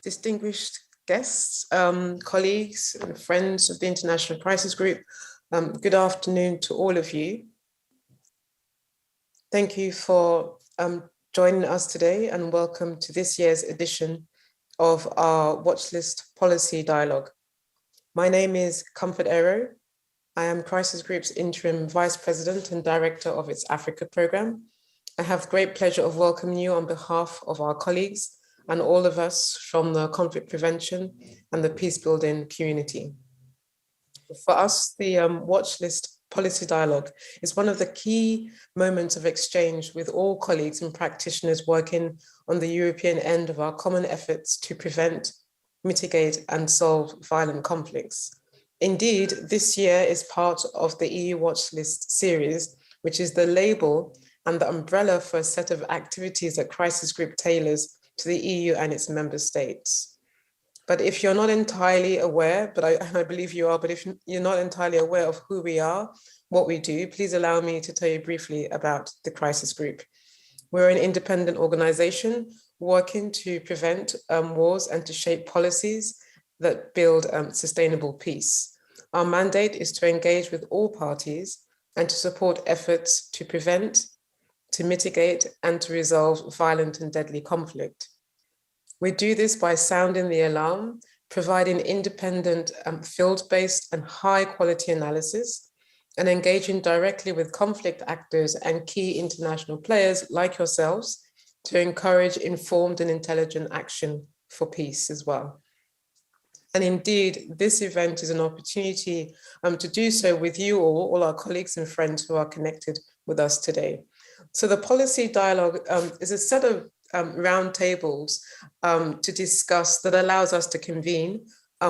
distinguished guests, colleagues and friends of the International Crisis Group. Good afternoon to all of you. Thank you for joining us today and welcome to this year's edition of our Watchlist Policy Dialogue. My name is Comfort Ero. I am Crisis Group's Interim Vice President and Director of its Africa Programme. I have great pleasure of welcoming you on behalf of our colleagues and all of us from the conflict prevention and the peacebuilding community. For us, the Watchlist Policy Dialogue is one of the key moments of exchange with all colleagues and practitioners working on the European end of our common efforts to prevent, mitigate, and solve violent conflicts. Indeed, this year is part of the EU Watchlist series, which is the label and the umbrella for a set of activities that Crisis Group tailors to the EU and its member states. But if you're not entirely aware, but I believe you are, but if you're not entirely aware of who we are, what we do, please allow me to tell you briefly about the Crisis Group. We're an independent organization working to prevent wars and to shape policies that build sustainable peace. Our mandate is to engage with all parties and to support efforts to prevent, to mitigate, and to resolve violent and deadly conflict. We do this by sounding the alarm, providing independent, field-based and high-quality analysis, and engaging directly with conflict actors and key international players like yourselves to encourage informed and intelligent action for peace as well. And indeed, this event is an opportunity to do so with you all our colleagues and friends who are connected with us today. So the policy dialogue is a set of roundtables to discuss, that allows us to convene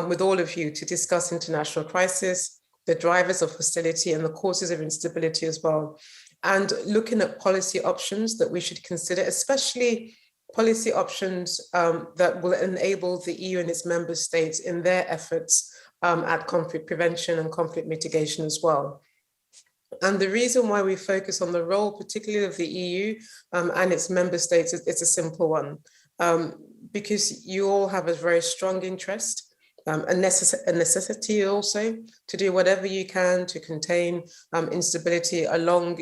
with all of you to discuss international crisis, the drivers of hostility and the causes of instability as well, and looking at policy options that we should consider, especially policy options that will enable the EU and its member states in their efforts at conflict prevention and conflict mitigation as well. And the reason why we focus on the role, particularly of the EU and its member states, it's a simple one, because you all have a very strong interest, a necessity also to do whatever you can to contain instability along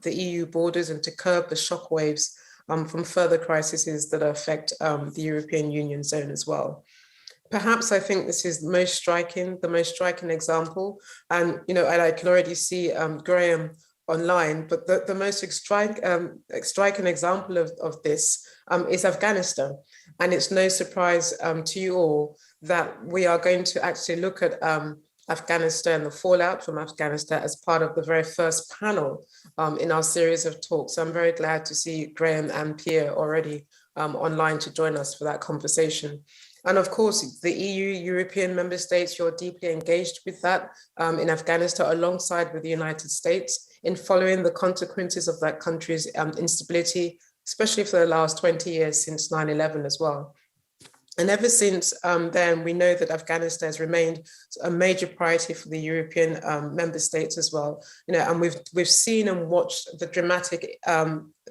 the EU borders and to curb the shockwaves from further crises that affect the European Union zone as well. Perhaps I think this is the most striking example, and and I can already see Graham online, but the most striking example of this is Afghanistan. And it's no surprise to you all that we are going to actually look at Afghanistan, the fallout from Afghanistan, as part of the very first panel in our series of talks. So I'm very glad to see Graham and Pierre already online to join us for that conversation. And of course, the EU, European member states, you're deeply engaged with that in Afghanistan, alongside with the United States, in following the consequences of that country's instability, especially for the last 20 years since 9/11 as well. And ever since then, we know that Afghanistan has remained a major priority for the European member states as well. And we've seen and watched the dramatic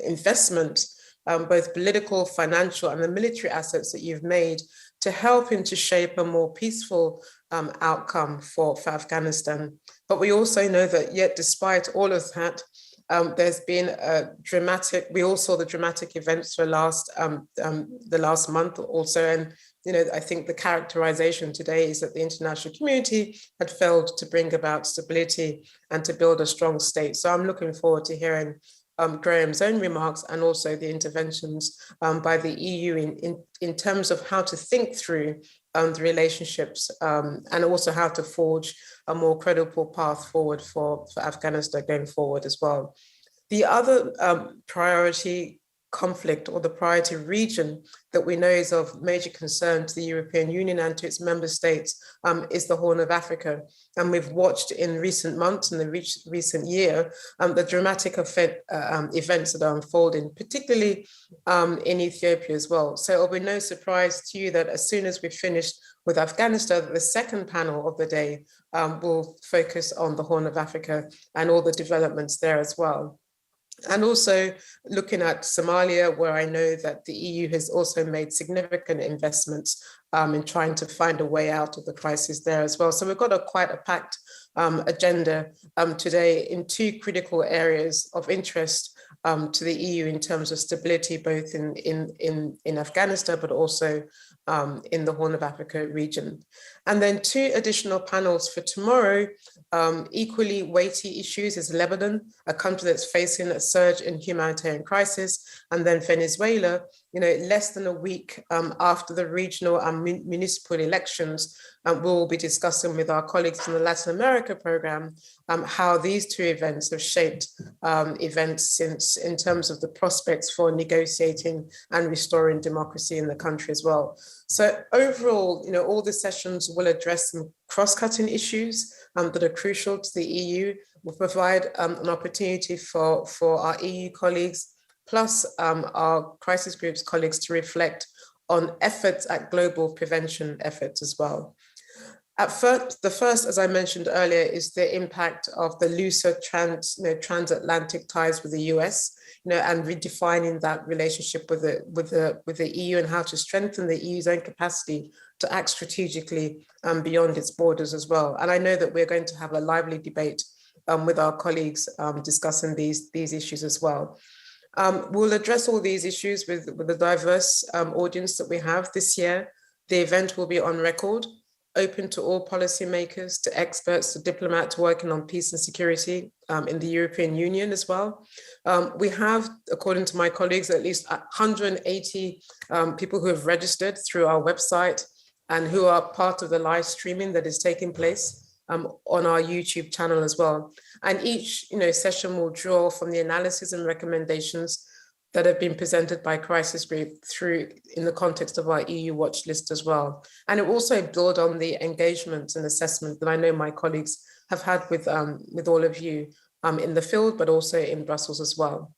investment, both political, financial, and the military assets that you've made to help him to shape a more peaceful outcome for Afghanistan. But we also know that yet, despite all of that, there's been we all saw the dramatic events for the last month also. And, I think the characterization today is that the international community had failed to bring about stability and to build a strong state. So I'm looking forward to hearing Graham's own remarks and also the interventions by the EU in terms of how to think through the relationships and also how to forge a more credible path forward for Afghanistan going forward as well. The other priority conflict, or the priority region that we know is of major concern to the European Union and to its member states, is the Horn of Africa. And we've watched in recent months and the recent year the dramatic events that are unfolding, particularly in Ethiopia as well. So it'll be no surprise to you that as soon as we've finished with Afghanistan, the second panel of the day will focus on the Horn of Africa and all the developments there as well. And also looking at Somalia, where I know that the EU has also made significant investments in trying to find a way out of the crisis there as well. So we've got quite a packed agenda today in two critical areas of interest to the EU in terms of stability, both in Afghanistan, but also in the Horn of Africa region. And then two additional panels for tomorrow. Equally weighty issues is Lebanon, a country that's facing a surge in humanitarian crisis, and then Venezuela, less than a week after the regional and municipal elections. We'll be discussing with our colleagues from the Latin America program how these two events have shaped events since in terms of the prospects for negotiating and restoring democracy in the country as well. So overall, all the sessions will address some cross-cutting issues that are crucial to the EU. Will provide an opportunity for our EU colleagues, plus our crisis groups colleagues, to reflect on efforts at global prevention efforts as well. At first, the first, as I mentioned earlier, is the impact of the looser transatlantic ties with the US, and redefining that relationship with the EU, and how to strengthen the EU's own capacity to act strategically beyond its borders as well. And I know that we're going to have a lively debate with our colleagues discussing these issues as well. We'll address all these issues with the diverse audience that we have this year. The event will be on record, open to all policymakers, to experts, to diplomats working on peace and security in the European Union as well. We have, according to my colleagues, at least 180 people who have registered through our website and who are part of the live streaming that is taking place on our YouTube channel as well. And each session will draw from the analyses and recommendations that have been presented by Crisis Group through in the context of our EU watch list as well. And it also build on the engagement and assessment that I know my colleagues have had with all of you in the field, but also in Brussels as well.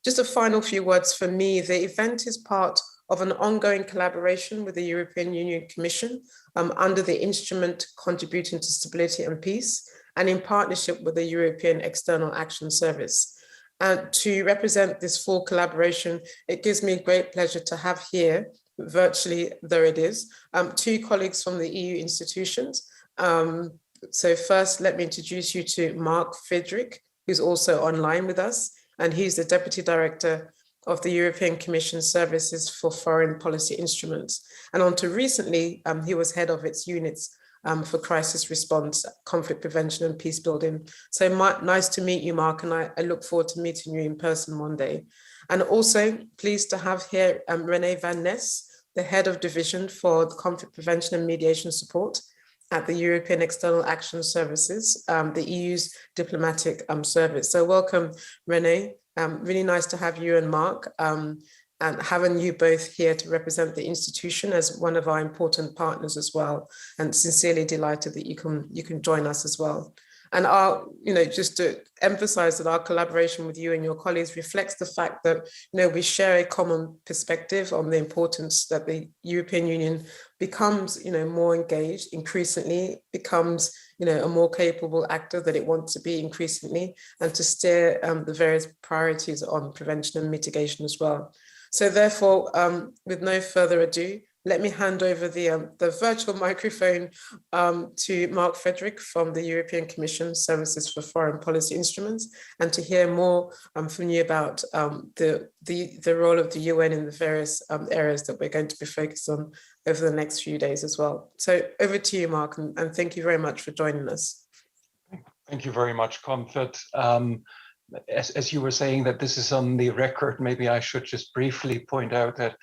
Just a final few words for me. The event is part of an ongoing collaboration with the European Union Commission under the instrument contributing to stability and peace, and in partnership with the European External Action Service. And to represent this full collaboration, it gives me great pleasure to have here, virtually though it is, two colleagues from the EU institutions. So first, let me introduce you to Mark Frederick, who's also online with us, and he's the Deputy Director of the European Commission Services for Foreign Policy Instruments. And until recently, he was head of its units for crisis response, conflict prevention and peace building. So nice to meet you, Mark, and I look forward to meeting you in person one day. And also pleased to have here René van Ness, the head of division for conflict prevention and mediation support at the European External Action Services, the EU's diplomatic service. So welcome, René. Really nice to have you and Mark. And having you both here to represent the institution as one of our important partners as well, and sincerely delighted that you can join us as well. And just to emphasize that our collaboration with you and your colleagues reflects the fact that we share a common perspective on the importance that the European Union becomes more engaged, increasingly becomes a more capable actor that it wants to be increasingly, and to steer the various priorities on prevention and mitigation as well. So therefore, with no further ado, let me hand over the virtual microphone to Mark Frederick from the European Commission Services for Foreign Policy Instruments, and to hear more from you about the role of the UN in the various areas that we're going to be focused on over the next few days as well. So over to you, Mark, and thank you very much for joining us. Thank you very much, Comfort. As you were saying that this is on the record, maybe I should just briefly point out that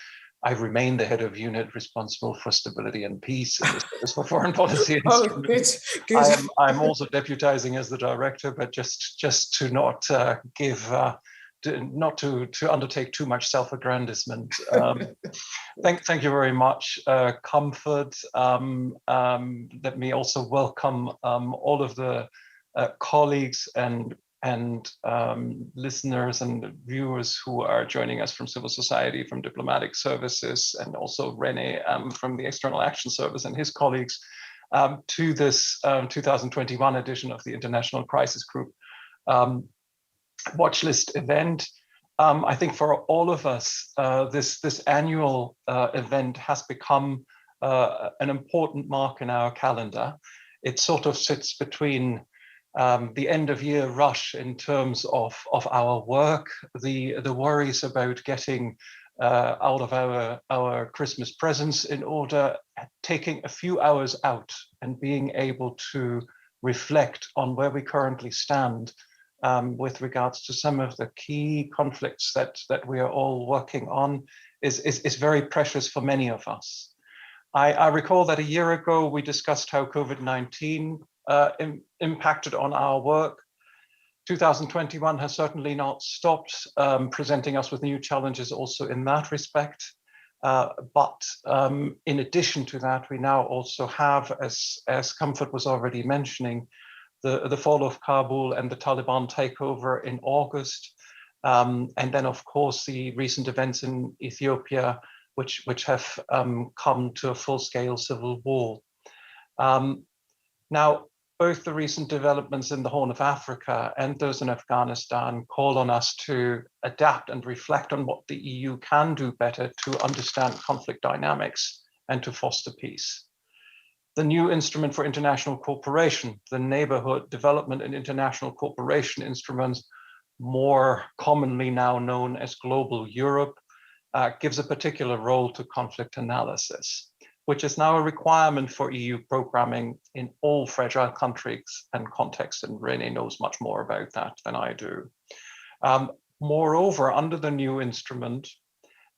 I remain the head of unit responsible for stability and peace in the Service for Foreign Policy. Oh, good. I'm also deputizing as the director, but just to not not to undertake too much self-aggrandizement. Thank you very much, Comfort. Let me also welcome all of the colleagues and listeners and viewers who are joining us from civil society, from diplomatic services, and also René from the External Action Service and his colleagues to this 2021 edition of the International Crisis Group. watch list event. I think for all of us, this annual event has become an important mark in our calendar. It sort of sits between the end of year rush in terms of our work, the worries about getting out of our Christmas presents in order, taking a few hours out and being able to reflect on where we currently stand with regards to some of the key conflicts that we are all working on is very precious for many of us. I recall that a year ago we discussed how COVID-19 impacted on our work. 2021 has certainly not stopped presenting us with new challenges also in that respect. But in addition to that, we now also have, as Comfort was already mentioning, the fall of Kabul and the Taliban takeover in August. And then, of course, the recent events in Ethiopia, which have come to a full-scale civil war. Now, both the recent developments in the Horn of Africa and those in Afghanistan call on us to adapt and reflect on what the EU can do better to understand conflict dynamics and to foster peace. The new instrument for international cooperation, the Neighborhood Development and International Cooperation Instruments, more commonly now known as Global Europe, gives a particular role to conflict analysis, which is now a requirement for EU programming in all fragile countries and contexts, and René knows much more about that than I do. Moreover, under the new instrument,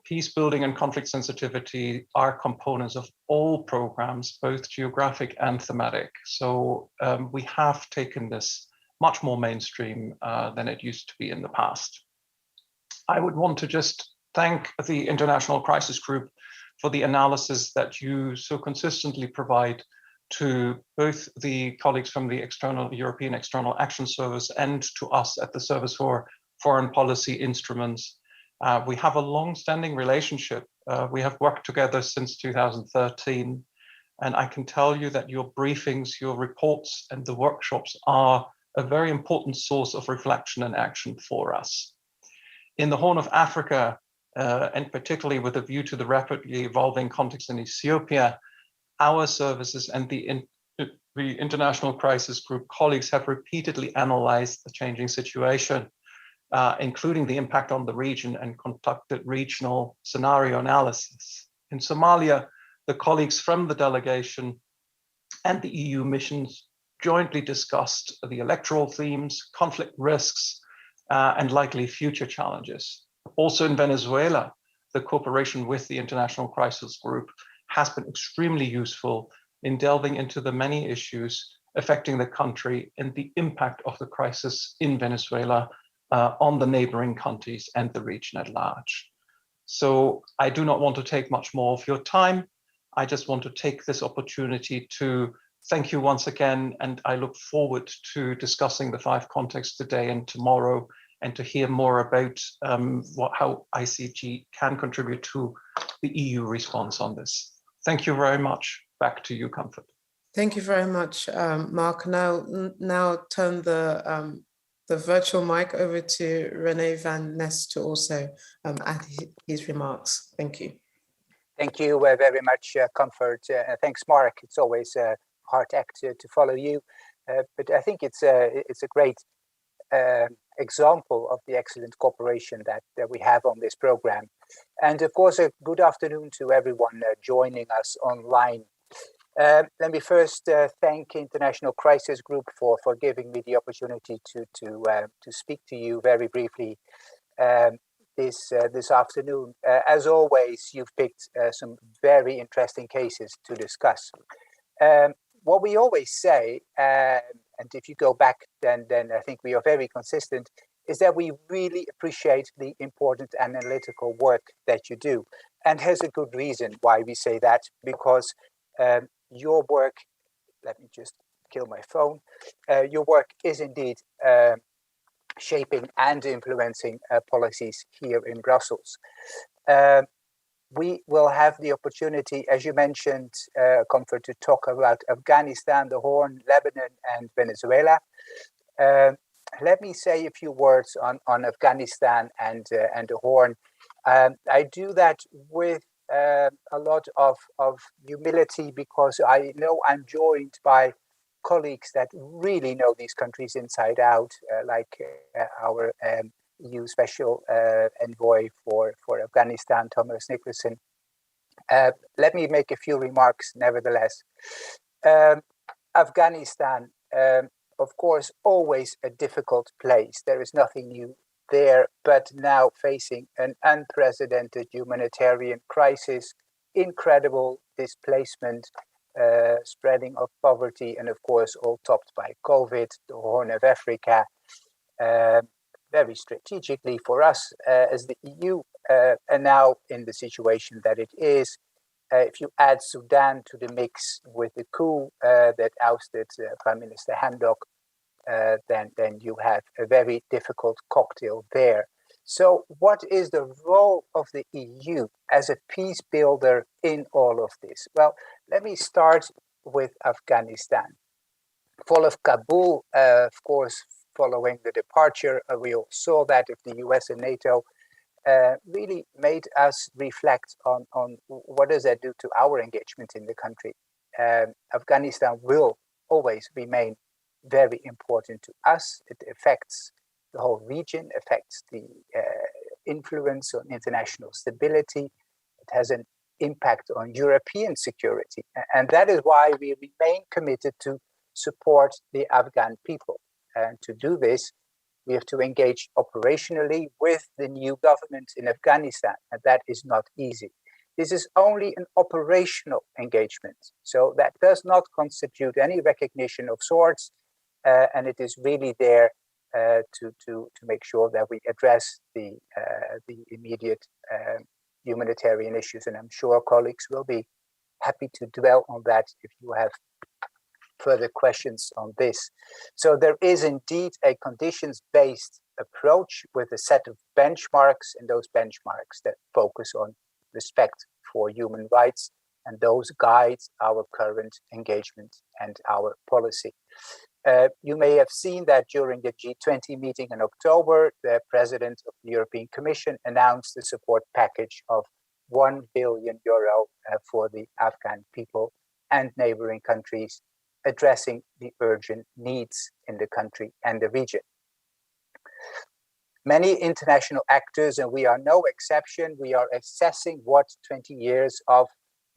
peacebuilding and conflict sensitivity are components of all programs, both geographic and thematic. So we have taken this much more mainstream than it used to be in the past. I would want to just thank the International Crisis Group for the analysis that you so consistently provide to both the colleagues from the European External Action Service and to us at the Service for Foreign Policy Instruments. We have a long-standing relationship. We have worked together since 2013, and I can tell you that your briefings, your reports, and the workshops are a very important source of reflection and action for us. In the Horn of Africa, and particularly with a view to the rapidly evolving context in Ethiopia, our services and the International Crisis Group colleagues have repeatedly analyzed the changing situation, including the impact on the region, and conducted regional scenario analysis. In Somalia, the colleagues from the delegation and the EU missions jointly discussed the electoral themes, conflict risks, and likely future challenges. Also in Venezuela, the cooperation with the International Crisis Group has been extremely useful in delving into the many issues affecting the country and the impact of the crisis in Venezuela on the neighboring countries and the region at large. So I do not want to take much more of your time. I just want to take this opportunity to thank you once again, and I look forward to discussing the 5 contexts today and tomorrow, and to hear more about how ICG can contribute to the EU response on this. Thank you very much. Back to you, Comfort. Thank you very much, Mark. Now turn the virtual mic over to René van Ness to also add his remarks. Thank you. Thank you very much, Comfort. Thanks, Mark. It's always a hard act to follow you, but I think it's a great example of the excellent cooperation that we have on this program. And of course, a good afternoon to everyone joining us online. Let me first thank International Crisis Group for giving me the opportunity to speak to you very briefly this afternoon. As always, you've picked some very interesting cases to discuss. What we always say, and if you go back, then I think we are very consistent, is that we really appreciate the important analytical work that you do. And there's a good reason why we say that, because your work, let me just kill my phone, your work is indeed shaping and influencing policies here in Brussels. We will have the opportunity, as you mentioned, Comfort, to talk about Afghanistan, the Horn, Lebanon, and Venezuela. let me say a few words on Afghanistan and the Horn. I do that with a lot of humility, because I know I'm joined by colleagues that really know these countries inside out, like our EU Special Envoy for Afghanistan, Thomas Nicholson. Let me make a few remarks nevertheless. Afghanistan, of course, always a difficult place. There is nothing new there, but now facing an unprecedented humanitarian crisis, incredible displacement, spreading of poverty, and of course, all topped by COVID, the Horn of Africa. Very strategically for us as the EU, and now in the situation that it is. If you add Sudan to the mix with the coup that ousted Prime Minister Hamdok, then you have a very difficult cocktail there. So what is the role of the EU as a peace builder in all of this? Well, let me start with Afghanistan. Fall of Kabul, of course, following the departure, we all saw that of the US and NATO, really made us reflect on what does that do to our engagement in the country. Afghanistan will always remain very important to us. It affects the whole region, affects the influence on international stability. It has an impact on European security. And that is why we remain committed to support the Afghan people. And to do this, we have to engage operationally with the new government in Afghanistan, and that is not easy. This is only an operational engagement, so that does not constitute any recognition of sorts, and it is really there to make sure that we address the immediate humanitarian issues, and I'm sure colleagues will be happy to dwell on that if you have further questions on this. So there is indeed a conditions-based approach with a set of benchmarks, and those benchmarks that focus on respect for human rights, and those guide our current engagement and our policy. You may have seen that during the G20 meeting in October, the President of the European Commission announced a support package of €1 billion for the Afghan people and neighboring countries, addressing the urgent needs in the country and the region. Many international actors, and we are no exception, we are assessing what 20 years of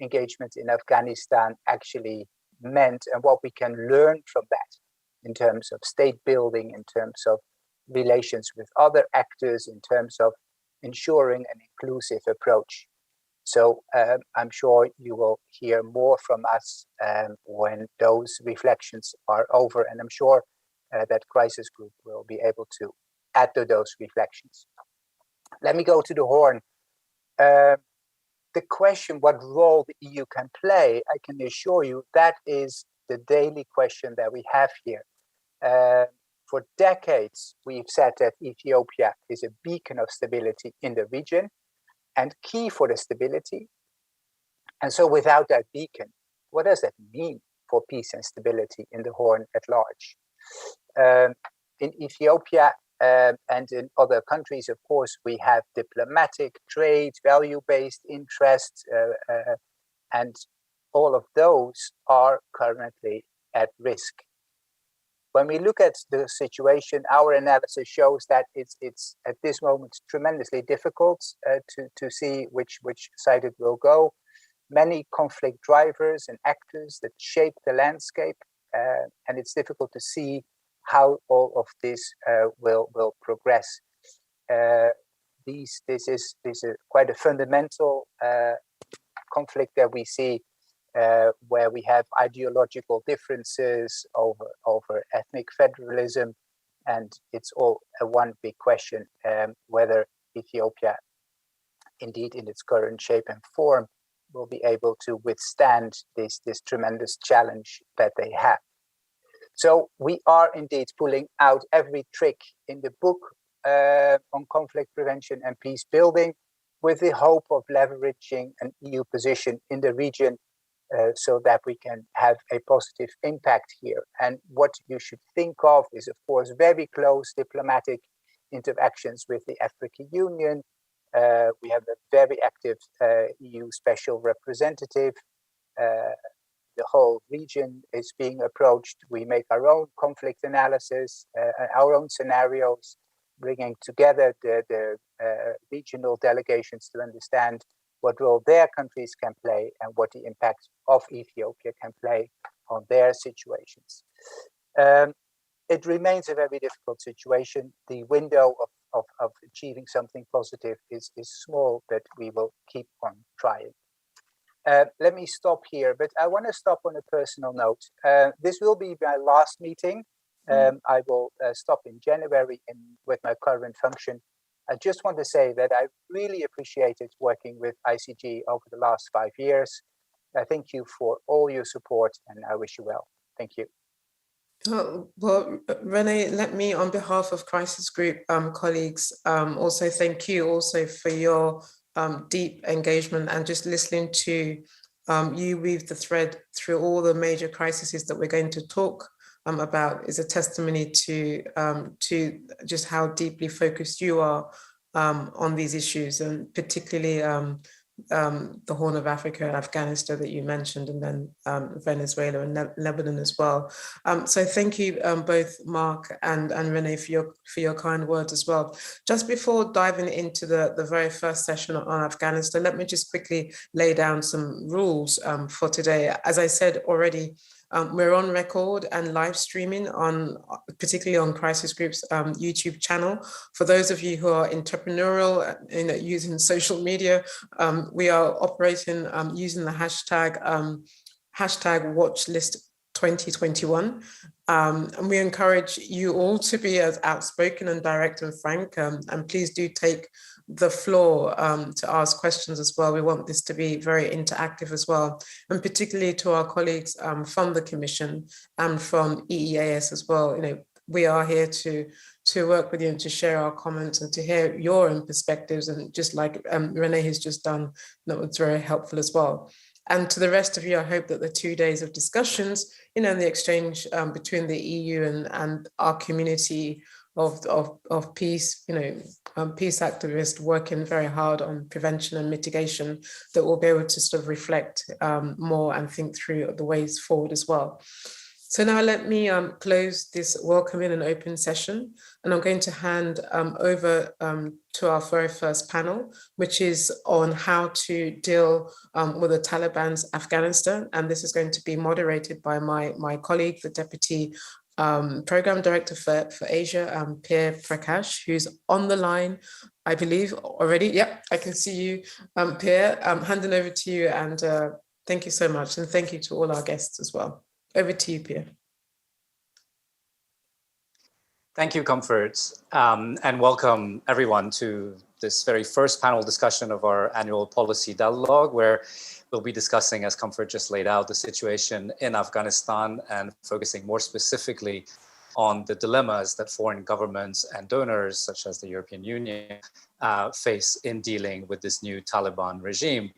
engagement in Afghanistan actually meant and what we can learn from that in terms of state building, in terms of relations with other actors, in terms of ensuring an inclusive approach. So I'm sure you will hear more from us when those reflections are over, and I'm sure that Crisis Group will be able to add to those reflections. Let me go to the Horn. The question, what role the EU can play, I can assure you that is the daily question that we have here. For decades, we've said that Ethiopia is a beacon of stability in the region and key for the stability. And so without that beacon, what does that mean for peace and stability in the Horn at large? In Ethiopia and in other countries, of course, we have diplomatic, trade, value-based interests, and all of those are currently at risk. When we look at the situation, our analysis shows that it's at this moment tremendously difficult to see which side it will go. Many conflict drivers and actors that shape the landscape, and it's difficult to see how all of this will progress. This is quite a fundamental conflict that we see, where we have ideological differences over ethnic federalism, and it's all a one big question, whether Ethiopia, indeed in its current shape and form, will be able to withstand this tremendous challenge that they have. So we are indeed pulling out every trick in the book on conflict prevention and peace building, with the hope of leveraging an EU position in the region so that we can have a positive impact here. And what you should think of is, of course, very close diplomatic interactions with the African Union. We have a very active EU special representative. The whole region is being approached. We make our own conflict analysis, our own scenarios, bringing together the regional delegations to understand what role their countries can play and what the impact of Ethiopia can play on their situations. It remains a very difficult situation. The window of achieving something positive is small, but we will keep on trying. Let me stop here, but I want to stop on a personal note. This will be my last meeting. I will stop in January with my current function. I just want to say that I really appreciated working with ICG over the last 5 years. I thank you for all your support and I wish you well. Thank you. Well, Renee, let me, on behalf of Crisis Group colleagues, also thank you also for your deep engagement and just listening to you weave the thread through all the major crises that we're going to talk about is a testimony to just how deeply focused you are on these issues, and particularly the Horn of Africa and Afghanistan that you mentioned, and then Venezuela and Lebanon as well. So thank you both Mark and Renee for your kind words as well. Just before diving into the very first session on Afghanistan, let me just quickly lay down some rules for today. As I said already, we're on record and live streaming particularly on Crisis Group's YouTube channel. For those of you who are entrepreneurial using social media, we are operating using the hashtag watchlist 2021. And we encourage you all to be as outspoken and direct and frank, and please do take the floor to ask questions as well. We want this to be very interactive as well, and particularly to our colleagues from the Commission and from EEAS as well. We are here to work with you and to share our comments and to hear your own perspectives, and just like Renee has just done, that was very helpful as well. And to the rest of you, I hope that the 2 days of discussions, and the exchange between the EU and our community of peace, peace activists working very hard on prevention and mitigation, that we'll be able to sort of reflect more and think through the ways forward as well. So now let me close this welcoming and open session, and I'm going to hand over to our very first panel, which is on how to deal with the Taliban's Afghanistan. And this is going to be moderated by my colleague, the Deputy Program Director for Asia, Pierre Prakash, who's on the line, I believe already. Yep, I can see you, Pierre. I'm handing over to you, and thank you so much. And thank you to all our guests as well. Over to you, Pierre. Thank you, Comfort, and welcome everyone to this very first panel discussion of our annual policy dialogue, where we'll be discussing, as Comfort just laid out, the situation in Afghanistan and focusing more specifically on the dilemmas that foreign governments and donors, such as the European Union, face in dealing with this new Taliban regime.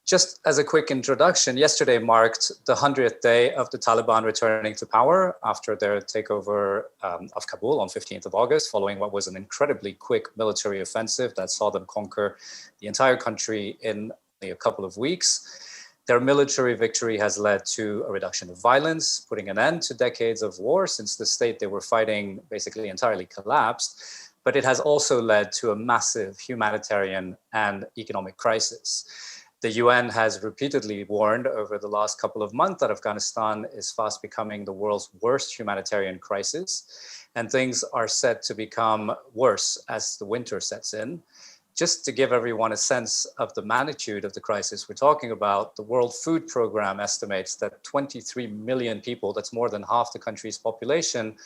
Just as a quick introduction, yesterday marked the 100th day of the Taliban returning to power after their takeover of Kabul on 15th of August, following what was an incredibly quick military offensive that saw them conquer the entire country in only a couple of weeks. Their military victory has led to a reduction of violence, putting an end to decades of war since the state they were fighting basically entirely collapsed. But it has also led to a massive humanitarian and economic crisis. The UN has repeatedly warned over the last couple of months that Afghanistan is fast becoming the world's worst humanitarian crisis, and things are set to become worse as the winter sets in. Just to give everyone a sense of the magnitude of the crisis we're talking about, the World Food Programme estimates that 23 million people, that's more than half the country's population,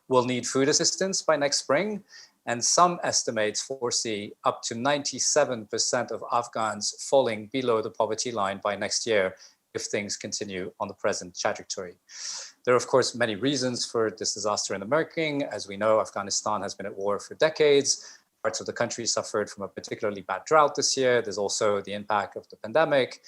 will need food assistance by next spring. And some estimates foresee up to 97% of Afghans falling below the poverty line by next year if things continue on the present trajectory. There are, of course, many reasons for this disaster in the making. As we know, Afghanistan has been at war for decades. Parts of the country suffered from a particularly bad drought this year. There's also the impact of the pandemic.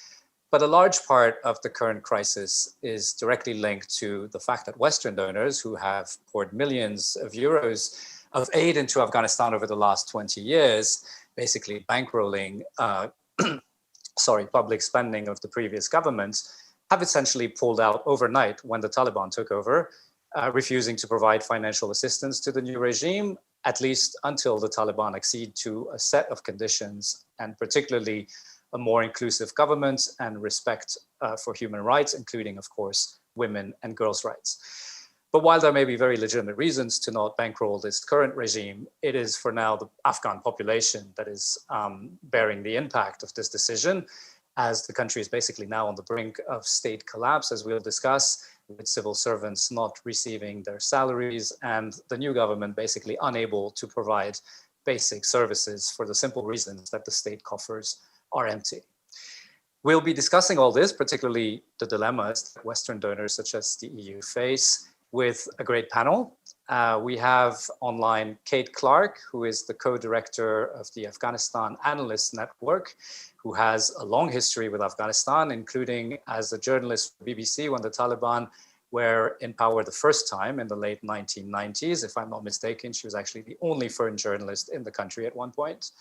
But a large part of the current crisis is directly linked to the fact that Western donors, who have poured millions of euros of aid into Afghanistan over the last 20 years, basically bankrolling public spending of the previous governments, have essentially pulled out overnight when the Taliban took over, refusing to provide financial assistance to the new regime, at least until the Taliban accede to a set of conditions, and particularly a more inclusive government and respect for human rights, including, of course, women and girls' rights. But while there may be very legitimate reasons to not bankroll this current regime, it is for now the Afghan population that is bearing the impact of this decision, as the country is basically now on the brink of state collapse, as we'll discuss, with civil servants not receiving their salaries and the new government basically unable to provide basic services for the simple reasons that the state coffers are empty. We'll be discussing all this, particularly the dilemmas that Western donors such as the EU face, with a great panel. We have online Kate Clark, who is the co-director of the Afghanistan Analysts Network, who has a long history with Afghanistan, including as a journalist for BBC when the Taliban were in power the first time in the late 1990s. If I'm not mistaken, she was actually the only foreign journalist in the country at one point.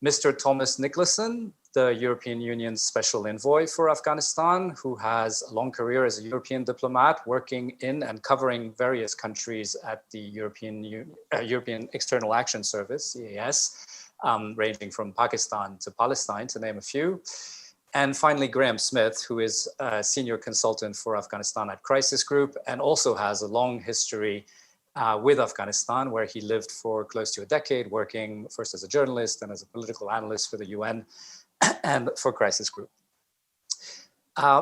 Mr. Thomas Nicholson, the European Union's special envoy for Afghanistan, who has a long career as a European diplomat working in and covering various countries at the European External Action Service, EAS, ranging from Pakistan to Palestine, to name a few. And finally, Graham Smith, who is a senior consultant for Afghanistan at Crisis Group and also has a long history with Afghanistan, where he lived for close to a decade, working first as a journalist and as a political analyst for the UN and for Crisis Group.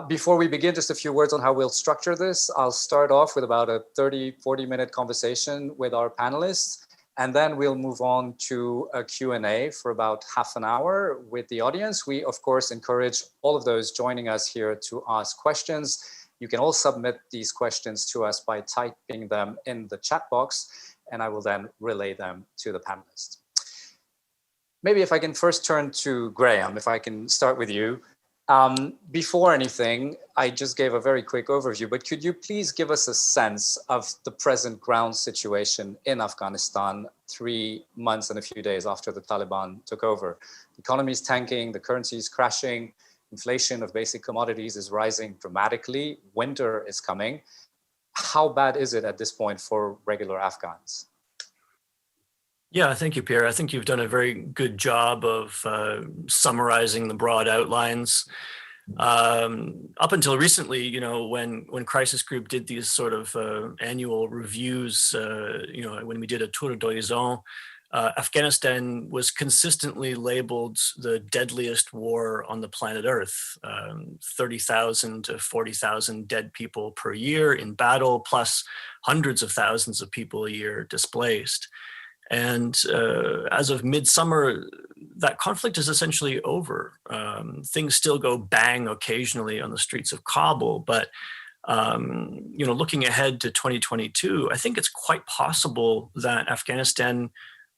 Before we begin, just a few words on how we'll structure this. I'll start off with about a 40-minute conversation with our panelists, and then we'll move on to a Q&A for about half an hour with the audience. We, of course, encourage all of those joining us here to ask questions. You can all submit these questions to us by typing them in the chat box, and I will then relay them to the panelists. Maybe if I can first turn to Graham, if I can start with you. Before anything, I just gave a very quick overview, but could you please give us a sense of the present ground situation in Afghanistan 3 months and a few days after the Taliban took over? The economy is tanking, the currency is crashing, inflation of basic commodities is rising dramatically, winter is coming. How bad is it at this point for regular Afghans? Yeah, thank you, Pierre. I think you've done a very good job of summarizing the broad outlines. Up until recently, you know, when Crisis Group did these sort of annual reviews, you know, when we did a tour d'horizon, Afghanistan was consistently labeled the deadliest war on the planet Earth. 30,000 to 40,000 dead people per year in battle, plus hundreds of thousands of people a year displaced. And as of midsummer, that conflict is essentially over. Things still go bang occasionally on the streets of Kabul, but you know, looking ahead to 2022, I think it's quite possible that Afghanistan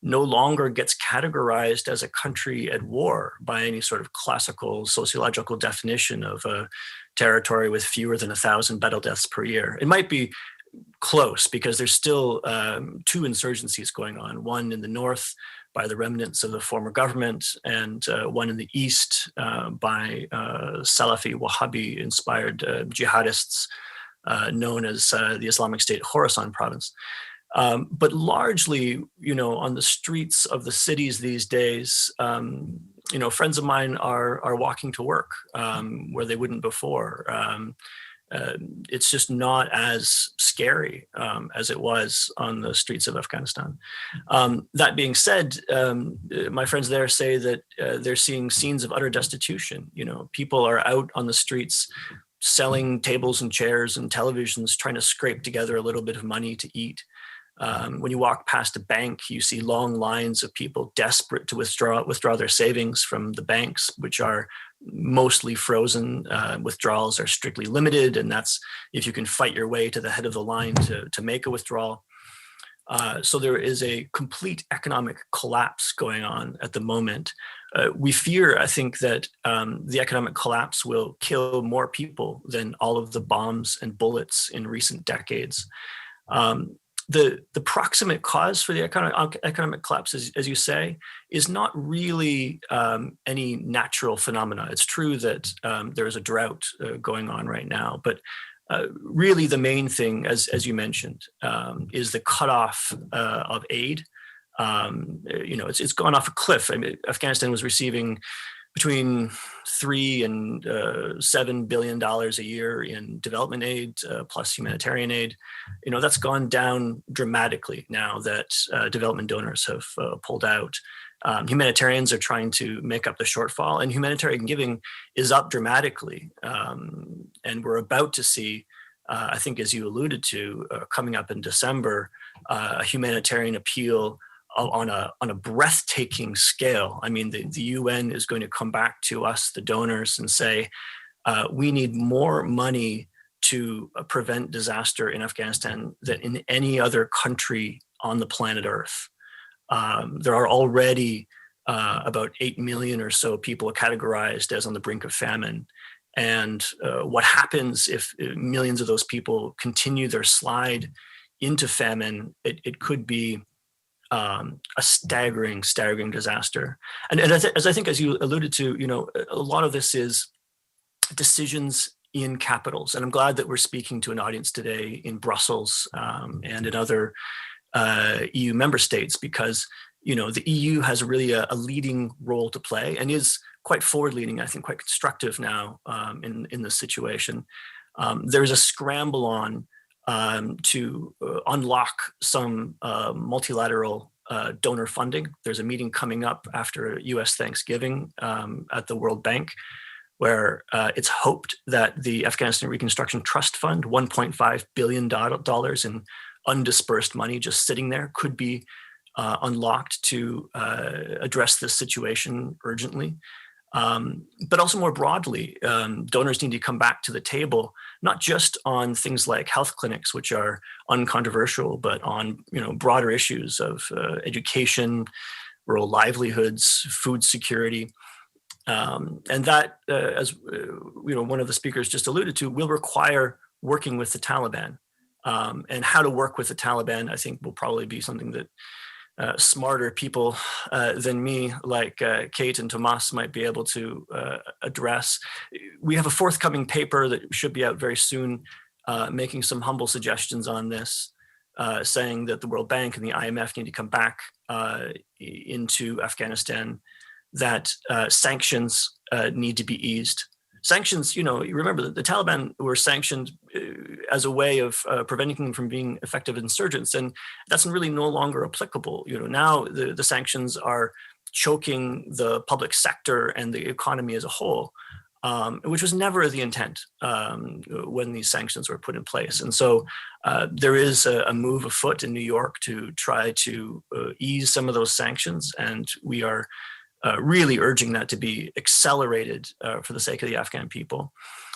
no longer gets categorized as a country at war by any sort of classical sociological definition of a territory with fewer than 1,000 battle deaths per year. It might be close because there's still 2 insurgencies going on, one in the north by the remnants of the former government and one in the east by Salafi Wahhabi inspired jihadists known as the Islamic State Khorasan province. But largely, you know, on the streets of the cities these days, you know, friends of mine are walking to work where they wouldn't before. It's just not as scary as it was on the streets of Afghanistan. That being said, my friends there say that they're seeing scenes of utter destitution. You know, people are out on the streets selling tables and chairs and televisions, trying to scrape together a little bit of money to eat. When you walk past a bank, you see long lines of people desperate to withdraw their savings from the banks, which are mostly frozen. Withdrawals are strictly limited, and that's if you can fight your way to the head of the line to make a withdrawal. So there is a complete economic collapse going on at the moment. we fear, I think, that the economic collapse will kill more people than all of the bombs and bullets in recent decades. The proximate cause for the economic collapse, as you say, is not really any natural phenomena. It's true that there is a drought going on right now, but really the main thing, as you mentioned, is the cutoff of aid. It's gone off a cliff. I mean, Afghanistan was receiving between $3 and $7 billion a year in development aid plus humanitarian aid. That's gone down dramatically now that development donors have pulled out. Humanitarians are trying to make up the shortfall, and humanitarian giving is up dramatically. And we're about to see, I think, as you alluded to, coming up in December, a humanitarian appeal on a breathtaking scale. I mean, the UN is going to come back to us, the donors, and say, we need more money to prevent disaster in Afghanistan than in any other country on the planet Earth. There are already about 8 million or so people categorized as on the brink of famine. And what happens if millions of those people continue their slide into famine, it could be a staggering disaster. And as I think, as you alluded to, a lot of this is decisions in capitals. And I'm glad that we're speaking to an audience today in Brussels and in other EU member states, because, the EU has really a leading role to play and is quite forward-leaning, I think quite constructive now in this situation. There's a scramble on to unlock some multilateral donor funding. There's a meeting coming up after US Thanksgiving at the World Bank, where it's hoped that the Afghanistan Reconstruction Trust Fund, $1.5 billion in undispersed money just sitting there, could be unlocked to address this situation urgently. But also more broadly, donors need to come back to the table, not just on things like health clinics, which are uncontroversial, but on broader issues of education, rural livelihoods, food security. And that, as one of the speakers just alluded to, will require working with the Taliban. And how to work with the Taliban, I think, will probably be something that smarter people than me, like Kate and Tomas, might be able to address. We have a forthcoming paper that should be out very soon, making some humble suggestions on this, saying that the World Bank and the IMF need to come back into Afghanistan, that sanctions need to be eased. Sanctions, you remember that the Taliban were sanctioned as a way of preventing them from being effective insurgents, and that's really no longer applicable. Now the sanctions are choking the public sector and the economy as a whole, which was never the intent when these sanctions were put in place. And so there is a move afoot in New York to try to ease some of those sanctions, and we are really urging that to be accelerated for the sake of the Afghan people.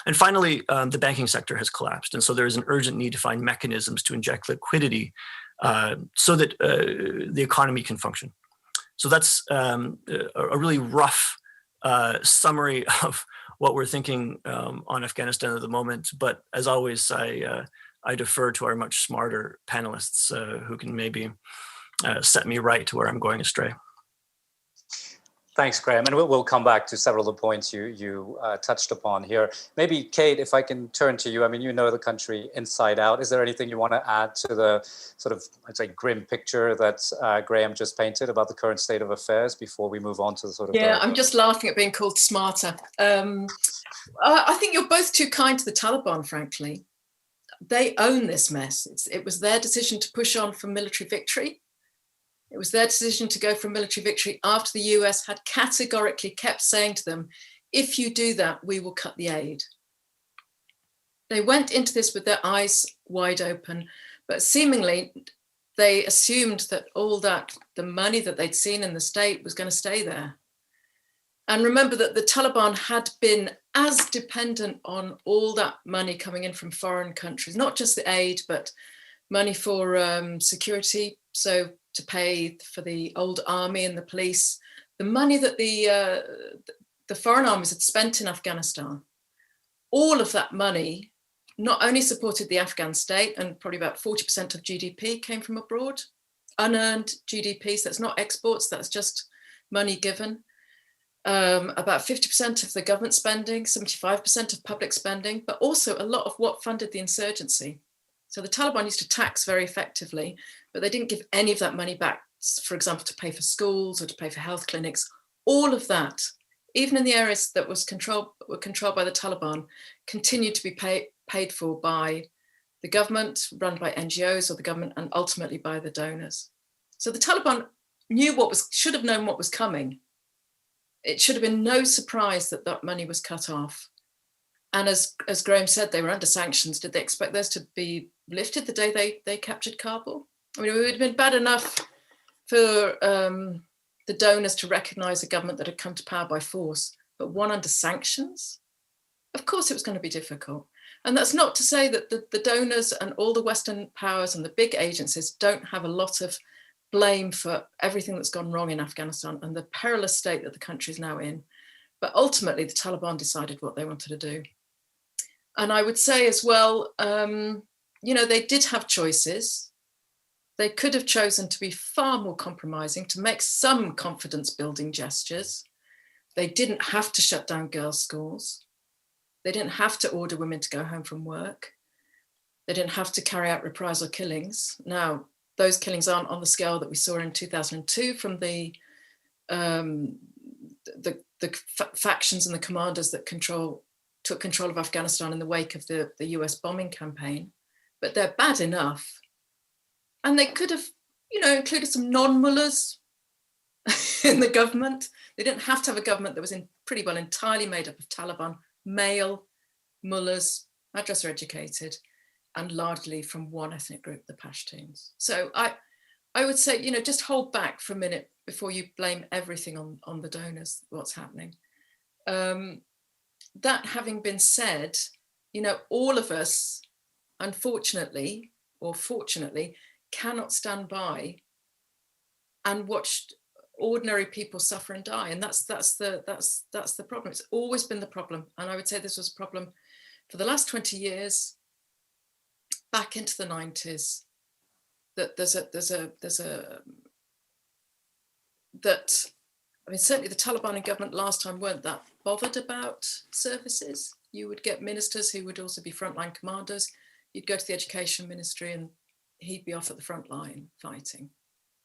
And finally, the banking sector has collapsed. And so there is an urgent need to find mechanisms to inject liquidity so that the economy can function. So that's a really rough summary of what we're thinking on Afghanistan at the moment. But as always, I defer to our much smarter panelists who can maybe set me right to where I'm going astray. Thanks, Graham. And we'll come back to several of the points you touched upon here. Maybe, Kate, if I can turn to you. I mean, you know the country inside out. Is there anything you want to add to the sort of, I'd say, grim picture that Graham just painted about the current state of affairs before we move on to the sort of... Yeah, I'm just laughing at being called smarter. I think you're both too kind to the Taliban, frankly. They own this mess. It was their decision to push on for military victory. It was their decision to go for military victory after the US had categorically kept saying to them, if you do that, we will cut the aid. They went into this with their eyes wide open, but seemingly they assumed that all that, the money that they'd seen in the state was going to stay there. And remember that the Taliban had been as dependent on all that money coming in from foreign countries, not just the aid, but money for security. So to pay for the old army and the police, the money that the foreign armies had spent in Afghanistan, all of that money not only supported the Afghan state, and probably about 40% of GDP came from abroad, unearned GDP, so that's not exports, that's just money given. About 50% of the government spending, 75% of public spending, but also a lot of what funded the insurgency. So the Taliban used to tax very effectively, but they didn't give any of that money back, for example, to pay for schools or to pay for health clinics. All of that, even in the areas that were controlled by the Taliban, continued to be paid for by the government, run by NGOs or the government, and ultimately by the donors. So the Taliban should have known what was coming. It should have been no surprise that that money was cut off. And as Graham said, they were under sanctions. Did they expect those to be lifted the day they captured Kabul? I mean, it would have been bad enough for the donors to recognize a government that had come to power by force, but one under sanctions? Of course it was going to be difficult. And that's not to say that the donors and all the Western powers and the big agencies don't have a lot of blame for everything that's gone wrong in Afghanistan and the perilous state that the country is now in. But ultimately, the Taliban decided what they wanted to do. And I would say as well, they did have choices. They could have chosen to be far more compromising, to make some confidence building gestures. They didn't have to shut down girls' schools. They didn't have to order women to go home from work. They didn't have to carry out reprisal killings. Now, those killings aren't on the scale that we saw in 2002 from the factions and the commanders that took control of Afghanistan in the wake of the US bombing campaign, but they're bad enough. And they could have, included some non-mullahs in the government. They didn't have to have a government that was pretty well entirely made up of Taliban, male mullahs, madrasa educated, and largely from one ethnic group, the Pashtuns. So I would say, just hold back for a minute before you blame everything on the donors, what's happening. That having been said, all of us, unfortunately or fortunately, cannot stand by and watch ordinary people suffer and die. And that's the problem. It's always been the problem. And I would say this was a problem for the last 20 years, back into the 90s, that certainly the Taliban and government last time weren't that bothered about services. You would get ministers who would also be frontline commanders. You'd go to the education ministry and he'd be off at the front line fighting.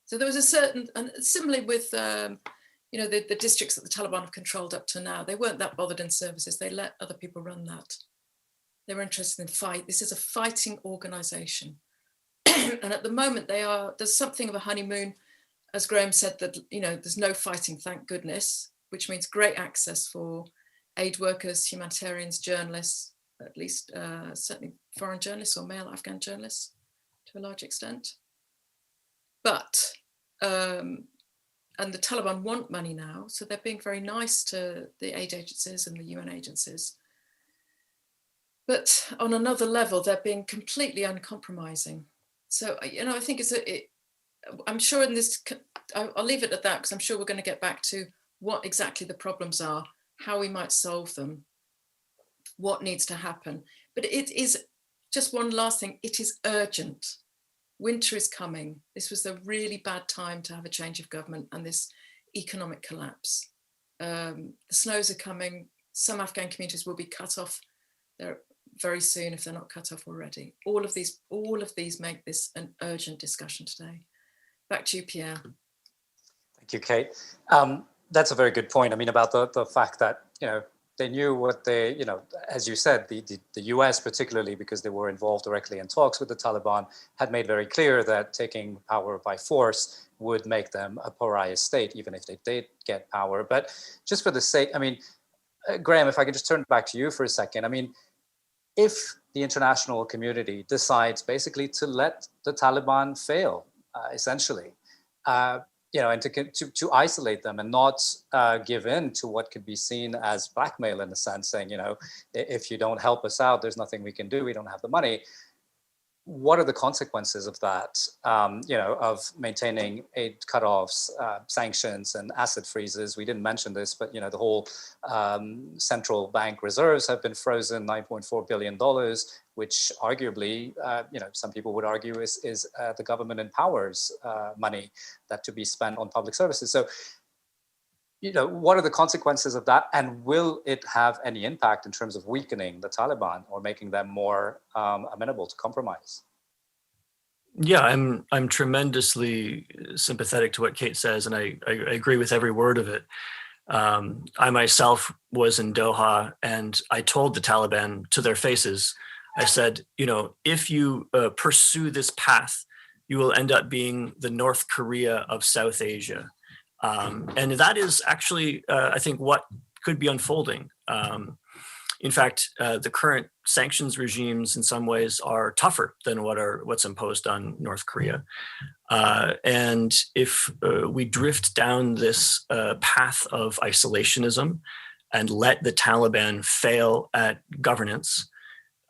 So there was a certain, and similarly with, the districts that the Taliban have controlled up to now, they weren't that bothered in services. They let other people run that. They were interested in fight. This is a fighting organization. And at the moment there's something of a honeymoon, as Graham said, that, there's no fighting, thank goodness, which means great access for aid workers, humanitarians, journalists, at least certainly foreign journalists or male Afghan journalists to a large extent. But, and the Taliban want money now, so they're being very nice to the aid agencies and the UN agencies. But on another level, they're being completely uncompromising. So, I think I'm sure in this, I'll leave it at that, because I'm sure we're going to get back to what exactly the problems are, how we might solve them, what needs to happen. But it is, just one last thing, it is urgent. Winter is coming. This was a really bad time to have a change of government and this economic collapse. The snows are coming. Some Afghan communities will be cut off there very soon if they're not cut off already. All of these make this an urgent discussion today. Back to you, Pierre. Thank you, Kate. That's a very good point. I mean, about the fact that, they knew what they, as you said, the US particularly, because they were involved directly in talks with the Taliban, had made very clear that taking power by force would make them a pariah state, even if they did get power. But just for the sake, Graham, if I could just turn back to you for a second. If the international community decides basically to let the Taliban fail, essentially, and to isolate them and not give in to what could be seen as blackmail, in a sense, saying, if you don't help us out, there's nothing we can do. We don't have the money. what are the consequences of that, of maintaining aid cutoffs, sanctions, and asset freezes? We didn't mention this, but the whole central bank reserves have been frozen, $9.4 billion, which arguably, some people would argue is the government empowers money that to be spent on public services. So, what are the consequences of that, and will it have any impact in terms of weakening the Taliban or making them more amenable to compromise? Yeah, I'm tremendously sympathetic to what Kate says, and I agree with every word of it. I myself was in Doha, and I told the Taliban to their faces, I said, if you pursue this path, you will end up being the North Korea of South Asia. And that is actually, I think, what could be unfolding. In fact, the current sanctions regimes in some ways are tougher than what's imposed on North Korea. And if we drift down this path of isolationism and let the Taliban fail at governance,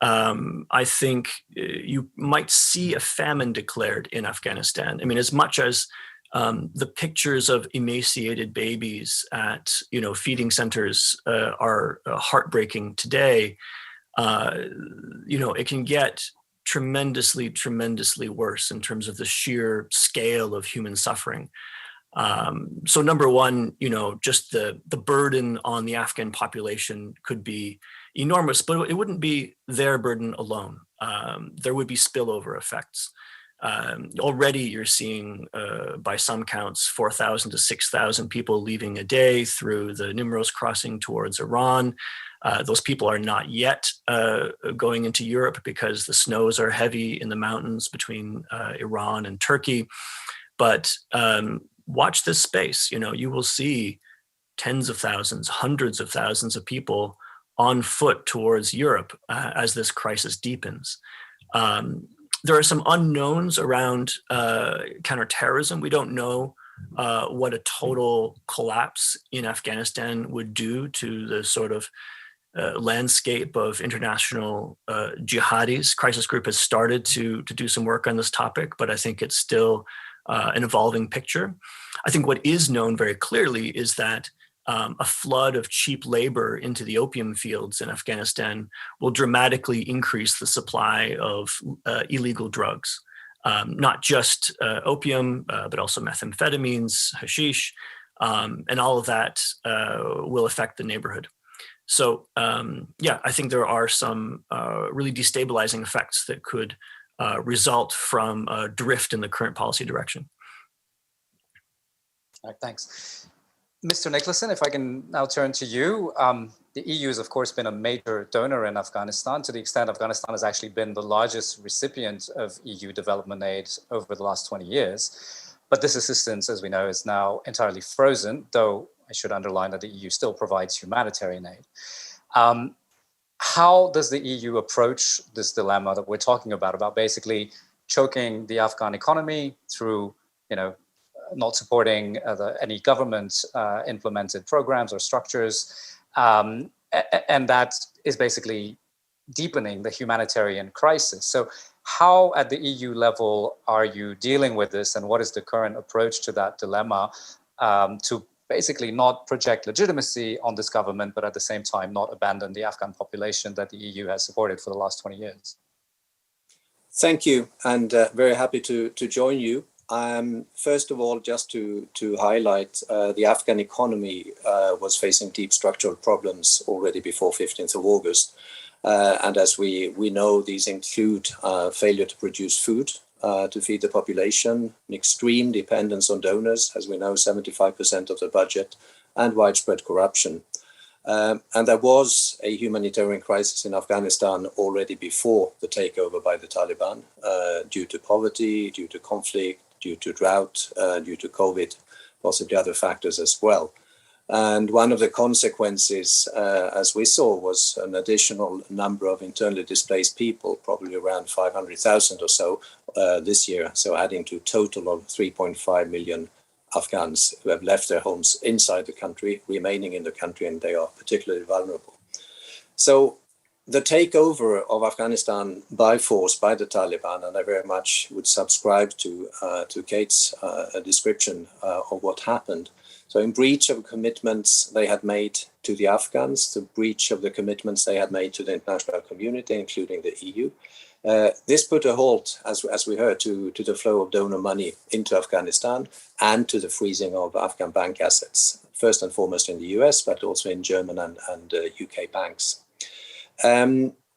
I think you might see a famine declared in Afghanistan. I mean, as much as the pictures of emaciated babies at feeding centers are heartbreaking today, it can get tremendously worse in terms of the sheer scale of human suffering. So number one, just the burden on the Afghan population could be enormous, but it wouldn't be their burden alone. There would be spillover effects. Already you're seeing, by some counts, 4,000 to 6,000 people leaving a day through the Nimroz crossing towards Iran. Those people are not yet going into Europe because the snows are heavy in the mountains between Iran and Turkey. But watch this space. You will see tens of thousands, hundreds of thousands of people on foot towards Europe as this crisis deepens. There are some unknowns around counterterrorism. We don't know what a total collapse in Afghanistan would do to the sort of landscape of international jihadis. Crisis Group has started to do some work on this topic, but I think it's still an evolving picture. I think what is known very clearly is that a flood of cheap labor into the opium fields in Afghanistan will dramatically increase the supply of illegal drugs, not just opium, but also methamphetamines, hashish, and all of that will affect the neighborhood. So I think there are some really destabilizing effects that could result from a drift in the current policy direction. All right, thanks. Mr. Nicholson, if I can now turn to you. The EU has, of course, been a major donor in Afghanistan, to the extent Afghanistan has actually been the largest recipient of EU development aid over the last 20 years. But this assistance, as we know, is now entirely frozen, though I should underline that the EU still provides humanitarian aid. How does the EU approach this dilemma that we're talking about basically choking the Afghan economy through, not supporting any government implemented programs or structures, and that is basically deepening the humanitarian crisis. So how at the EU level are you dealing with this, and what is the current approach to that dilemma to basically not project legitimacy on this government, but at the same time not abandon the Afghan population that the EU has supported for the last 20 years? Thank you, and very happy to join you. First of all, just to highlight, the Afghan economy was facing deep structural problems already before 15th of August. And as we know, these include failure to produce food to feed the population, an extreme dependence on donors, as we know, 75% of the budget, and widespread corruption. And there was a humanitarian crisis in Afghanistan already before the takeover by the Taliban, due to poverty, due to conflict, due to drought, due to COVID, possibly other factors as well. And one of the consequences, as we saw, was an additional number of internally displaced people, probably around 500,000 or so this year, so adding to a total of 3.5 million Afghans who have left their homes inside the country, remaining in the country, and they are particularly vulnerable. So the takeover of Afghanistan by force by the Taliban, and I very much would subscribe to Kate's description of what happened. So in breach of commitments they had made to the Afghans, the breach of the commitments they had made to the international community, including the EU, this put a halt, as we heard, to the flow of donor money into Afghanistan and to the freezing of Afghan bank assets, first and foremost in the US, but also in German and UK banks.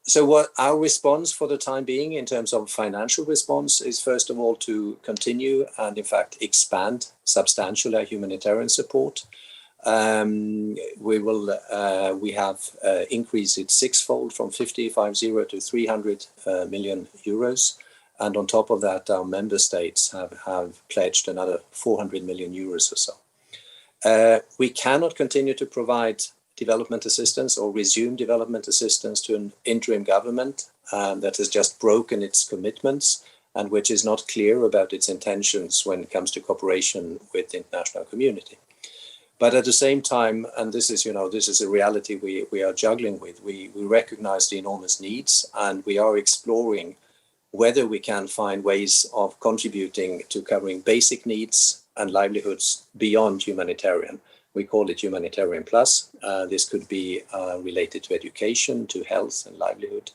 So what our response for the time being in terms of financial response is, first of all, to continue and in fact expand substantially our humanitarian support. We have increased it sixfold from 50 to 300 million euros. And on top of that, our member states have pledged another 400 million euros or so. We cannot continue to provide development assistance or resume development assistance to an interim government that has just broken its commitments and which is not clear about its intentions when it comes to cooperation with the international community. But at the same time, and this is a reality we are juggling with, we recognize the enormous needs, and we are exploring whether we can find ways of contributing to covering basic needs and livelihoods beyond humanitarian. We call it humanitarian plus. This could be related to education, to health and livelihood.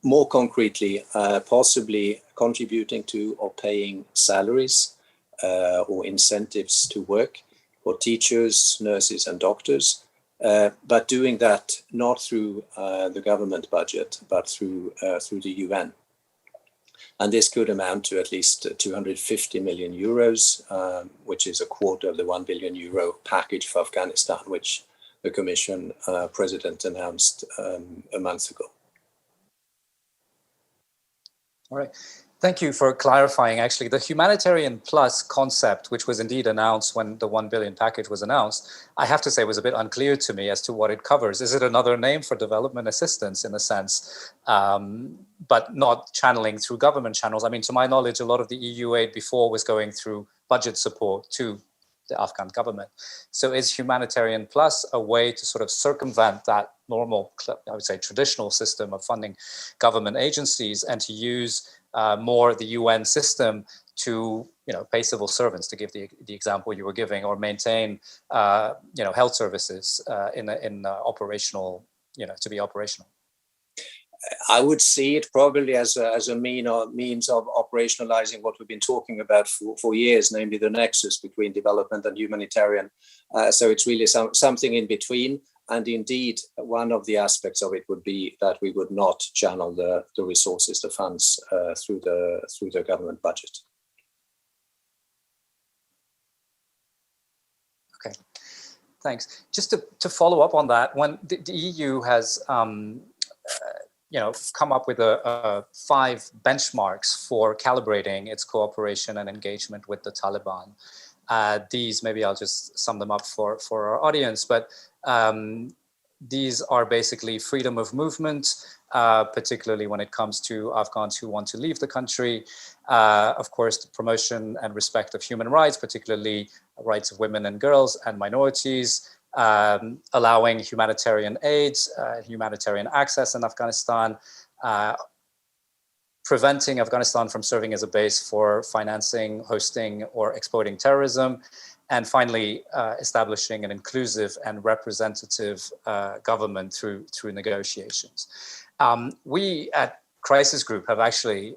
More concretely, possibly contributing to or paying salaries or incentives to work for teachers, nurses and doctors, but doing that not through the government budget, but through the UN. And this could amount to at least 250 million euros, which is a quarter of the 1 billion euro package for Afghanistan, which the Commission President announced a month ago. All right. Thank you for clarifying. Actually, the humanitarian plus concept, which was indeed announced when the 1 billion package was announced, I have to say was a bit unclear to me as to what it covers. Is it another name for development assistance in a sense, but not channeling through government channels? I mean, to my knowledge, a lot of the EU aid before was going through budget support to the Afghan government. So is humanitarian plus a way to sort of circumvent that normal, I would say, traditional system of funding government agencies and to use more the UN system to, pay civil servants, to give the example you were giving, or maintain, health services in operational, to be operational? I would see it probably as a means of operationalizing what we've been talking about for years, namely the nexus between development and humanitarian. So it's really something in between. And indeed, one of the aspects of it would be that we would not channel the resources, the funds through the government budget. Okay, thanks. Just to follow up on that, when the EU has come up with 5 benchmarks for calibrating its cooperation and engagement with the Taliban. These, maybe I'll just sum them up for our audience, but these are basically freedom of movement, particularly when it comes to Afghans who want to leave the country. Of course, the promotion and respect of human rights, particularly rights of women and girls and minorities, allowing humanitarian aid, humanitarian access in Afghanistan, preventing Afghanistan from serving as a base for financing, hosting, or exploiting terrorism, and finally, establishing an inclusive and representative government through negotiations. We at Crisis Group have actually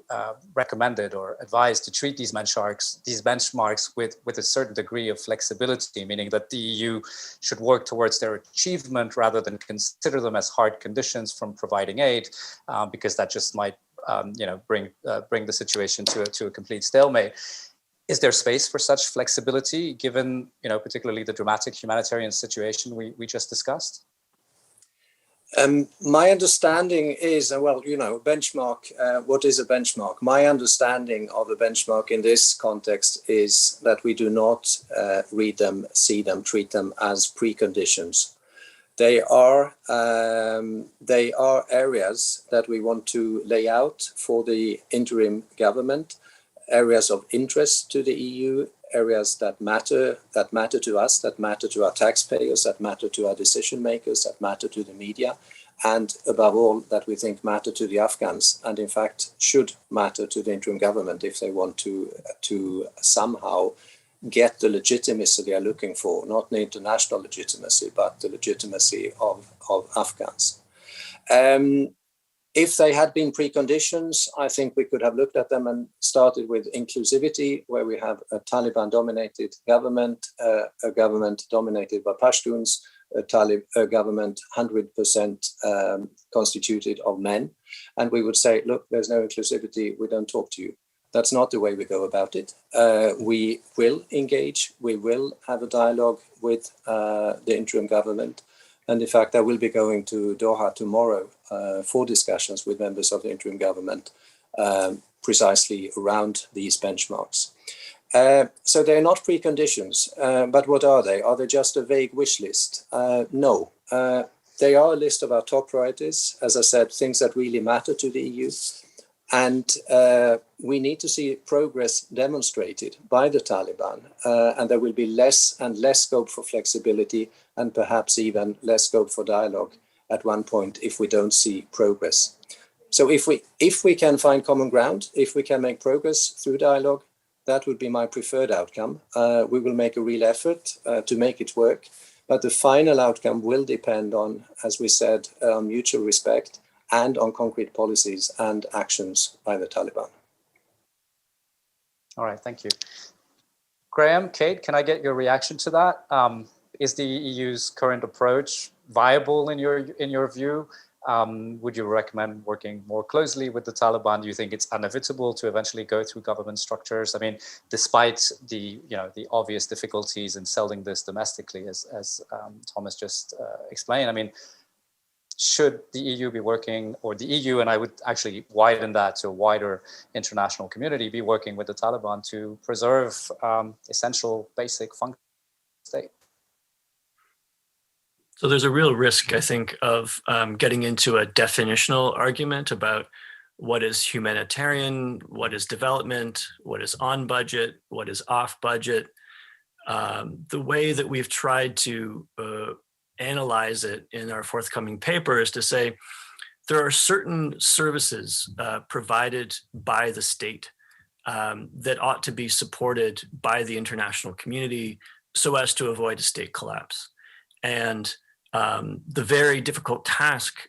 recommended or advised to treat these benchmarks with a certain degree of flexibility, meaning that the EU should work towards their achievement rather than consider them as hard conditions from providing aid, because that just might bring the situation to a complete stalemate. Is there space for such flexibility given, particularly the dramatic humanitarian situation we just discussed? My understanding is, benchmark, what is a benchmark? My understanding of a benchmark in this context is that we do not read them, see them, treat them as preconditions. They are areas that we want to lay out for the interim government, areas of interest to the EU, areas that matter to us, that matter to our taxpayers, that matter to our decision makers, that matter to the media, and above all, that we think matter to the Afghans, and in fact should matter to the interim government if they want to somehow get the legitimacy they are looking for, not the international legitimacy, but the legitimacy of Afghans. If they had been preconditions, I think we could have looked at them and started with inclusivity, where we have a Taliban-dominated government, a government dominated by Pashtuns, a government 100% constituted of men. And we would say, look, there's no inclusivity, we don't talk to you. That's not the way we go about it. We will engage, we will have a dialogue with the interim government. And in fact, I will be going to Doha tomorrow for discussions with members of the interim government precisely around these benchmarks. So they're not preconditions, but what are they? Are they just a vague wish list? No, they are a list of our top priorities, as I said, things that really matter to the EU. And we need to see progress demonstrated by the Taliban, and there will be less and less scope for flexibility and perhaps even less scope for dialogue at one point if we don't see progress. So if we can find common ground, if we can make progress through dialogue, that would be my preferred outcome. We will make a real effort to make it work, but the final outcome will depend on, as we said, mutual respect and on concrete policies and actions by the Taliban. All right, thank you. Graham, Kate, can I get your reaction to that? Is the EU's current approach viable in your view? Would you recommend working more closely with the Taliban? Do you think it's inevitable to eventually go through government structures? I mean, despite the obvious difficulties in selling this domestically, as Thomas just explained, I mean, should the EU be working, or the EU, and I would actually widen that to a wider international community, be working with the Taliban to preserve essential basic functions of the state? So there's a real risk, I think, of getting into a definitional argument about what is humanitarian, what is development, what is on budget, what is off budget. The way that we've tried to analyze it in our forthcoming paper is to say there are certain services provided by the state that ought to be supported by the international community so as to avoid a state collapse. And the very difficult task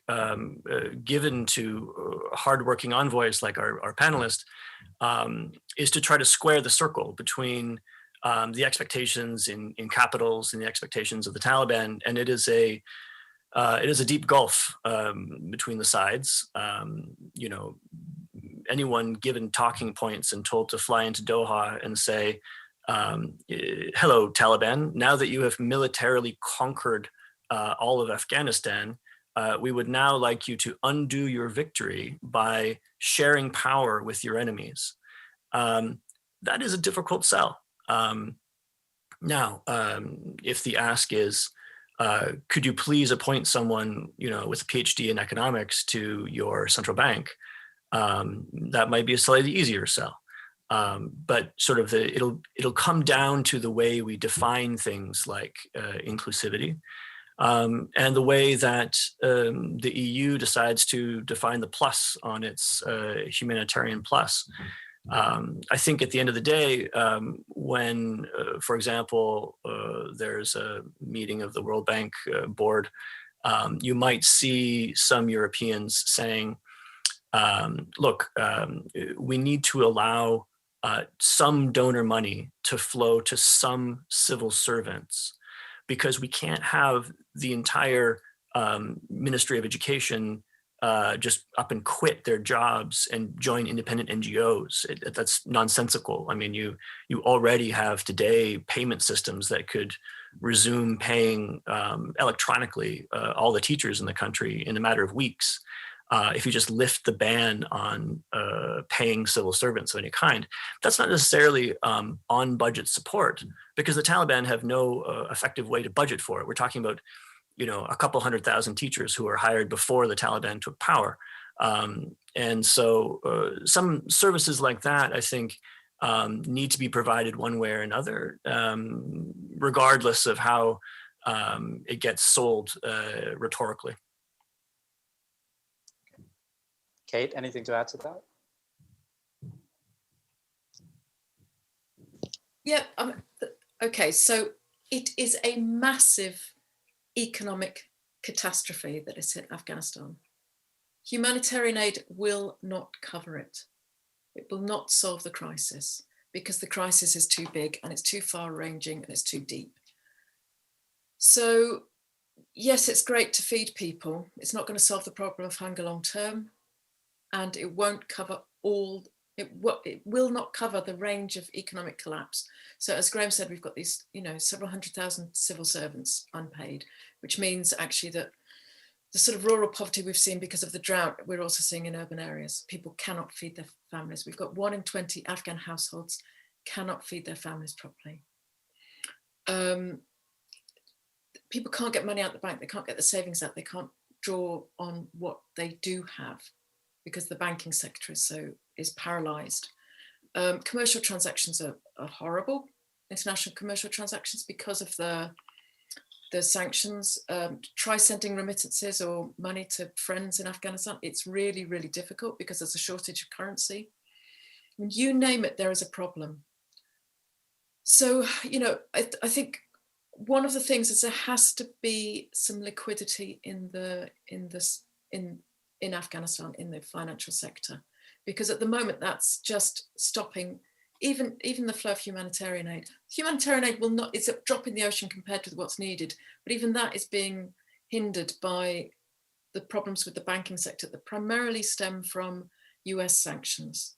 given to hardworking envoys like our panelists is to try to square the circle between the expectations in capitals and the expectations of the Taliban, and it is a deep gulf between the sides. Anyone given talking points and told to fly into Doha and say, "Hello, Taliban. Now that you have militarily conquered all of Afghanistan, we would now like you to undo your victory by sharing power with your enemies." That is a difficult sell. Now, if the ask is, could you please appoint someone, with a PhD in economics to your central bank, that might be a slightly easier sell. But sort of it'll come down to the way we define things like inclusivity, and the way that the EU decides to define the plus on its humanitarian plus. I think at the end of the day, when, for example, there's a meeting of the World Bank board, you might see some Europeans saying, look, we need to allow some donor money to flow to some civil servants, because we can't have the entire Ministry of Education just up and quit their jobs and join independent NGOs. That's nonsensical. I mean, you already have today payment systems that could resume paying electronically all the teachers in the country in a matter of weeks. If you just lift the ban on paying civil servants of any kind. That's not necessarily on budget support, because the Taliban have no effective way to budget for it. We're talking about a couple 100,000 teachers who were hired before the Taliban took power. And so some services like that, I think, need to be provided one way or another, regardless of how it gets sold rhetorically. Kate, anything to add to that? Yeah, okay, so it is a massive economic catastrophe that has hit Afghanistan. Humanitarian aid will not cover it. It will not solve the crisis because the crisis is too big and it's too far ranging and it's too deep. So yes, it's great to feed people. It's not going to solve the problem of hunger long term, and it won't cover all, it will not cover the range of economic collapse. So as Graham said, we've got these, several 100,000 civil servants unpaid, which means actually that the sort of rural poverty we've seen because of the drought, we're also seeing in urban areas. People cannot feed their families. We've got 1 in 20 Afghan households cannot feed their families properly. People can't get money out the bank. They can't get the savings out. They can't draw on what they do have because the banking sector is paralyzed. Commercial transactions are horrible. International commercial transactions because of the sanctions. Try sending remittances or money to friends in Afghanistan. It's really, really difficult because there's a shortage of currency. When you name it, there is a problem. So, I think one of the things is there has to be some liquidity in Afghanistan in the financial sector, because at the moment that's just stopping even the flow of humanitarian aid. Humanitarian aid will not, it's a drop in the ocean compared to what's needed, but even that is being hindered by the problems with the banking sector that primarily stem from US sanctions.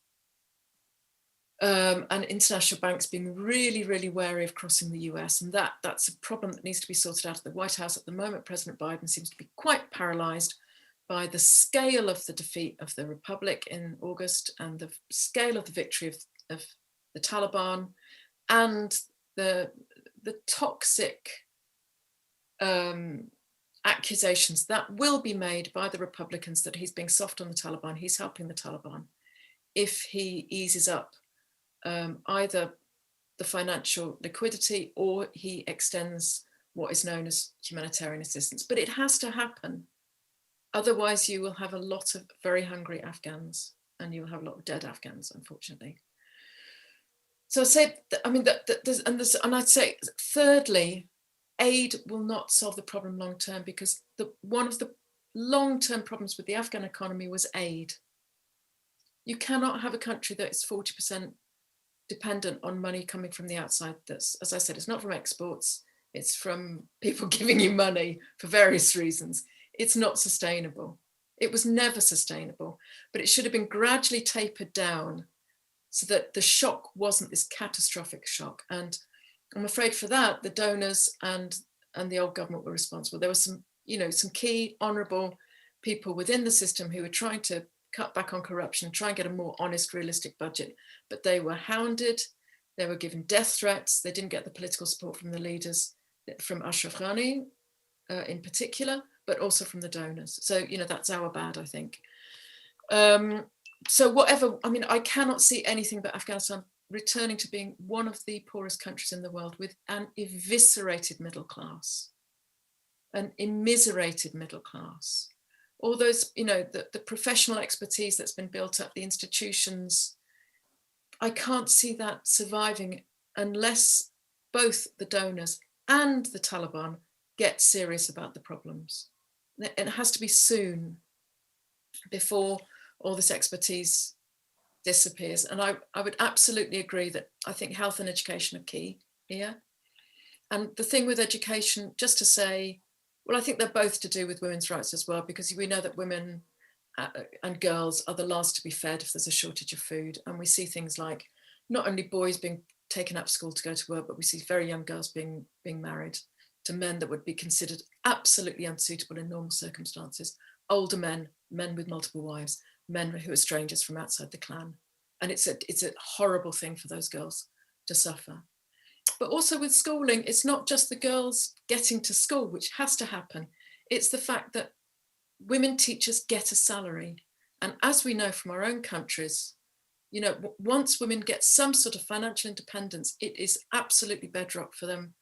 And international banks being really, really wary of crossing the US. And that's a problem that needs to be sorted out at the White House. At the moment, President Biden seems to be quite paralyzed by the scale of the defeat of the Republic in August and the scale of the victory of the Taliban and the toxic accusations that will be made by the Republicans that he's being soft on the Taliban, he's helping the Taliban, if he eases up either the financial liquidity or he extends what is known as humanitarian assistance. But it has to happen. Otherwise, you will have a lot of very hungry Afghans and you will have a lot of dead Afghans, unfortunately. So I say, and I'd say, thirdly, aid will not solve the problem long term, because one of the long-term problems with the Afghan economy was aid. You cannot have a country that is 40% dependent on money coming from the outside. That's, as I said, it's not from exports, it's from people giving you money for various reasons. It's not sustainable. It was never sustainable, but it should have been gradually tapered down so that the shock wasn't this catastrophic shock. And I'm afraid for that, the donors and the old government were responsible. There were some key honourable people within the system who were trying to cut back on corruption, try and get a more honest, realistic budget, but they were hounded, they were given death threats, they didn't get the political support from the leaders, from Ashraf Ghani in particular, but also from the donors. So, that's our bad, I think. So whatever, I cannot see anything but Afghanistan returning to being one of the poorest countries in the world with an eviscerated middle class, an immiserated middle class. All those, the professional expertise that's been built up, the institutions, I can't see that surviving unless both the donors and the Taliban get serious about the problems. It has to be soon before all this expertise disappears. And I would absolutely agree that I think health and education are key here. And the thing with education, just to say, well, I think they're both to do with women's rights as well, because we know that women and girls are the last to be fed if there's a shortage of food. And we see things like not only boys being taken out of school to go to work, but we see very young girls being married to men that would be considered absolutely unsuitable in normal circumstances. Older men with multiple wives, men who are strangers from outside the clan. And it's a horrible thing for those girls to suffer. But also with schooling, it's not just the girls getting to school, which has to happen. It's the fact that women teachers get a salary. And as we know from our own countries, You know, once women get some sort of financial independence, it is absolutely bedrock for them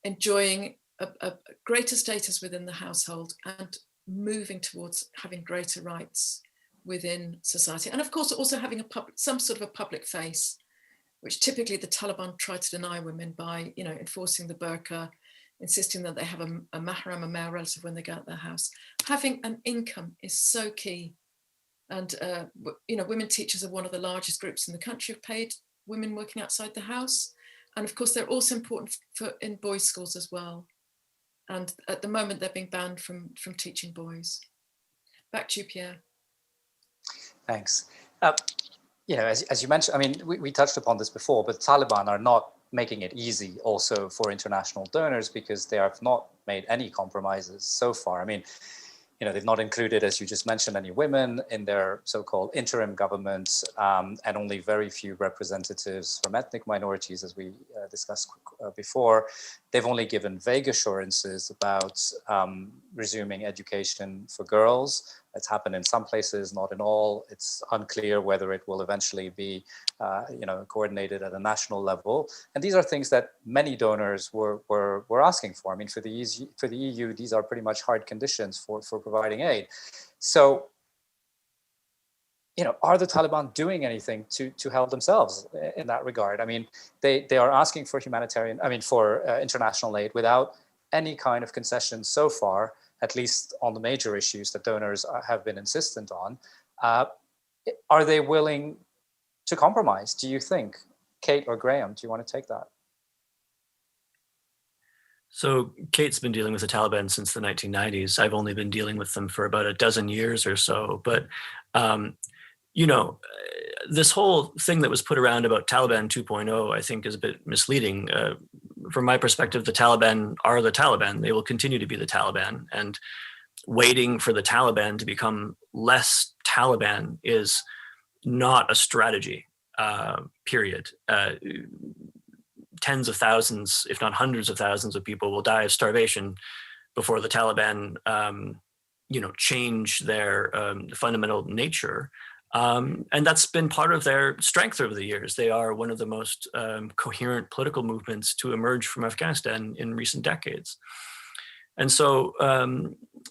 enjoying a greater status within the household and moving towards having greater rights within society. And of course, also having some sort of a public face, which typically the Taliban try to deny women by, you know, enforcing the burqa, insisting that they have a mahram, a male relative, when they go out their house. Having an income is so key. And, you know, women teachers are one of the largest groups in the country of paid women working outside the house. And of course, they're also important in boys' schools as well. And at the moment, they're being banned from teaching boys. Back to you, Pierre. Thanks. You know, as you mentioned, I mean, we touched upon this before, but Taliban are not making it easy also for international donors because they have not made any compromises so far. I mean, you know, they've not included, as you just mentioned, any women in their so-called interim government, and only very few representatives from ethnic minorities, as we discussed before. They've only given vague assurances about resuming education for girls. It's happened in some places, not in all. It's unclear whether it will eventually be, you know, coordinated at a national level. And these are things that many donors were asking for. I mean, for the EU, these are pretty much hard conditions for providing aid. So, you know, are the Taliban doing anything to help themselves in that regard? I mean, they are asking for international aid without any kind of concession so far, at least on the major issues that donors have been insistent on. Are they willing to compromise, do you think? Kate or Graham, do you want to take that? So Kate's been dealing with the Taliban since the 1990s. I've only been dealing with them for about a dozen years or so. But, you know, this whole thing that was put around about Taliban 2.0, I think is a bit misleading. From my perspective, the Taliban are the Taliban. They will continue to be the Taliban. And waiting for the Taliban to become less Taliban is not a strategy, period. Tens of thousands, if not hundreds of thousands of people will die of starvation before the Taliban, you know, change their fundamental nature. And that's been part of their strength over the years. They are one of the most coherent political movements to emerge from Afghanistan in recent decades. And so,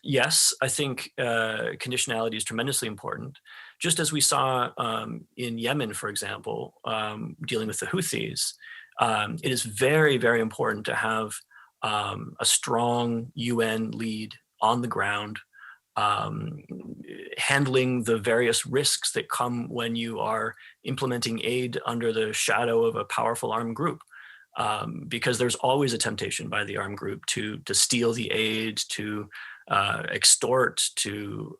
yes, I think conditionality is tremendously important. Just as we saw in Yemen, for example, dealing with the Houthis, it is very, very important to have a strong UN lead on the ground, handling the various risks that come when you are implementing aid under the shadow of a powerful armed group. Because there's always a temptation by the armed group to steal the aid, to extort, to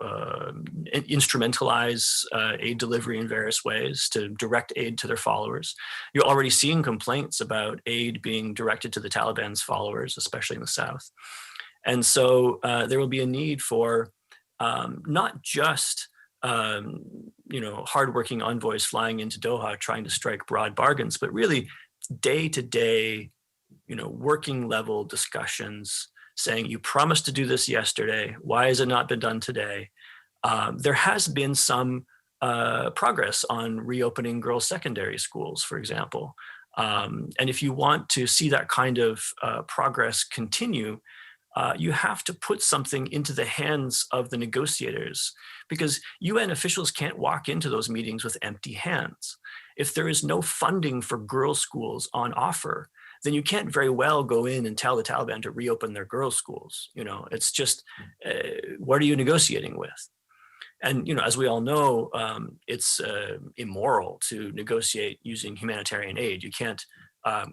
instrumentalize aid delivery in various ways, to direct aid to their followers. You're already seeing complaints about aid being directed to the Taliban's followers, especially in the South. And so there will be a need for not just you know, hardworking envoys flying into Doha trying to strike broad bargains, but really day-to-day, you know, working level discussions saying, you promised to do this yesterday. Why has it not been done today? There has been some progress on reopening girls' secondary schools, for example. And if you want to see that kind of progress continue, you have to put something into the hands of the negotiators, because UN officials can't walk into those meetings with empty hands. If there is no funding for girls' schools on offer, then you can't very well go in and tell the Taliban to reopen their girls' schools. You know, it's just, what are you negotiating with? And, you know, as we all know, it's immoral to negotiate using humanitarian aid. You can't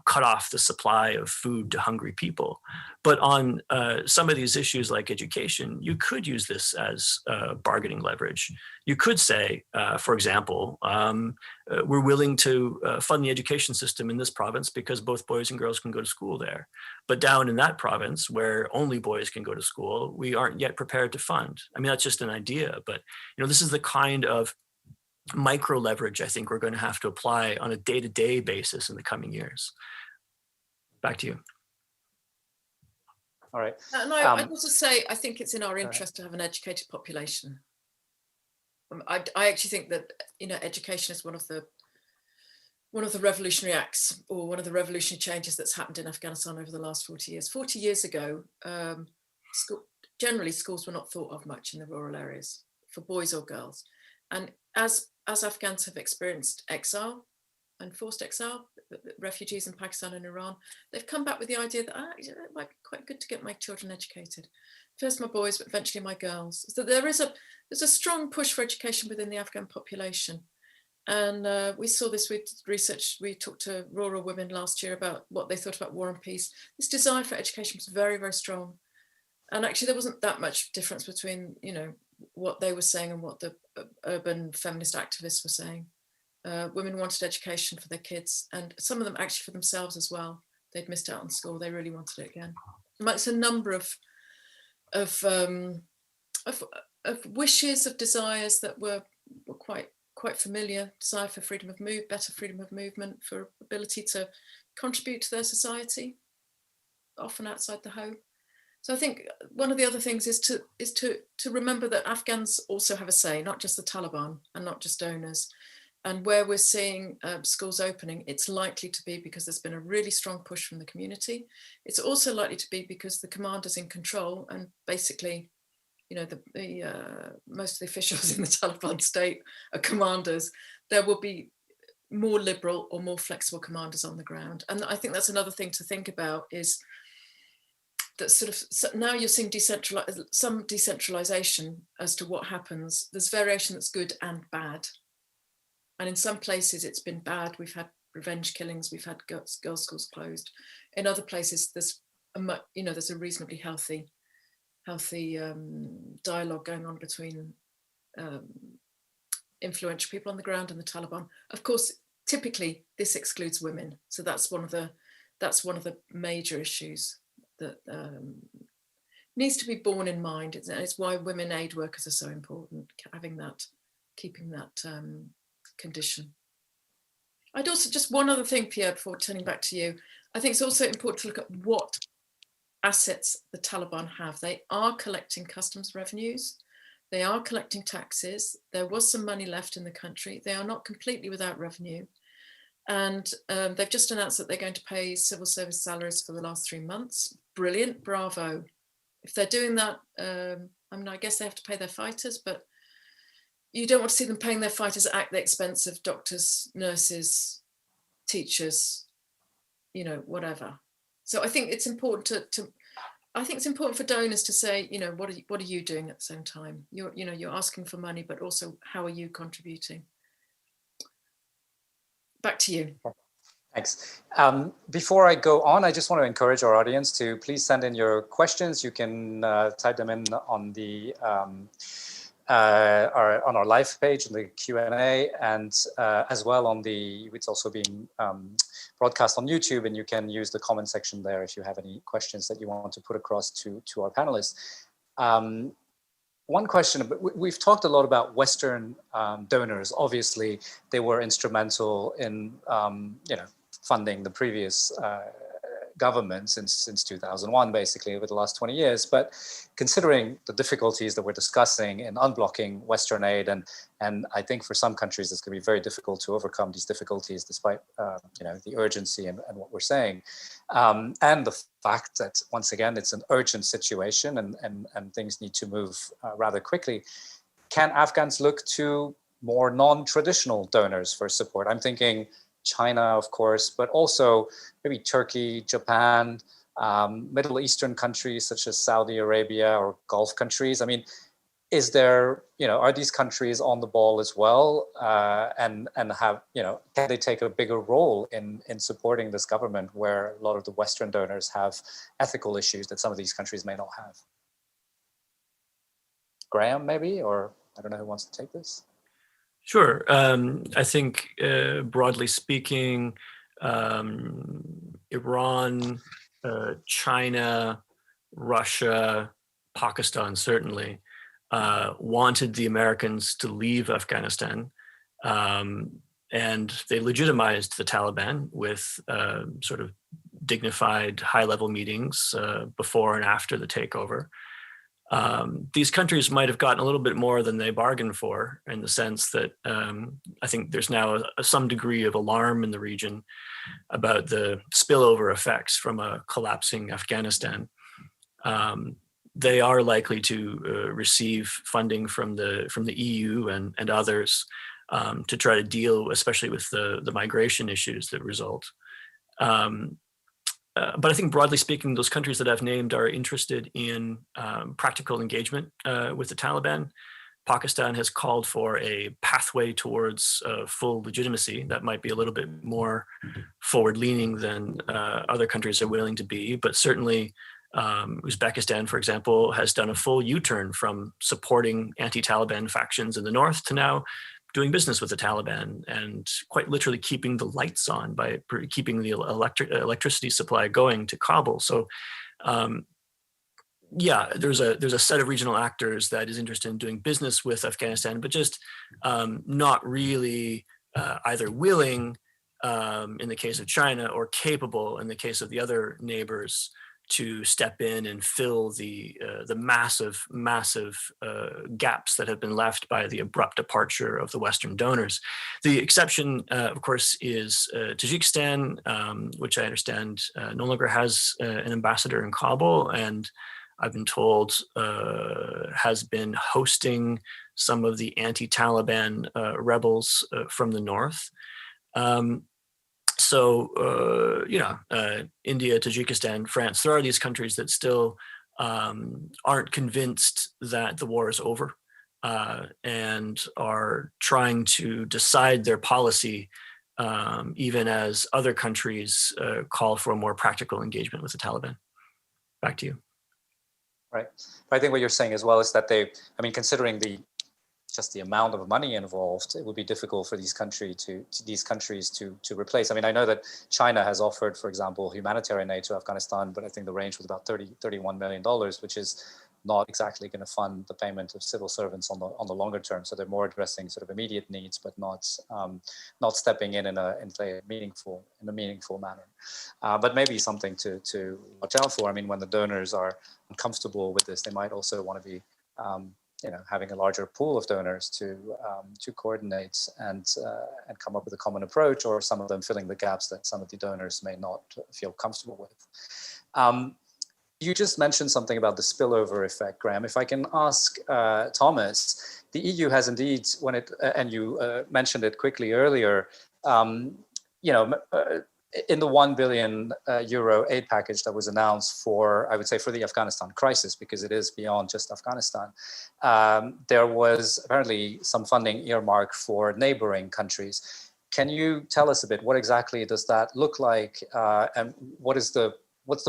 cut off the supply of food to hungry people. But on some of these issues like education, you could use this as bargaining leverage. You could say, for example, we're willing to fund the education system in this province because both boys and girls can go to school there. But down in that province where only boys can go to school, we aren't yet prepared to fund. I mean, that's just an idea, but you know, this is the kind of micro leverage I think we're going to have to apply on a day-to-day basis in the coming years. Back to you. All right. And I'd also say, I think it's in our interest to have an educated population. I actually think that, you know, education is one of the one of the revolutionary acts, or one of the revolutionary changes that's happened in Afghanistan over the last 40 years. 40 years ago, generally schools were not thought of much in the rural areas for boys or girls. And as Afghans have experienced exile and forced exile, refugees in Pakistan and Iran, they've come back with the idea that it might be quite good to get my children educated. First my boys, but eventually my girls. So there's a strong push for education within the Afghan population. And we saw this with research. We talked to rural women last year about what they thought about war and peace. This desire for education was very, very strong. And actually there wasn't that much difference between, what they were saying and what the urban feminist activists were saying. Women wanted education for their kids, and some of them actually for themselves as well. They'd missed out on school. They really wanted it again. It's a number of wishes, of desires that were quite familiar. Desire for freedom of movement, better freedom of movement, for ability to contribute to their society, often outside the home. So I think one of the other things is to remember that Afghans also have a say, not just the Taliban and not just donors. And where we're seeing schools opening, it's likely to be because there's been a really strong push from the community. It's also likely to be because the commander's in control, and basically, most of the officials in the Taliban state are commanders. There will be more liberal or more flexible commanders on the ground. And I think that's another thing to think about, is that now you're seeing some decentralization as to what happens. There's variation that's good and bad. And in some places it's been bad. We've had revenge killings, we've had girls' schools closed. In other places there's a reasonably healthy dialogue going on between influential people on the ground and the Taliban. Of course, typically this excludes women. So that's one of the major issues that needs to be borne in mind. It's why women aid workers are so important, keeping that condition. I'd also, just one other thing, Pierre, before turning back to you. I think it's also important to look at what assets the Taliban have. They are collecting customs revenues. They are collecting taxes. There was some money left in the country. They are not completely without revenue. And they've just announced that they're going to pay civil service salaries for the last 3 months. Brilliant, bravo. If they're doing that, I guess they have to pay their fighters, but you don't want to see them paying their fighters at the expense of doctors, nurses, teachers, whatever. So I think it's important it's important for donors to say, what are you doing at the same time? You're asking for money, but also how are you contributing? Back to you. Thanks. Before I go on, I just want to encourage our audience to please send in your questions. You can type them in on the on our live page in the Q&A, and as well it's also being broadcast on YouTube, and you can use the comment section there if you have any questions that you want to put across to our panelists. One question, we've talked a lot about Western donors. Obviously, they were instrumental in funding the previous government since 2001, basically over the last 20 years. But considering the difficulties that we're discussing in unblocking Western aid, and I think for some countries it's going to be very difficult to overcome these difficulties despite the urgency and what we're saying, and the fact that once again it's an urgent situation and things need to move rather quickly. Can Afghans look to more non-traditional donors for support? I'm thinking China, of course, but also maybe Turkey, Japan, Middle Eastern countries such as Saudi Arabia or Gulf countries. I mean, is there, are these countries on the ball as well, and have, can they take a bigger role in supporting this government where a lot of the Western donors have ethical issues that some of these countries may not have? Graham, maybe, or I don't know who wants to take this. Sure. I think broadly speaking, Iran, China, Russia, Pakistan certainly wanted the Americans to leave Afghanistan, and they legitimized the Taliban with sort of dignified high-level meetings before and after the takeover. These countries might have gotten a little bit more than they bargained for, in the sense that I think there's now some degree of alarm in the region about the spillover effects from a collapsing Afghanistan. They are likely to receive funding from the EU and others to try to deal, especially with the migration issues that result. But I think broadly speaking, those countries that I've named are interested in practical engagement with the Taliban. Pakistan has called for a pathway towards full legitimacy. That might be a little bit more forward-leaning than other countries are willing to be, but certainly Uzbekistan, for example, has done a full U-turn from supporting anti-Taliban factions in the north to now doing business with the Taliban and quite literally keeping the lights on by keeping the electricity supply going to Kabul. So yeah, there's a set of regional actors that is interested in doing business with Afghanistan, but just not really either willing in the case of China or capable in the case of the other neighbors to step in and fill the massive gaps that have been left by the abrupt departure of the Western donors. The exception, of course, is Tajikistan, which I understand no longer has an ambassador in Kabul, and I've been told has been hosting some of the anti-Taliban rebels from the north. So, India, Tajikistan, France, there are these countries that still aren't convinced that the war is over and are trying to decide their policy even as other countries call for a more practical engagement with the Taliban. Back to you. Right. I think what you're saying as well is that considering just the amount of money involved, it would be difficult for these countries to replace. I mean, I know that China has offered, for example, humanitarian aid to Afghanistan, but I think the range was about $31 million, which is not exactly going to fund the payment of civil servants on the longer term. So they're more addressing sort of immediate needs, but not stepping in a meaningful manner. But maybe something to watch out for. I mean, when the donors are uncomfortable with this, they might also want to be having a larger pool of donors to coordinate and come up with a common approach, or some of them filling the gaps that some of the donors may not feel comfortable with. You just mentioned something about the spillover effect, Graham. If I can ask Thomas, the EU has indeed, and you mentioned it quickly earlier, in the 1 billion euro aid package that was announced for the Afghanistan crisis, because it is beyond just Afghanistan, there was apparently some funding earmarked for neighboring countries. Can you tell us a bit, what exactly does that look like, and what's the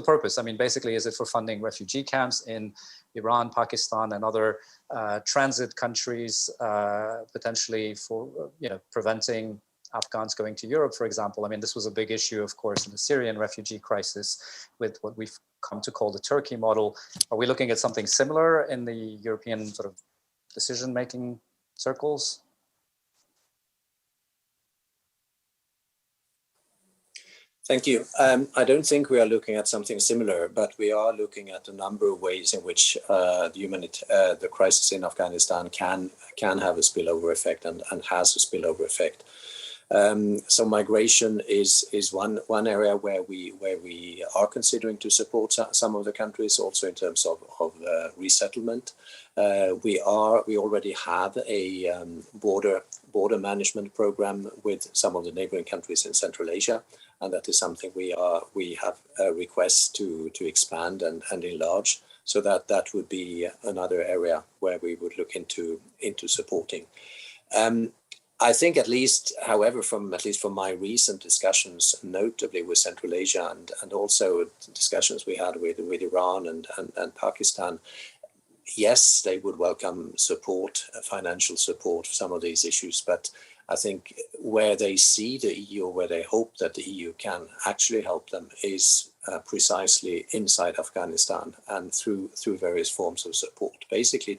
purpose? I mean, basically, is it for funding refugee camps in Iran, Pakistan, and other transit countries, potentially for preventing Afghans going to Europe, for example? I mean, this was a big issue, of course, in the Syrian refugee crisis with what we've come to call the Turkey model. Are we looking at something similar in the European sort of decision-making circles? Thank you. I don't think we are looking at something similar, but we are looking at a number of ways in which the crisis in Afghanistan can have a spillover effect and has a spillover effect. So migration is one area where we are considering to support some of the countries, also in terms of resettlement. We already have a border management program with some of the neighboring countries in Central Asia, and that is something we have requests to expand and enlarge. So that would be another area where we would look into supporting. I think at least from my recent discussions, notably with Central Asia and also discussions we had with Iran and Pakistan, yes, they would welcome support, financial support for some of these issues, but I think where they see the EU, where they hope that the EU can actually help them, is precisely inside Afghanistan and through various forms of support, basically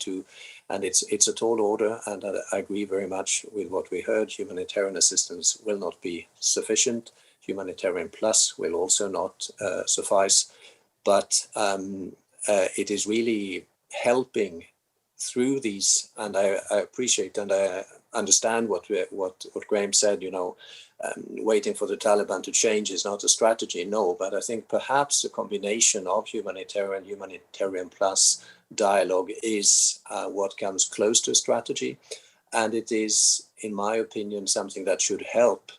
and it's a tall order, and I agree very much with what we heard. Humanitarian assistance will not be sufficient. Humanitarian plus will also not suffice, but it is really helping through these. And I appreciate and I understand what Graham said, waiting for the Taliban to change is not a strategy, no, but I think perhaps a combination of humanitarian plus dialogue is what comes close to a strategy. And it is, in my opinion, something that should help,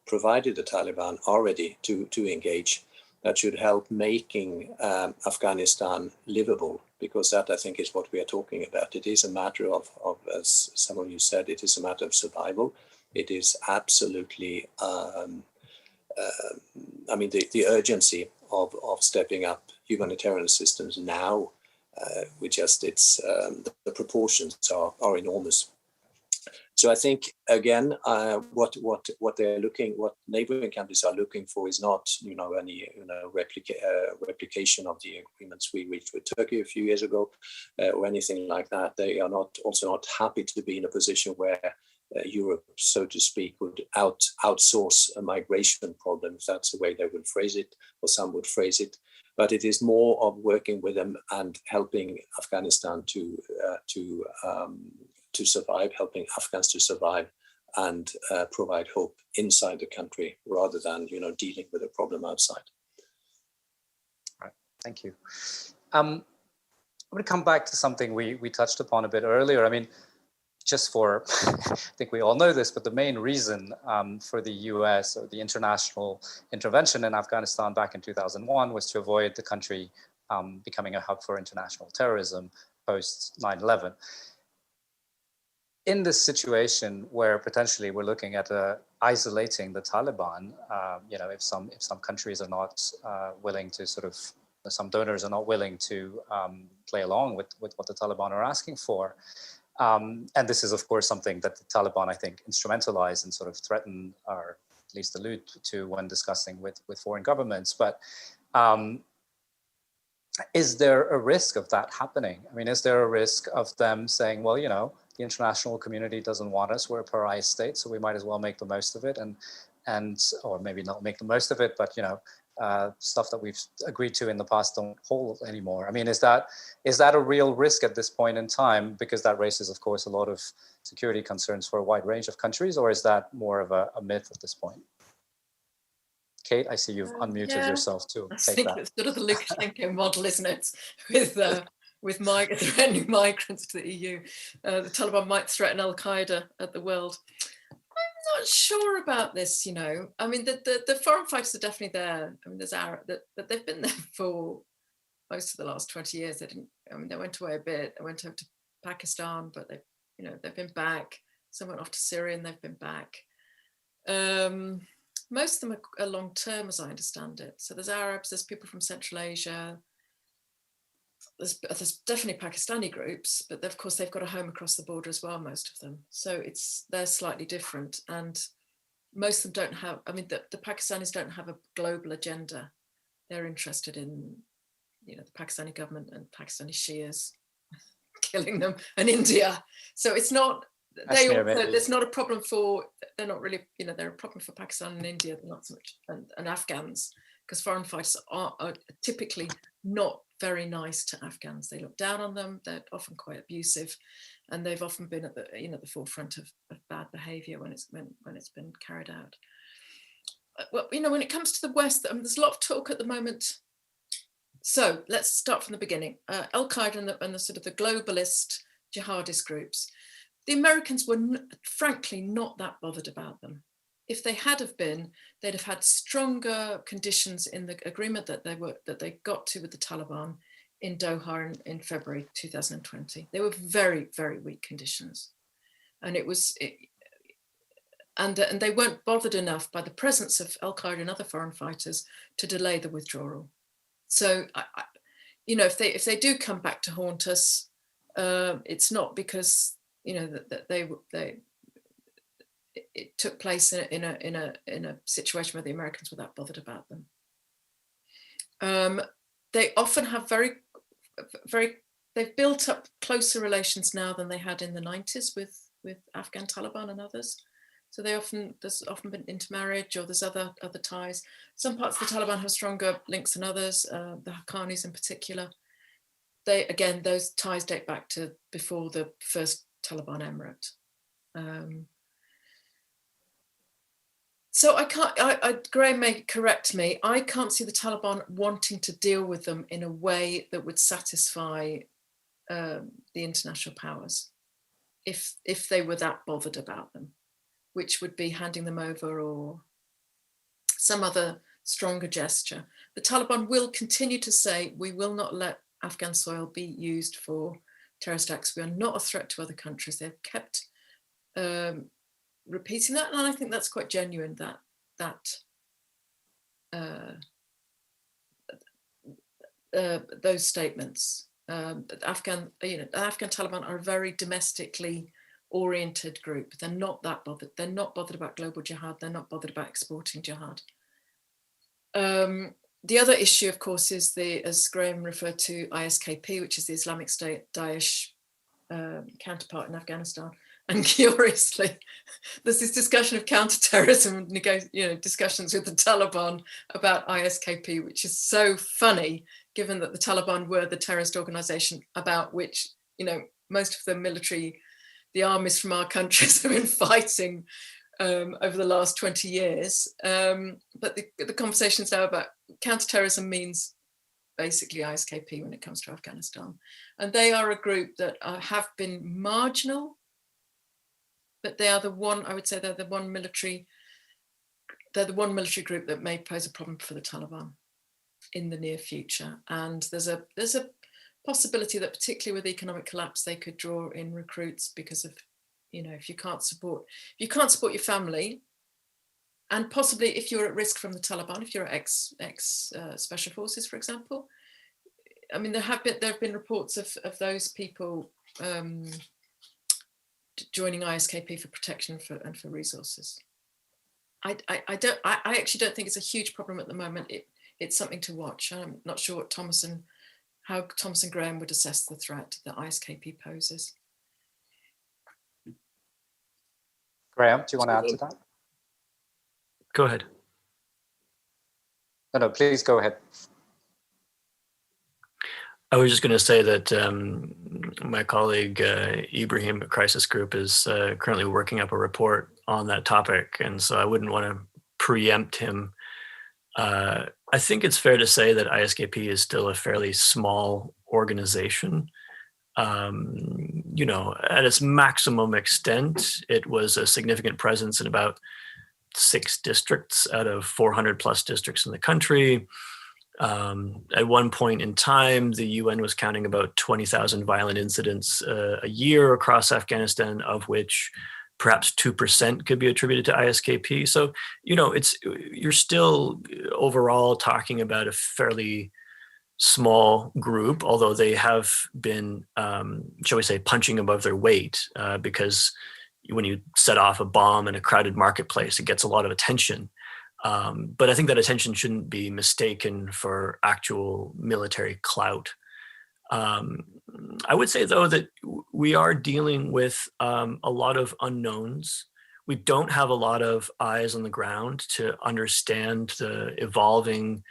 provided the Taliban are ready to engage, that should help making Afghanistan livable, because that, I think, is what we are talking about. It is a matter of, as some of you said, it is a matter of survival. It is absolutely, the urgency of stepping up humanitarian assistance now, the proportions are enormous. So I think, again, what neighboring countries are looking for is not, any replication of the agreements we reached with Turkey a few years ago, or anything like that. They are also not happy to be in a position where Europe, so to speak, would outsource a migration problem, if that's the way they would phrase it, or some would phrase it. But it is more of working with them and helping Afghanistan to survive, helping Afghans to survive, and provide hope inside the country rather than dealing with a problem outside. All right, thank you. I'm going to come back to something we touched upon a bit earlier. I mean, just for, I think we all know this, but the main reason for the US or the international intervention in Afghanistan back in 2001 was to avoid the country becoming a hub for international terrorism post 9/11. In this situation where potentially we're looking at isolating the Taliban, if some countries are not willing to some donors are not willing to play along with what the Taliban are asking for. And this is, of course, something that the Taliban, I think, instrumentalize and sort of threaten, or at least allude to when discussing with foreign governments. But is there a risk of that happening? I mean, is there a risk of them saying, well, the international community doesn't want us, we're a pariah state, so we might as well make the most of it, or maybe not make the most of it, but stuff that we've agreed to in the past don't hold anymore. I mean, is that a real risk at this point in time? Because that raises, of course, a lot of security concerns for a wide range of countries, or is that more of a myth at this point? Kate, I see you've unmuted yourself too. I think it's sort of the Lukashenko model, isn't it? With threatening migrants to the EU. The Taliban might threaten Al-Qaeda at the world. I'm not sure about this, I mean, the foreign fighters are definitely there. I mean, there's Arab, but they've been there for most of the last 20 years. They went away a bit. They went over to Pakistan, but they've been back. Some went off to Syria and they've been back. Most of them are long-term, as I understand it. So there's Arabs, there's people from Central Asia. There's definitely Pakistani groups, but of course they've got a home across the border as well, most of them. So they're slightly different. And most of them don't have, I mean, the Pakistanis don't have a global agenda. They're interested in, the Pakistani government and Pakistani Shias killing them, and India. So it's not, it's not a problem for, they're not really, they're a problem for Pakistan and India, not so much, and Afghans, because foreign fighters are typically not very nice to Afghans. They look down on them. They're often quite abusive, and they've often been at the forefront of bad behaviour when it's been carried out. Well, when it comes to the West, there's a lot of talk at the moment. So let's start from the beginning. Al-Qaeda and the sort of the globalist jihadist groups. The Americans were frankly not that bothered about them. If they had have been, they'd have had stronger conditions in the agreement that they got to with the Taliban in Doha in February 2020. They were very, very weak conditions, and and they weren't bothered enough by the presence of Al-Qaeda and other foreign fighters to delay the withdrawal. So, if they do come back to haunt us, it's not because that it took place in a situation where the Americans were that bothered about them. They often have they've built up closer relations now than they had in the 90s with Afghan Taliban and others. So there's often been intermarriage, or there's other ties. Some parts of the Taliban have stronger links than others, the Haqqanis in particular. those ties date back to before the first Taliban emirate. So Graham may correct me, I can't see the Taliban wanting to deal with them in a way that would satisfy the international powers, if they were that bothered about them, which would be handing them over or some other stronger gesture. The Taliban will continue to say, we will not let Afghan soil be used for terrorist acts. We are not a threat to other countries. They've kept repeating that, and I think that's quite genuine, those statements. The Afghan Taliban are a very domestically oriented group. They're not that bothered. They're not bothered about global jihad. They're not bothered about exporting jihad. The other issue, of course, is as Graham referred to, ISKP, which is the Islamic State Daesh counterpart in Afghanistan. And curiously, there's this discussion of counterterrorism, discussions with the Taliban about ISKP, which is so funny, given that the Taliban were the terrorist organization about which, most of the armies from our countries have been fighting over the last 20 years. But the conversations now about counterterrorism means basically ISKP when it comes to Afghanistan. And they are a group that have been marginal, but they are they're the one military group that may pose a problem for the Taliban in the near future. And there's a possibility that, particularly with economic collapse, they could draw in recruits because of, if you can't support your family, and possibly if you're at risk from the Taliban, if you're ex special forces, for example. I mean, there have been reports of those people joining ISKP for protection and for resources. I actually don't think it's a huge problem at the moment. It's something to watch. I'm not sure how Thomas and Graham would assess the threat that ISKP poses. Graham, do you want to add to that? Go ahead. No, please go ahead. I was just going to say that my colleague Ibrahim at Crisis Group is currently working up a report on that topic, and so I wouldn't want to preempt him. I think it's fair to say that ISKP is still a fairly small organization. At its maximum extent, it was a significant presence in about 6 districts out of 400 plus districts in the country. At one point in time, the UN was counting about 20,000 violent incidents a year across Afghanistan, of which perhaps 2% could be attributed to ISKP. So, you're still overall talking about a fairly small group, although they have been, shall we say, punching above their weight, because when you set off a bomb in a crowded marketplace, it gets a lot of attention. But I think that attention shouldn't be mistaken for actual military clout. I would say, though, that we are dealing with a lot of unknowns. We don't have a lot of eyes on the ground to understand the evolving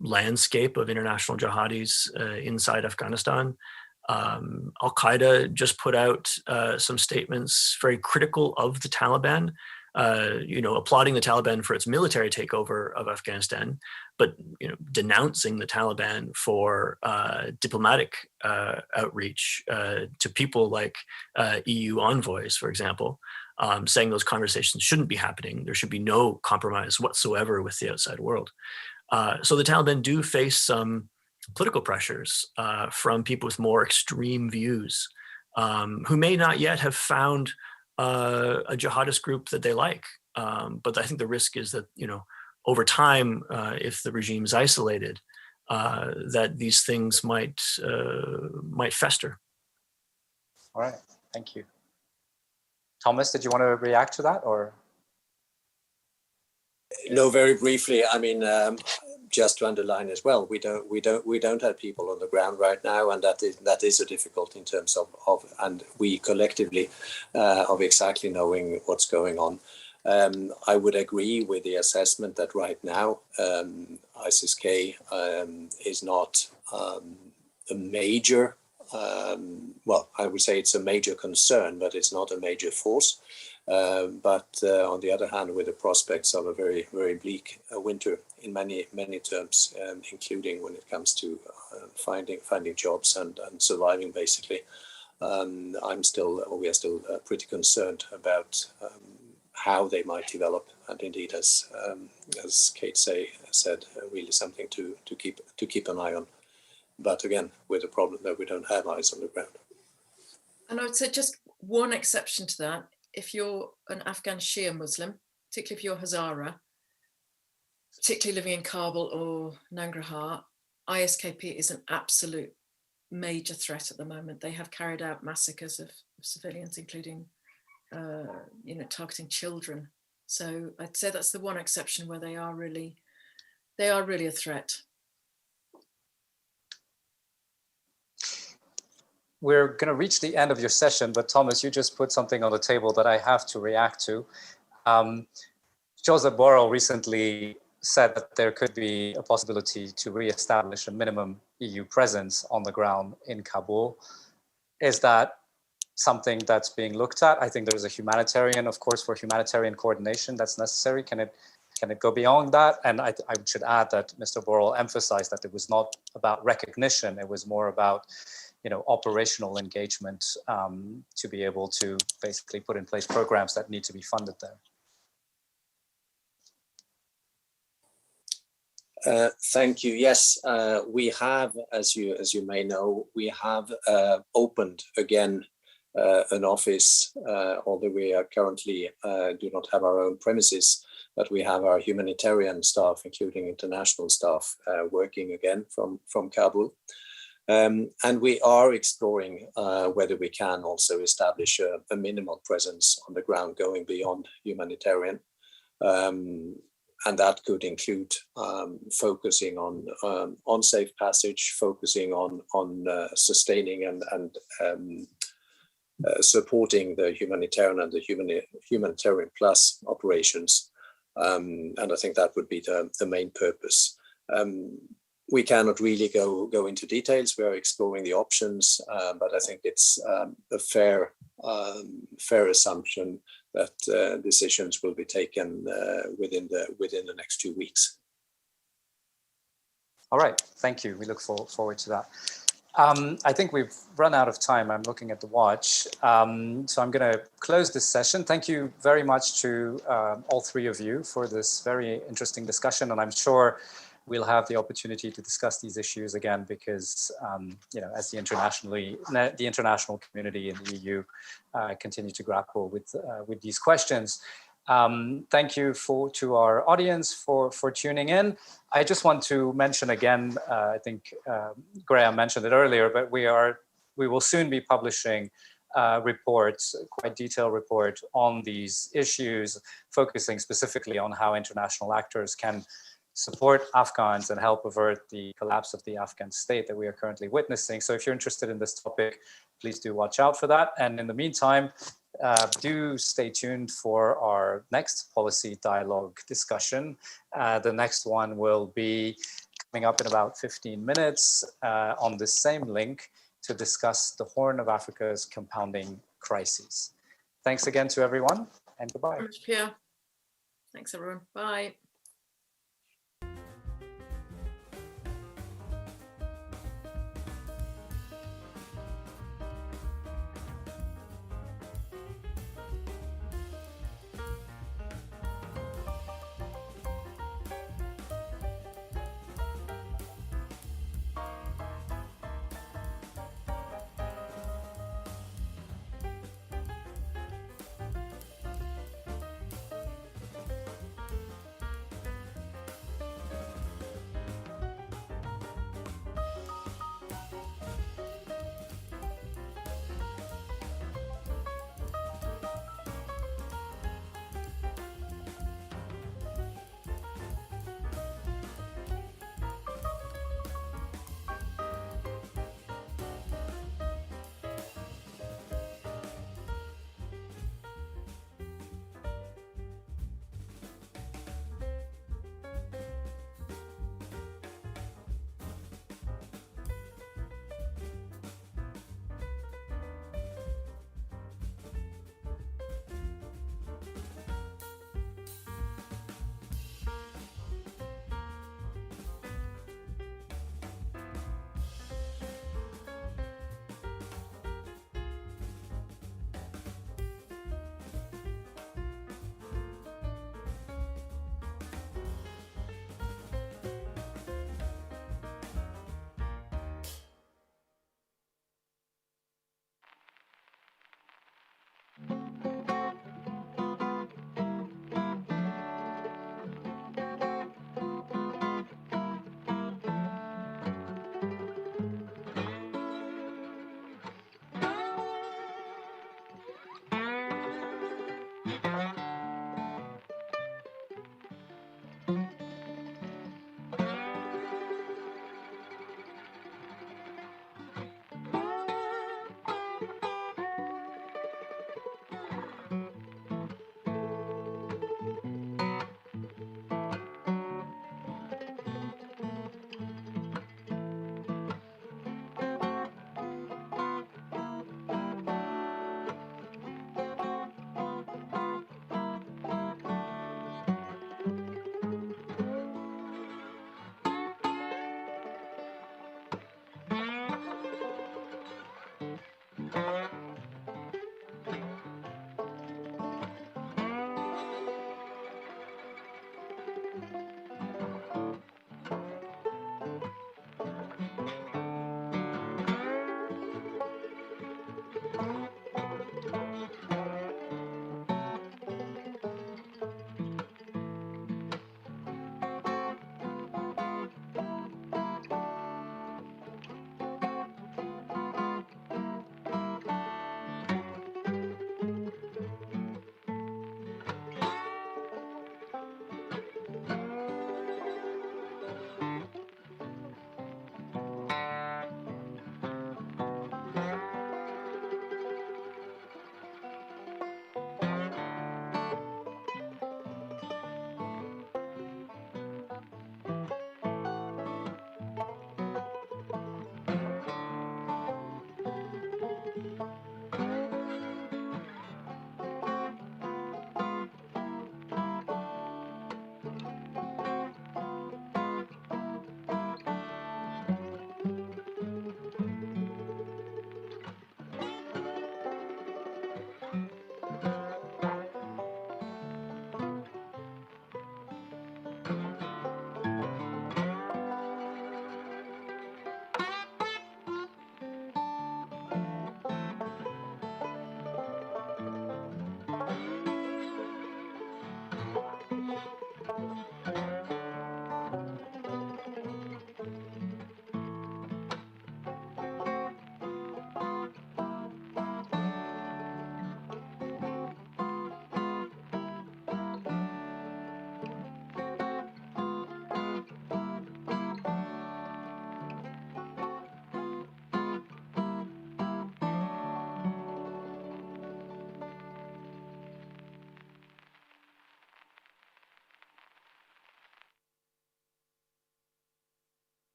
landscape of international jihadis inside Afghanistan. Al-Qaeda just put out some statements very critical of the Taliban, applauding the Taliban for its military takeover of Afghanistan, but denouncing the Taliban for diplomatic outreach to people like EU envoys, for example, saying those conversations shouldn't be happening. There should be no compromise whatsoever with the outside world. So the Taliban do face some political pressures from people with more extreme views, who may not yet have found a jihadist group that they like. But I think the risk is that, over time, if the regime is isolated, that these things might fester. All right, thank you. Thomas, did you want to react to that, or? No, very briefly. I mean, just to underline as well, we don't have people on the ground right now, and that is a difficulty in terms of and we collectively of exactly knowing what's going on. I would agree with the assessment that right now ISIS-K is not major, well, I would say it's a major concern, but it's not a major force. But on the other hand, with the prospects of a very, very bleak winter in many terms, including when it comes to finding jobs and surviving, basically, we are still pretty concerned about how they might develop, and indeed, as Kate said, really something to keep an eye on. But again, with the problem that we don't have eyes on the ground. And I would say just one exception to that: if you're an Afghan Shia Muslim, particularly if you're Hazara, particularly living in Kabul or Nangarhar, ISKP is an absolute major threat at the moment. They have carried out massacres of civilians, including targeting children. So I'd say that's the one exception where they are really a threat. We're going to reach the end of your session, but Thomas, you just put something on the table that I have to react to. Joseph Borrell recently said that there could be a possibility to re-establish a minimum EU presence on the ground in Kabul. Is that something that's being looked at? I think there's a humanitarian, of course, for humanitarian coordination that's necessary. Can it go beyond that? And I should add that Mr. Borrell emphasized that it was not about recognition. It was more about operational engagement to be able to basically put in place programs that need to be funded there. Thank you. Yes, we have, as you may know, we have opened again an office, although we are currently do not have our own premises, but we have our humanitarian staff, including international staff, working again from Kabul. And we are exploring whether we can also establish a minimal presence on the ground going beyond humanitarian. And that could include focusing on safe passage, focusing on sustaining and supporting the humanitarian and the humanitarian plus operations. And I think that would be the main purpose. We cannot really go into details. We are exploring the options, but I think it's a fair assumption that decisions will be taken within the next 2 weeks. All right, thank you. We look forward to that. I think we've run out of time. I'm looking at the watch. So I'm going to close this session. Thank you very much to all three of you for this very interesting discussion. And I'm sure we'll have the opportunity to discuss these issues again because, as the international community in the EU continue to grapple with these questions. Thank you to our audience for tuning in. I just want to mention again, I think Graham mentioned it earlier, but we will soon be publishing reports, quite detailed report on these issues, focusing specifically on how international actors can support Afghans and help avert the collapse of the Afghan state that we are currently witnessing. So if you're interested in this topic, please do watch out for that. And in the meantime, do stay tuned for our next policy dialogue discussion. The next one will be coming up in about 15 minutes on the same link to discuss the Horn of Africa's compounding crises. Thanks again to everyone, and goodbye. Thanks, Pierre. Thanks, everyone. Bye.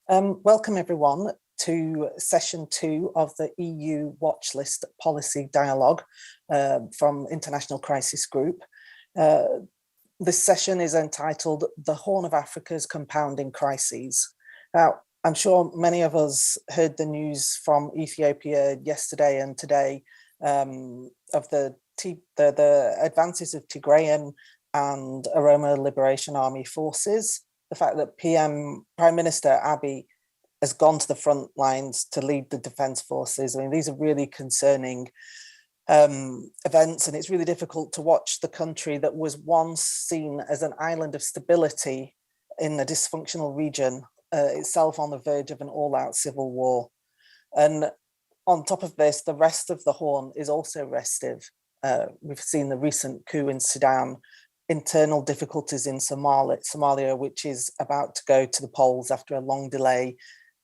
Welcome everyone to session 2 of the EU Watch List Policy Dialogue from International Crisis Group. This session is entitled The Horn of Africa's Compounding Crises. Now, I'm sure many of us heard the news from Ethiopia yesterday and today of the advances of Tigrayan and Oromo Liberation Army forces. The fact that Prime Minister Abiy has gone to the front lines to lead the defense forces. I mean, these are really concerning events, and it's really difficult to watch the country that was once seen as an island of stability in a dysfunctional region itself on the verge of an all-out civil war. And on top of this, the rest of the Horn is also restive. We've seen the recent coup in Sudan, internal difficulties in Somalia, which is about to go to the polls after a long delay,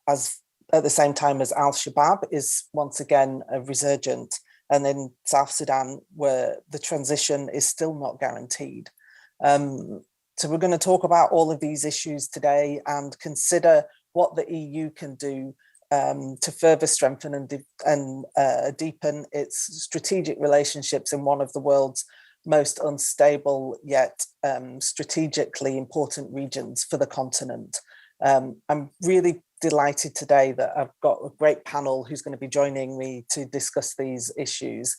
as at the same time as Al-Shabaab is once again resurgent, and in South Sudan, where the transition is still not guaranteed. So we're going to talk about all of these issues today and consider what the EU can do to further strengthen and deepen its strategic relationships in one of the world's most unstable yet strategically important regions for the continent. I'm really delighted today that I've got a great panel who's going to be joining me to discuss these issues.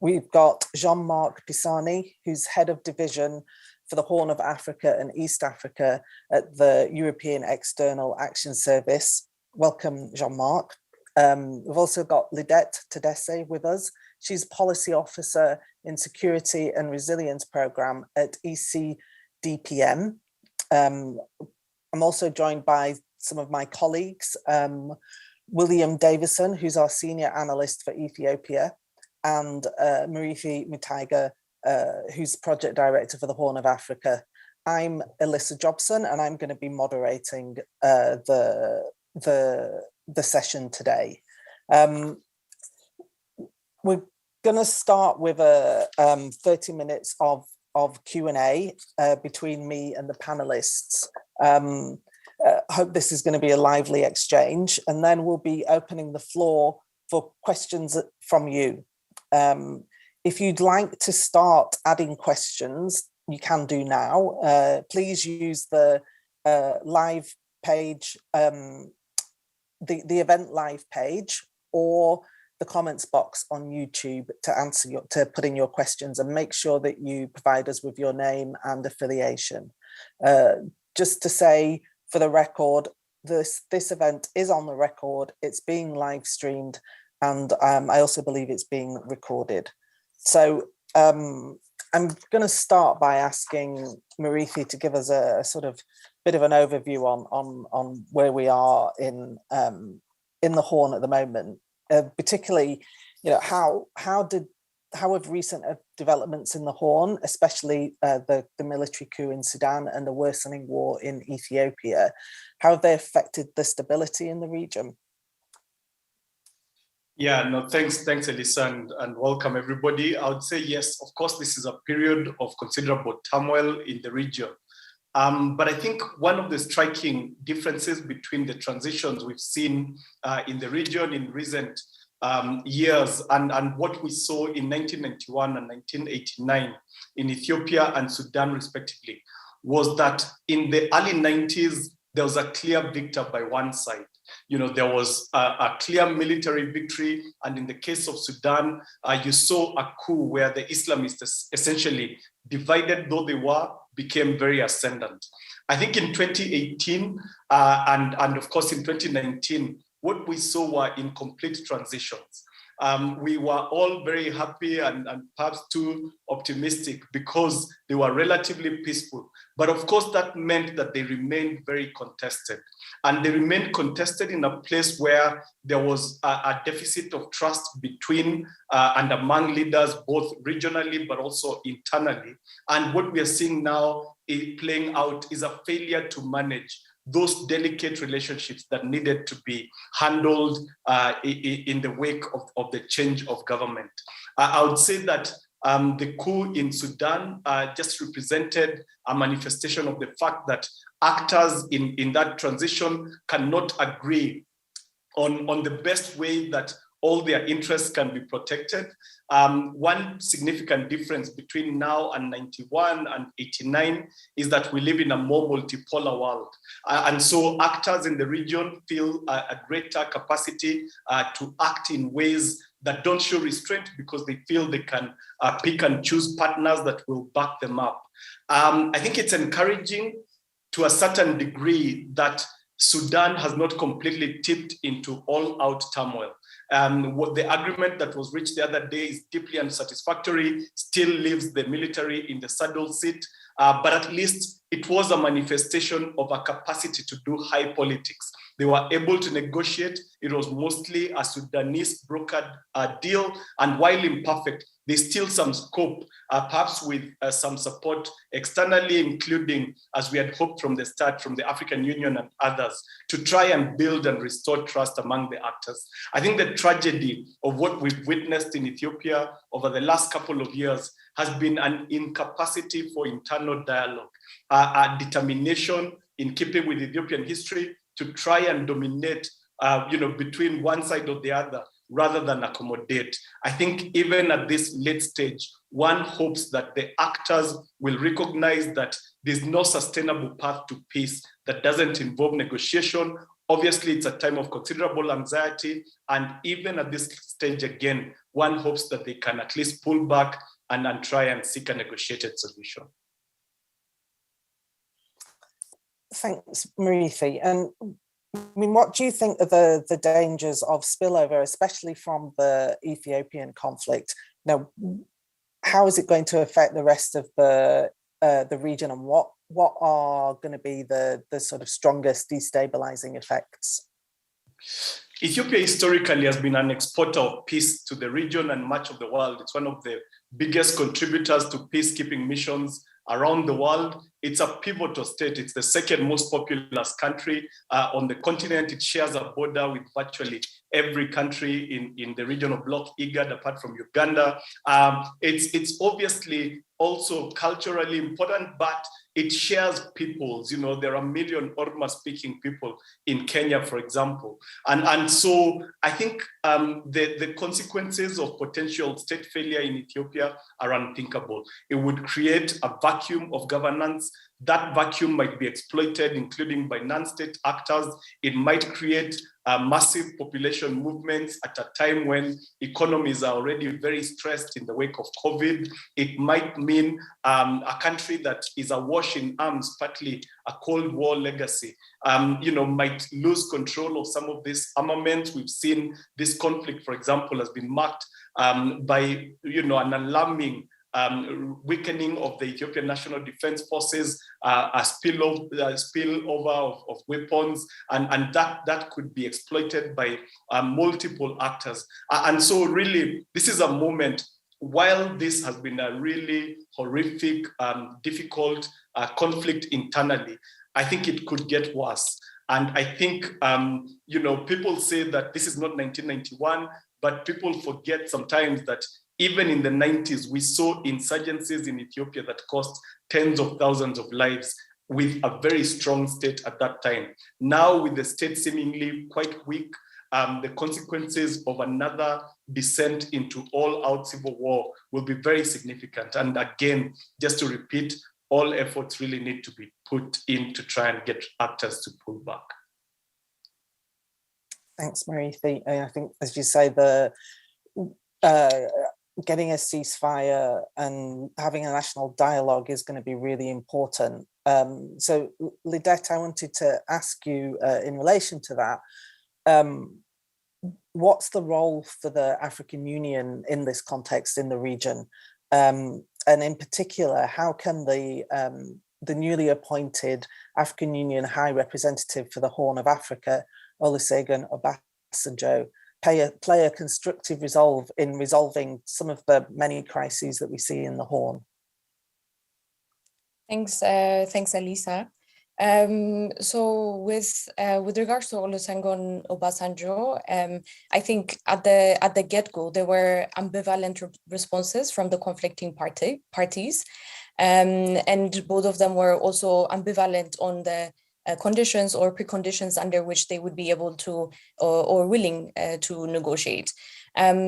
We've got Jean-Marc Pisani, who's head of division for the Horn of Africa and East Africa at the European External Action Service. Welcome, Jean-Marc. We've also got Lidette Tedesse with us. She's policy officer in security and resilience program at ISKP. I'm also joined by some of my colleagues, William Davison, who's our senior analyst for Ethiopia, and Marithi Mutaiga, who's project director for the Horn of Africa. I'm Alyssa Jobson, and I'm going to be moderating the session today. We're going to start with 30 minutes of Q&A between me and the panelists. I hope this is going to be a lively exchange, and then we'll be opening the floor for questions from you. If you'd like to start adding questions, you can do now. Please use the live page, the event live page, or the comments box on YouTube to put in your questions, and make sure that you provide us with your name and affiliation. Just to say, for the record, this event is on the record, it's being live streamed, and I also believe it's being recorded. So I'm going to start by asking Marithi to give us a sort of bit of an overview on where we are in the Horn at the moment, particularly, how have recent developments in the Horn, especially the military coup in Sudan and the worsening war in Ethiopia, how have they affected the stability in the region? Yeah, no, thanks, Alyssa, and welcome everybody. I would say yes, of course, this is a period of considerable turmoil in the region. But I think one of the striking differences between the transitions we've seen in the region in recent years and what we saw in 1991 and 1989 in Ethiopia and Sudan respectively was that in the early 90s, there was a clear victor by one side. There was a clear military victory. And in the case of Sudan, you saw a coup where the Islamists essentially, divided though they were, became very ascendant. I think in 2018 and of course in 2019, what we saw were incomplete transitions. We were all very happy and perhaps too optimistic because they were relatively peaceful. But of course, that meant that they remained very contested. And they remained contested in a place where there was a deficit of trust between and among leaders, both regionally, but also internally. And what we are seeing now playing out is a failure to manage those delicate relationships that needed to be handled in the wake of the change of government. I would say that The coup in Sudan just represented a manifestation of the fact that actors in that transition cannot agree on the best way that all their interests can be protected. One significant difference between now and 91 and 89 is that we live in a more multipolar world. And so actors in the region feel a greater capacity to act in ways that don't show restraint because they feel they can pick and choose partners that will back them up. I think it's encouraging to a certain degree that Sudan has not completely tipped into all-out turmoil. What the agreement that was reached the other day is deeply unsatisfactory, still leaves the military in the saddle seat, but at least it was a manifestation of a capacity to do high politics. They were able to negotiate. It was mostly a Sudanese brokered deal, and while imperfect, there's still some scope, perhaps with some support externally, including, as we had hoped from the start, from the African Union and others, to try and build and restore trust among the actors. I think the tragedy of what we've witnessed in Ethiopia over the last couple of years has been an incapacity for internal dialogue, a determination in keeping with Ethiopian history to try and dominate between one side or the other, rather than accommodate. I think even at this late stage, one hopes that the actors will recognize that there's no sustainable path to peace that doesn't involve negotiation. Obviously, it's a time of considerable anxiety. And even at this stage, again, one hopes that they can at least pull back and try and seek a negotiated solution. Thanks, Marithi. And I mean, what do you think are the dangers of spillover, especially from the Ethiopian conflict? Now, how is it going to affect the rest of the region, and what are going to be the sort of strongest destabilizing effects? Ethiopia historically has been an exporter of peace to the region and much of the world. It's one of the biggest contributors to peacekeeping missions around the world. It's a pivotal state. It's the second most populous country on the continent. It shares a border with virtually every country in the region of Bloc IGAD, apart from Uganda. It's obviously also culturally important, but it shares peoples. You know, there are 1 million Orma speaking people in Kenya, for example. And so I think the consequences of potential state failure in Ethiopia are unthinkable. It would create a vacuum of governance. That vacuum might be exploited, including by non-state actors. It might create massive population movements at a time when economies are already very stressed in the wake of COVID. It might mean a country that is awash in arms, partly a Cold War legacy, might lose control of some of this armament. We've seen this conflict, for example, has been marked by an alarming weakening of the Ethiopian National Defense Forces, a spillover of weapons, and that could be exploited by multiple actors. And so really, this is a moment, while this has been a really horrific, difficult conflict internally, I think it could get worse. And I think, people say that this is not 1991, but people forget sometimes that even in the 90s, we saw insurgencies in Ethiopia that cost tens of thousands of lives with a very strong state at that time. Now, with the state seemingly quite weak, the consequences of another descent into all-out civil war will be very significant. And again, just to repeat, all efforts really need to be put in to try and get actors to pull back. Thanks, Marithi. I think, as you say, getting a ceasefire and having a national dialogue is going to be really important. So, Lidette, I wanted to ask you in relation to that, what's the role for the African Union in this context in the region? And in particular, how can the newly appointed African Union High Representative for the Horn of Africa, Olusegun Obasanjo, play a constructive resolve in resolving some of the many crises that we see in the Horn? Thanks, Elisa. So with regards to Olusegun Obasanjo, I think at the get-go there were ambivalent responses from the conflicting parties, and both of them were also ambivalent on the conditions or preconditions under which they would be able to or willing to negotiate.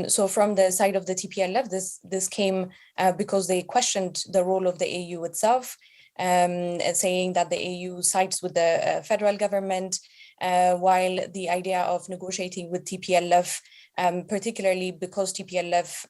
So from the side of the TPLF, this came because they questioned the role of the AU itself, saying that the AU sides with the federal government, while the idea of negotiating with TPLF, particularly because TPLF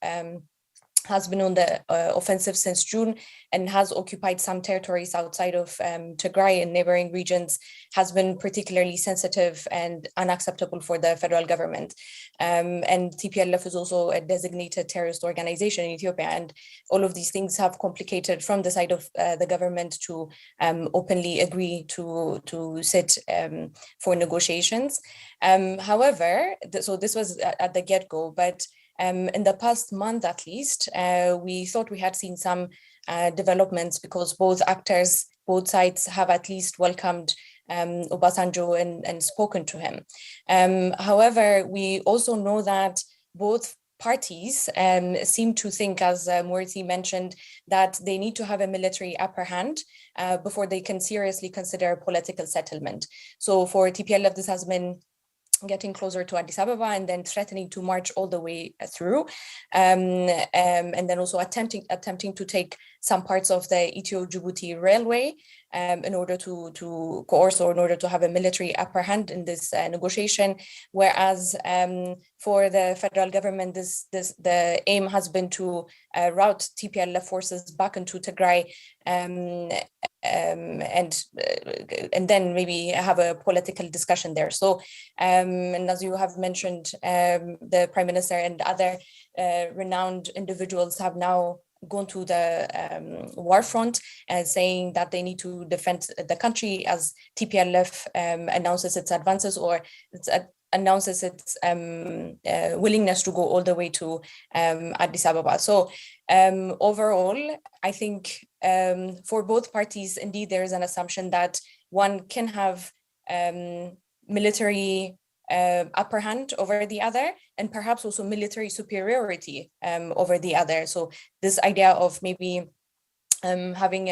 has been on the offensive since June and has occupied some territories outside of Tigray and neighboring regions, has been particularly sensitive and unacceptable for the federal government. And TPLF is also a designated terrorist organization in Ethiopia, and all of these things have complicated from the side of the government to openly agree to sit for negotiations. However, so this was at the get-go, but in the past month, at least, we thought we had seen some developments because both sides have at least welcomed Obasanjo and spoken to him. However, we also know that both parties seem to think, as Murthy mentioned, that they need to have a military upper hand before they can seriously consider political settlement. So for TPLF, this has been getting closer to Addis Ababa and then threatening to march all the way through, and then also attempting to take some parts of the Ethio-Djibouti railway in order to coerce or in order to have a military upper hand in this negotiation. Whereas for the federal government, the aim has been to route TPLF forces back into Tigray and then maybe have a political discussion there. So, and as you have mentioned, the Prime Minister and other renowned individuals have now gone to the war front, saying that they need to defend the country as TPLF announces its advances or announces its willingness to go all the way to Addis Ababa. So overall, I think for both parties, indeed, there is an assumption that one can have military upper hand over the other, and perhaps also military superiority over the other. So this idea of maybe having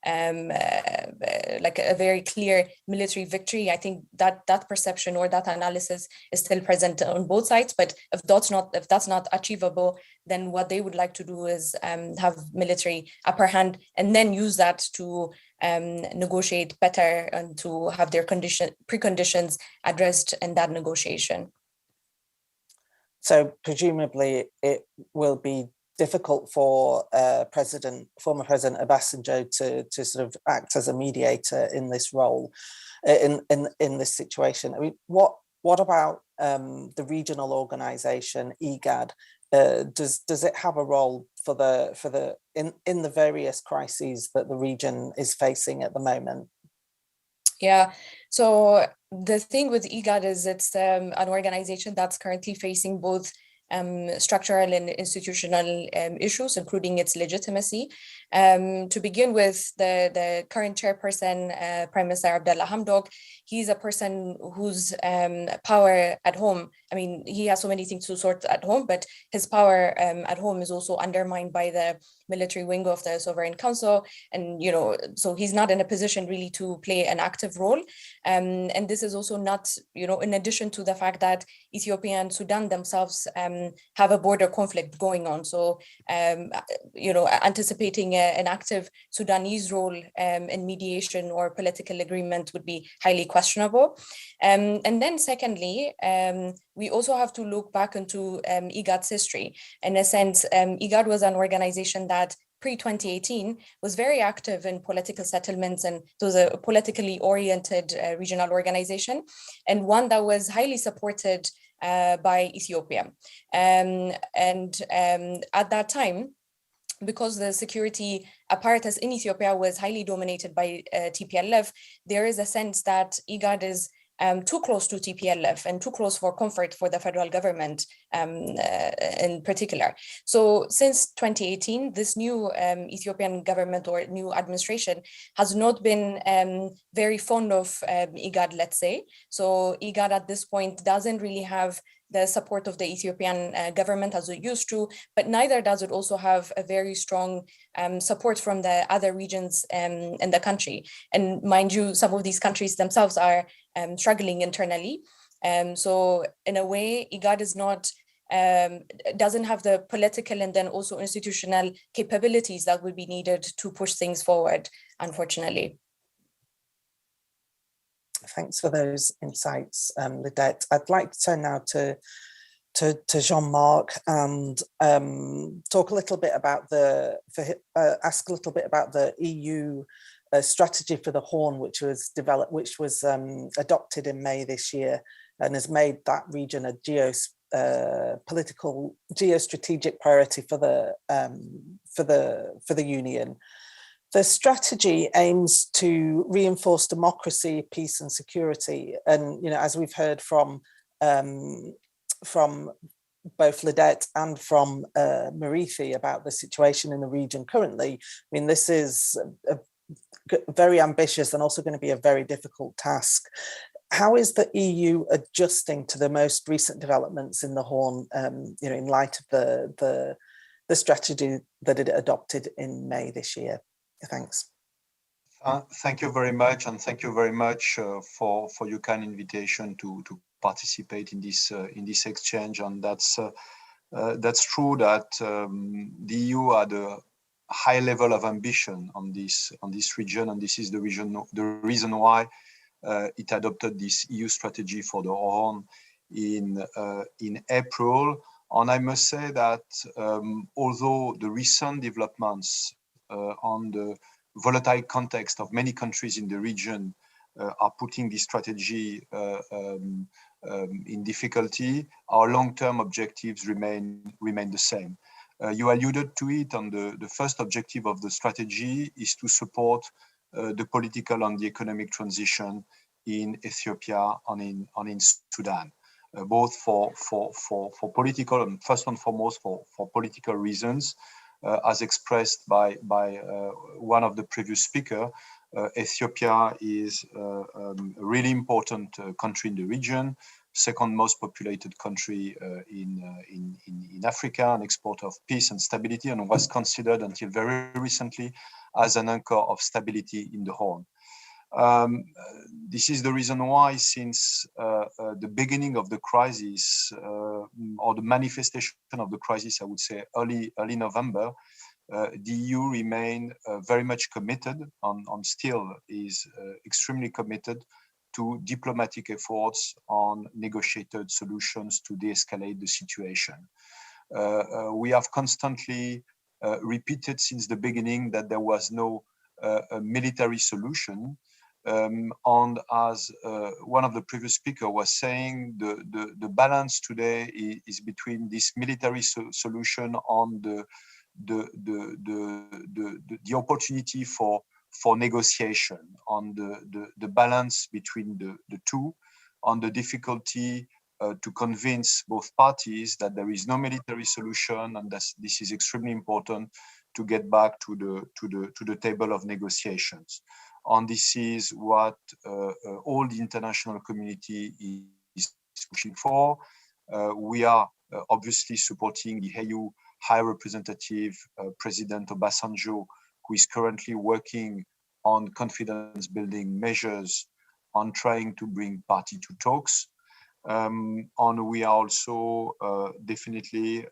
like a very clear military victory, I think that perception or that analysis is still present on both sides. But if that's not achievable, then what they would like to do is have military upper hand and then use that to negotiate better and to have their preconditions addressed in that negotiation. So presumably it will be difficult for former President Obasanjo to sort of act as a mediator in this role, in this situation. I mean, what about the regional organization IGAD? Does it have a role in the various crises that the region is facing at the moment? Yeah, so the thing with IGAD is it's an organization that's currently facing both structural and institutional issues, including its legitimacy. To begin with, the current chairperson, Prime Minister Abdallah Hamdok, he's a person whose power at home, I mean, he has so many things to sort at home, but his power at home is also undermined by the military wing of the Sovereign Council. And, so he's not in a position really to play an active role. And this is also not, in addition to the fact that Ethiopia and Sudan themselves have a border conflict going on. So, anticipating an active Sudanese role in mediation or political agreement would be highly questionable. And then secondly, we also have to look back into IGAD's history. In a sense, IGAD was an organization that pre-2018 was very active in political settlements, and it was a politically oriented regional organization, and one that was highly supported by Ethiopia. And at that time, because the security apparatus in Ethiopia was highly dominated by TPLF, there is a sense that IGAD is too close to TPLF and too close for comfort for the federal government in particular. So since 2018, this new Ethiopian government or new administration has not been very fond of IGAD, let's say. So IGAD at this point doesn't really have the support of the Ethiopian government as it used to, but neither does it also have a very strong support from the other regions in the country. And mind you, some of these countries themselves are struggling internally. So in a way, IGAD is not, doesn't have the political and then also institutional capabilities that would be needed to push things forward, unfortunately. Thanks for those insights, Lidette. I'd like to turn now to Jean-Marc and talk a little bit about ask a little bit about the EU strategy for the Horn, which was adopted in May this year and has made that region a geostrategic priority for the Union. The strategy aims to reinforce democracy, peace, and security. And as we've heard from both Lidette and from Marithi about the situation in the region currently, I mean, this is a very ambitious and also going to be a very difficult task. How is the EU adjusting to the most recent developments in the Horn, in light of the strategy that it adopted in May this year? Thanks. Thank you very much, and thank you very much for your kind invitation to participate in this exchange. And that's true that the EU had a high level of ambition on this region, and this is the reason why it adopted this EU strategy for the Horn in April. And I must say that although the recent developments on the volatile context of many countries in the region are putting this strategy in difficulty, our long-term objectives remain the same. You alluded to it, and the first objective of the strategy is to support the political and the economic transition in Ethiopia and in Sudan, both for political and first and foremost for political reasons. As expressed by one of the previous speakers, Ethiopia is a really important country in the region, second most populated country in Africa, an exporter of peace and stability, and was considered until very recently as an anchor of stability in the Horn. This is the reason why, since the beginning of the crisis, or the manifestation of the crisis, I would say early November, the EU remained very much committed and still is extremely committed to diplomatic efforts on negotiated solutions to de-escalate the situation. We have constantly repeated since the beginning that there was no military solution. And as one of the previous speakers was saying, the balance today is between this military solution on the opportunity for negotiation, on the balance between the two, on the difficulty to convince both parties that there is no military solution, and that this is extremely important to get back to the table of negotiations. And this is what all the international community is pushing for. We are obviously supporting the EU High Representative, President Obasanjo, who is currently working on confidence-building measures on trying to bring party to talks. And we are also definitely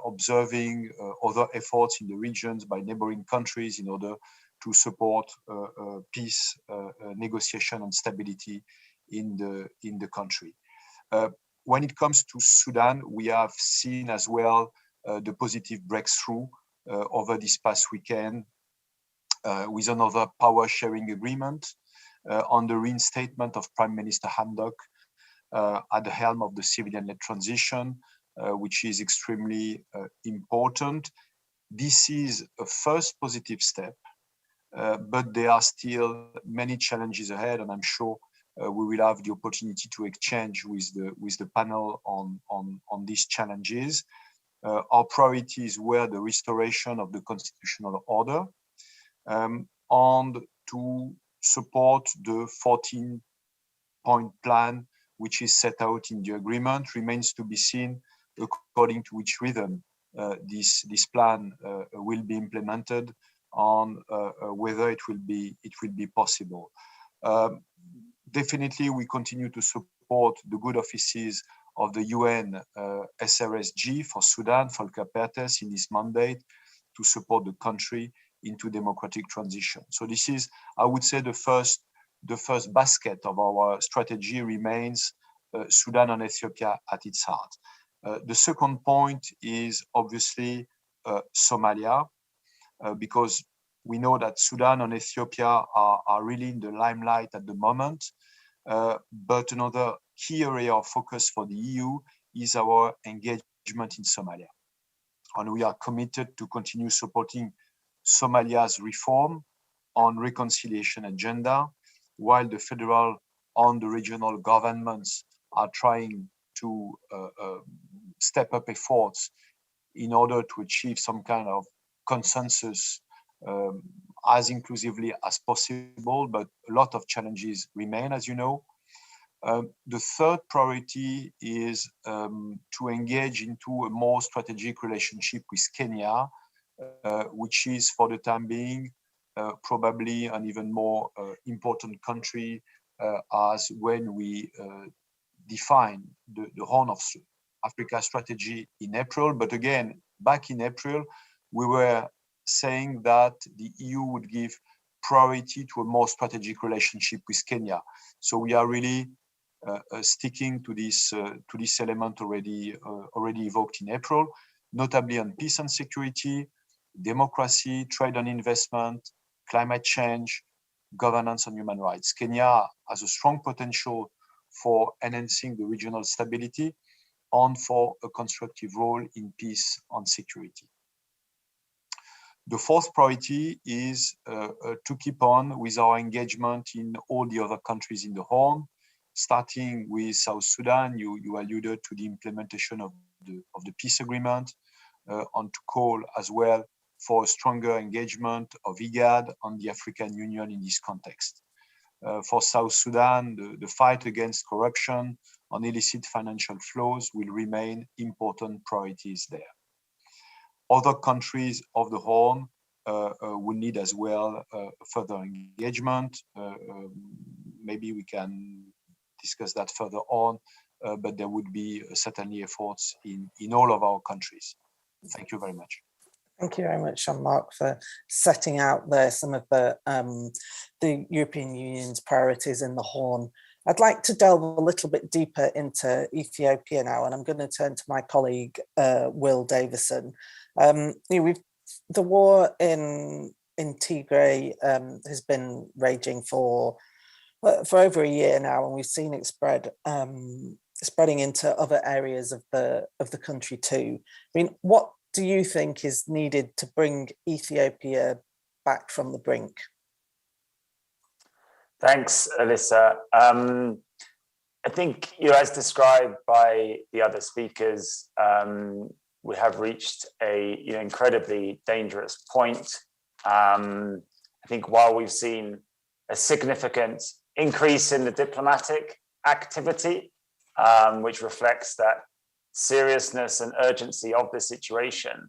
observing other efforts in the regions by neighboring countries in order to support peace, negotiation, and stability in the country. When it comes to Sudan, we have seen as well the positive breakthrough over this past weekend with another power-sharing agreement on the reinstatement of Prime Minister Hamdok at the helm of the civilian-led transition, which is extremely important. This is a first positive step, but there are still many challenges ahead, and I'm sure we will have the opportunity to exchange with the panel on these challenges. Our priorities were the restoration of the constitutional order and to support the 14-point plan which is set out in the agreement. Remains to be seen according to which rhythm this plan will be implemented, on whether it will be possible. Definitely, we continue to support the good offices of the UN SRSG for Sudan, Volker Perthes, in this mandate to support the country into democratic transition. So this is, I would say, the first basket of our strategy remains Sudan and Ethiopia at its heart. The second point is obviously Somalia, because we know that Sudan and Ethiopia are really in the limelight at the moment. But another key area of focus for the EU is our engagement in Somalia. And we are committed to continue supporting Somalia's reform on reconciliation agenda, while the federal and the regional governments are trying to step up efforts in order to achieve some kind of consensus as inclusively as possible, but a lot of challenges remain, as you know. The third priority is to engage into a more strategic relationship with Kenya, which is for the time being probably an even more important country as when we define the Horn of Africa strategy in April. But again, back in April, we were saying that the EU would give priority to a more strategic relationship with Kenya. So we are really sticking to this element already evoked in April, notably on peace and security, democracy, trade and investment, climate change, governance and human rights. Kenya has a strong potential for enhancing the regional stability and for a constructive role in peace and security. The fourth priority is to keep on with our engagement in all the other countries in the Horn, starting with South Sudan. You alluded to the implementation of the peace agreement, and to call as well for a stronger engagement of IGAD and the African Union in this context. For South Sudan, the fight against corruption and illicit financial flows will remain important priorities there. Other countries of the Horn will need as well further engagement. Maybe we can discuss that further on, but there would be certainly efforts in all of our countries. Thank you very much. Thank you very much, Jean-Marc, for setting out there some of the European Union's priorities in the Horn. I'd like to delve a little bit deeper into Ethiopia now, and I'm going to turn to my colleague, Will Davison. The war in Tigray has been raging for over a year now, and we've seen it spreading into other areas of the country too. I mean, what do you think is needed to bring Ethiopia back from the brink? Thanks, Alyssa. I think, as described by the other speakers, we have reached a incredibly dangerous point. I think while we've seen a significant increase in the diplomatic activity, which reflects that seriousness and urgency of the situation,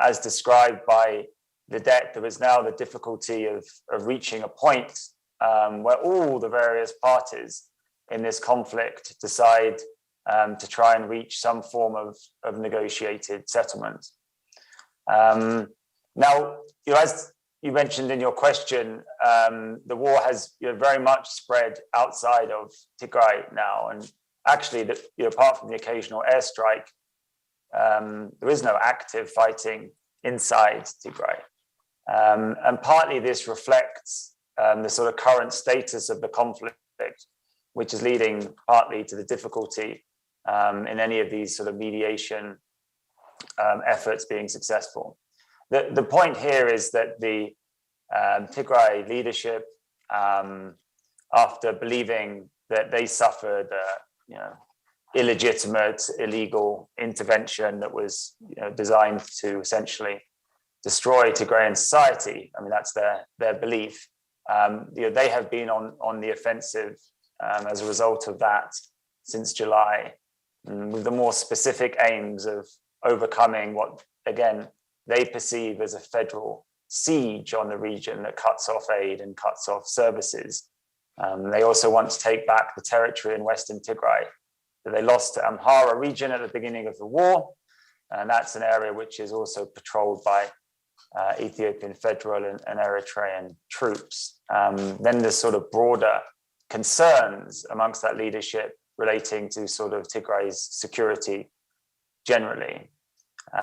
as described by Vedette, there is now the difficulty of reaching a point where all the various parties in this conflict decide to try and reach some form of negotiated settlement. Now, as you mentioned in your question, the war has very much spread outside of Tigray now, and actually, apart from the occasional airstrike, there is no active fighting inside Tigray. And partly this reflects the sort of current status of the conflict, which is leading partly to the difficulty in any of these sort of mediation efforts being successful. The point here is that the Tigray leadership after believing that they suffered illegitimate, illegal intervention that was designed to essentially destroy Tigrayan society. I mean, that's their belief. They have been on the offensive as a result of that since July, with the more specific aims of overcoming what, again, they perceive as a federal siege on the region that cuts off aid and cuts off services. They also want to take back the territory in Western Tigray that they lost to Amhara region at the beginning of the war. And that's an area which is also patrolled by Ethiopian federal and Eritrean troops. Then there's sort of broader concerns amongst that leadership relating to sort of Tigray's security generally.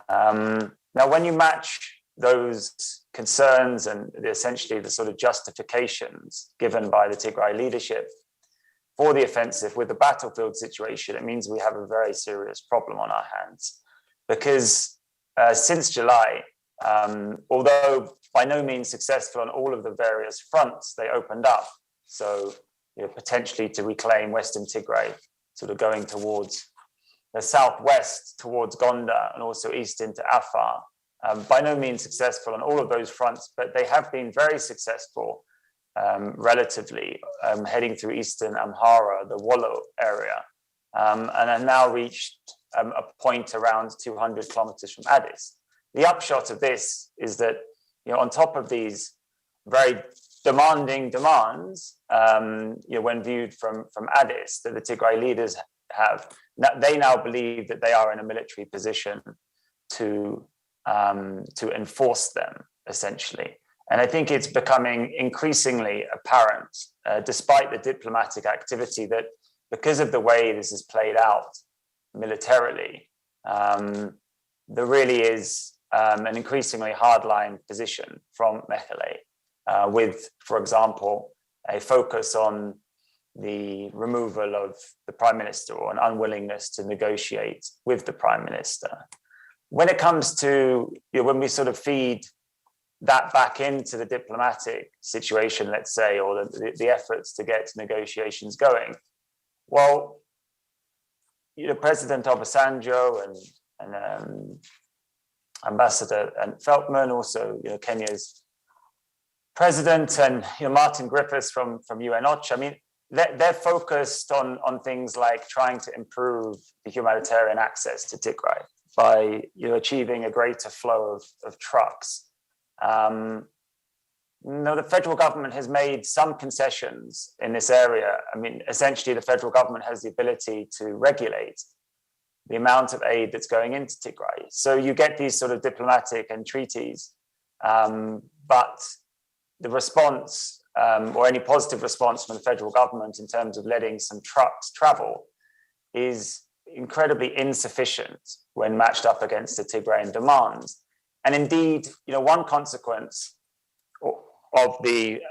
Now, when you match those concerns and essentially the sort of justifications given by the Tigray leadership for the offensive with the battlefield situation, it means we have a very serious problem on our hands. Because since July, although by no means successful on all of the various fronts they opened up, so potentially to reclaim Western Tigray, sort of going towards the southwest, towards Gondar, and also east into Afar. By no means successful on all of those fronts, but they have been very successful relatively, heading through eastern Amhara, the Wollo area, and have now reached a point around 200 kilometers from Addis. The upshot of this is that, on top of these very demanding demands, when viewed from Addis, that the Tigray leaders have, they now believe that they are in a military position to enforce them, essentially. And I think it's becoming increasingly apparent, despite the diplomatic activity, that because of the way this is played out militarily, there really is an increasingly hardline position from Mekele, with, for example, a focus on the removal of the prime minister or an unwillingness to negotiate with the prime minister. When it comes to, when we sort of feed that back into the diplomatic situation, let's say, or the efforts to get negotiations going, well, President Obasanjo and Ambassador and Feltman, also Kenya's president, and Martin Griffiths from UN OCHA, I mean, they're focused on things like trying to improve the humanitarian access to Tigray by achieving a greater flow of trucks. The federal government has made some concessions in this area. I mean, essentially, the federal government has the ability to regulate the amount of aid that's going into Tigray. So you get these sort of diplomatic entreaties, but the response, or any positive response from the federal government in terms of letting some trucks travel, is incredibly insufficient when matched up against the Tigrayan demands. And indeed, one consequence of the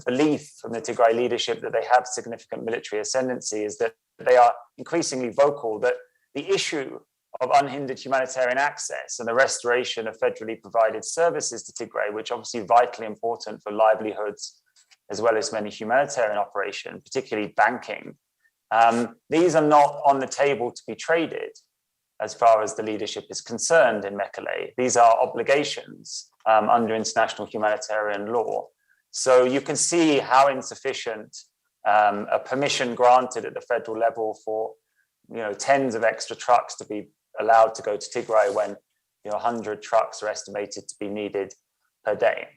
belief from the Tigray leadership that they have significant military ascendancy is that they are increasingly vocal that the issue of unhindered humanitarian access and the restoration of federally provided services to Tigray, which obviously vitally important for livelihoods, as well as many humanitarian operations, particularly banking, these are not on the table to be traded as far as the leadership is concerned in Mekele. These are obligations under international humanitarian law. So you can see how insufficient a permission granted at the federal level for tens of extra trucks to be allowed to go to Tigray when 100 trucks are estimated to be needed per day.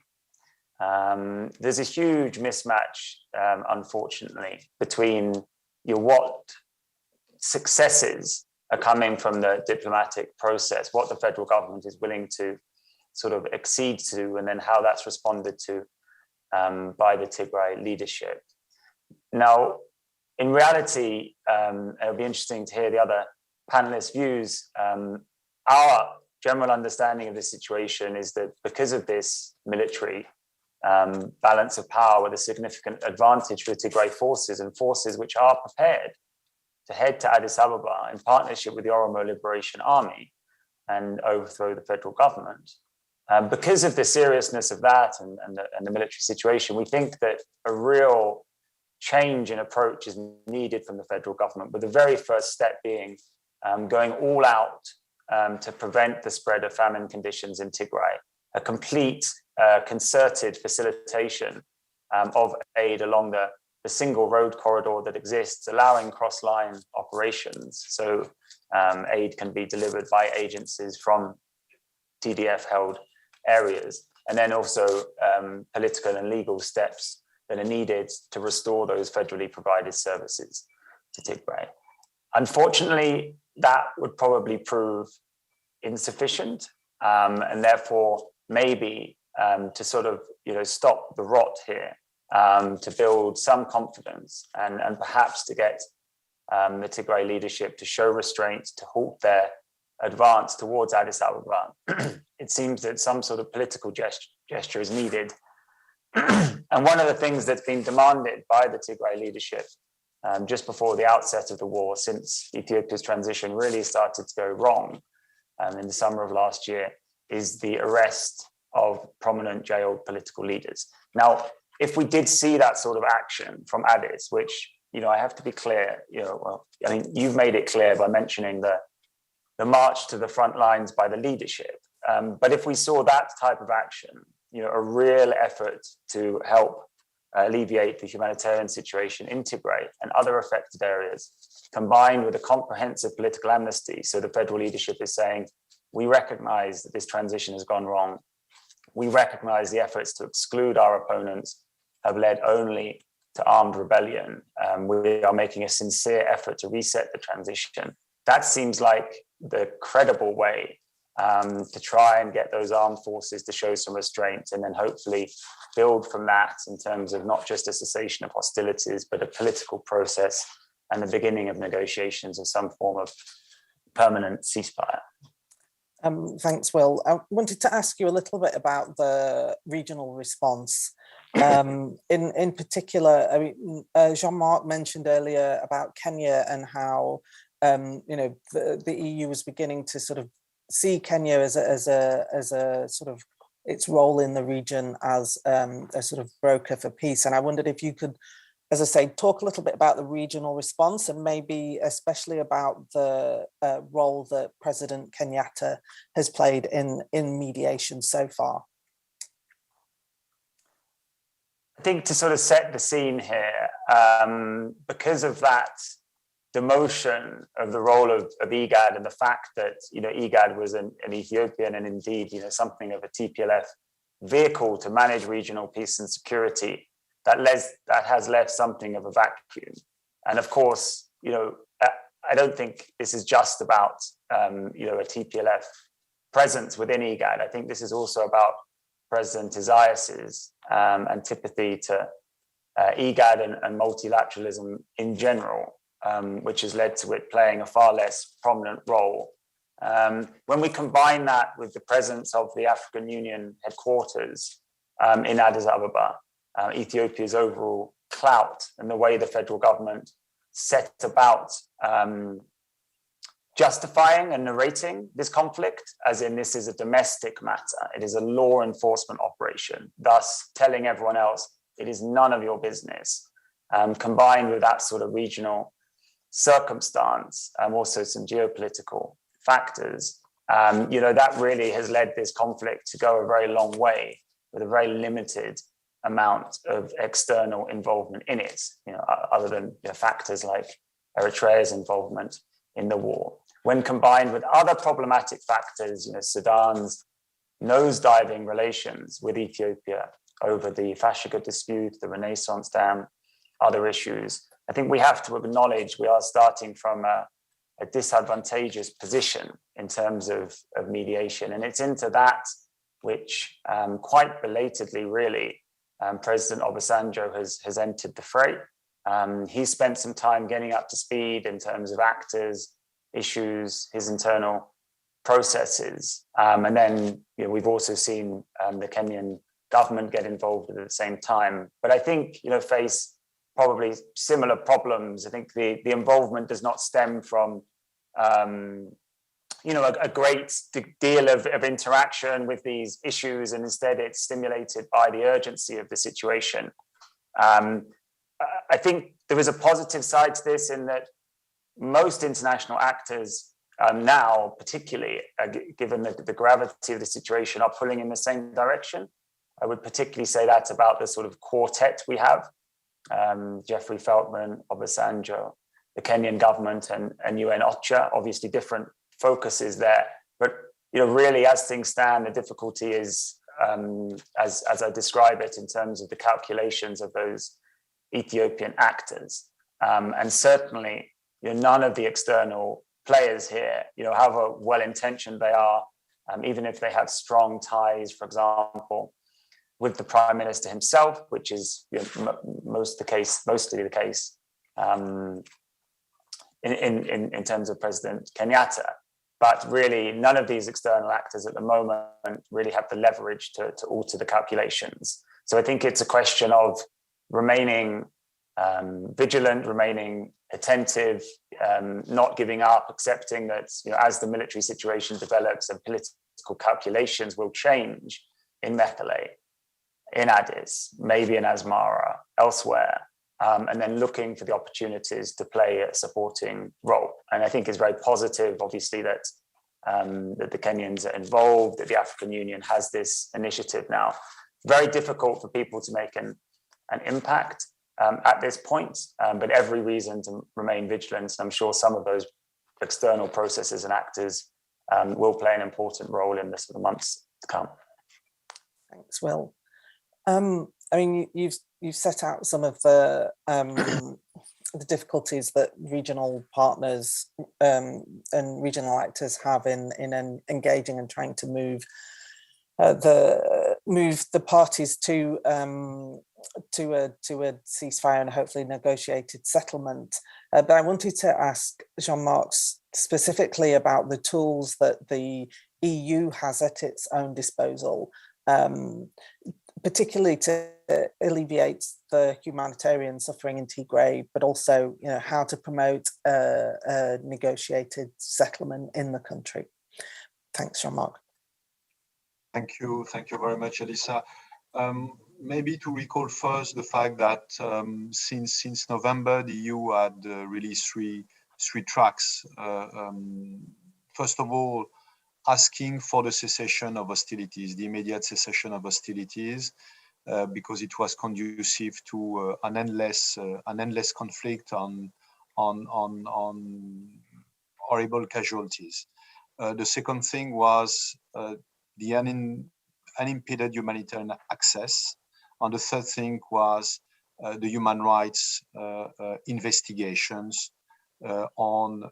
There's a huge mismatch, unfortunately, between what successes are coming from the diplomatic process, what the federal government is willing to sort of accede to, and then how that's responded to by the Tigray leadership. Now, in reality, it'll be interesting to hear the other panelists' views. Our general understanding of the situation is that because of this military balance of power with a significant advantage for the Tigray forces, and forces which are prepared to head to Addis Ababa in partnership with the Oromo Liberation Army and overthrow the federal government. Because of the seriousness of that and the military situation, we think that a real change in approach is needed from the federal government, with the very first step being going all out to prevent the spread of famine conditions in Tigray, a complete concerted facilitation of aid along the single road corridor that exists, allowing cross-line operations. So aid can be delivered by agencies from TDF-held areas, and then also political and legal steps that are needed to restore those federally provided services to Tigray. Unfortunately, that would probably prove insufficient, and therefore maybe to sort of stop the rot here, to build some confidence and perhaps to get the Tigray leadership to show restraint, to halt their advance towards Addis Ababa. It seems that some sort of political gesture is needed. And one of the things that's been demanded by the Tigray leadership just before the outset of the war, since Ethiopia's transition really started to go wrong in the summer of last year, is the arrest of prominent jailed political leaders. Now, if we did see that sort of action from Addis, which, I have to be clear, I mean, you've made it clear by mentioning the march to the front lines by the leadership. But if we saw that type of action, a real effort to help alleviate the humanitarian situation in Tigray and other affected areas, combined with a comprehensive political amnesty. So the federal leadership is saying, we recognize that this transition has gone wrong. We recognize the efforts to exclude our opponents have led only to armed rebellion. We are making a sincere effort to reset the transition. That seems like the credible way to try and get those armed forces to show some restraint, and then hopefully build from that in terms of not just a cessation of hostilities, but a political process and the beginning of negotiations of some form of permanent ceasefire. Thanks, Will. I wanted to ask you a little bit about the regional response. In particular, I mean, Jean-Marc mentioned earlier about Kenya and how the EU was beginning to sort of see Kenya as a sort of its role in the region as a sort of broker for peace. And I wondered if you could, as I say, talk a little bit about the regional response, and maybe especially about the role that President Kenyatta has played in mediation so far. I think to sort of set the scene here, because of that demotion of the role of IGAD and the fact that IGAD was an Ethiopian and indeed something of a TPLF vehicle to manage regional peace and security, that has left something of a vacuum. And of course, I don't think this is just about a TPLF presence within IGAD. I think this is also about President Isaias's antipathy to IGAD and multilateralism in general, which has led to it playing a far less prominent role. When we combine that with the presence of the African Union headquarters in Addis Ababa, Ethiopia's overall clout and the way the federal government set about justifying and narrating this conflict, as in this is a domestic matter, it is a law enforcement operation, thus telling everyone else it is none of your business, combined with that sort of regional circumstance, also some geopolitical factors, that really has led this conflict to go a very long way with a very limited amount of external involvement in it, other than factors like Eritrea's involvement in the war. When combined with other problematic factors, Sudan's nosediving relations with Ethiopia over the Fashiga dispute, the Renaissance Dam, other issues, I think we have to acknowledge we are starting from a disadvantageous position in terms of mediation. And it's into that which quite belatedly, really, President Obasanjo has entered the fray. He spent some time getting up to speed in terms of actors, issues, his internal processes. And then we've also seen the Kenyan government get involved at the same time. But I think, face probably similar problems. I think the involvement does not stem from, a great deal of interaction with these issues, and instead it's stimulated by the urgency of the situation. I think there is a positive side to this in that most international actors now, particularly given the gravity of the situation, are pulling in the same direction. I would particularly say that about the sort of quartet we have, Jeffrey Feltman, Obasanjo, the Kenyan government, and UN OCHA. Obviously different focuses there, but really as things stand, the difficulty is, as I describe it, in terms of the calculations of those Ethiopian actors. And certainly, none of the external players here, however well-intentioned they are, even if they have strong ties, for example, with the Prime Minister himself, which is mostly the case in terms of President Kenyatta. But really, none of these external actors at the moment really have the leverage to alter the calculations. So I think it's a question of remaining vigilant, remaining attentive, not giving up, accepting that as the military situation develops and political calculations will change in Mekelle, in Addis, maybe in Asmara, elsewhere, and then looking for the opportunities to play a supporting role. And I think it's very positive, obviously, that the Kenyans are involved, that the African Union has this initiative now. Very difficult for people to make an impact at this point, but every reason to remain vigilant. And I'm sure some of those external processes and actors will play an important role in this for the months to come. Thanks, Will. I mean, you've set out some of the difficulties that regional partners and regional actors have in engaging and trying to move the parties to a ceasefire and hopefully negotiated settlement. But I wanted to ask Jean-Marc specifically about the tools that the EU has at its own disposal, particularly to alleviate the humanitarian suffering in Tigray, but also how to promote a negotiated settlement in the country. Thanks, Jean-Marc. Thank you very much, Elisa. Maybe to recall first the fact that since November, the EU had released three tracks. First of all, asking for the cessation of hostilities, the immediate cessation of hostilities, because it was conducive to an endless conflict on horrible casualties. The second thing was the unimpeded humanitarian access, and the third thing was the human rights investigations on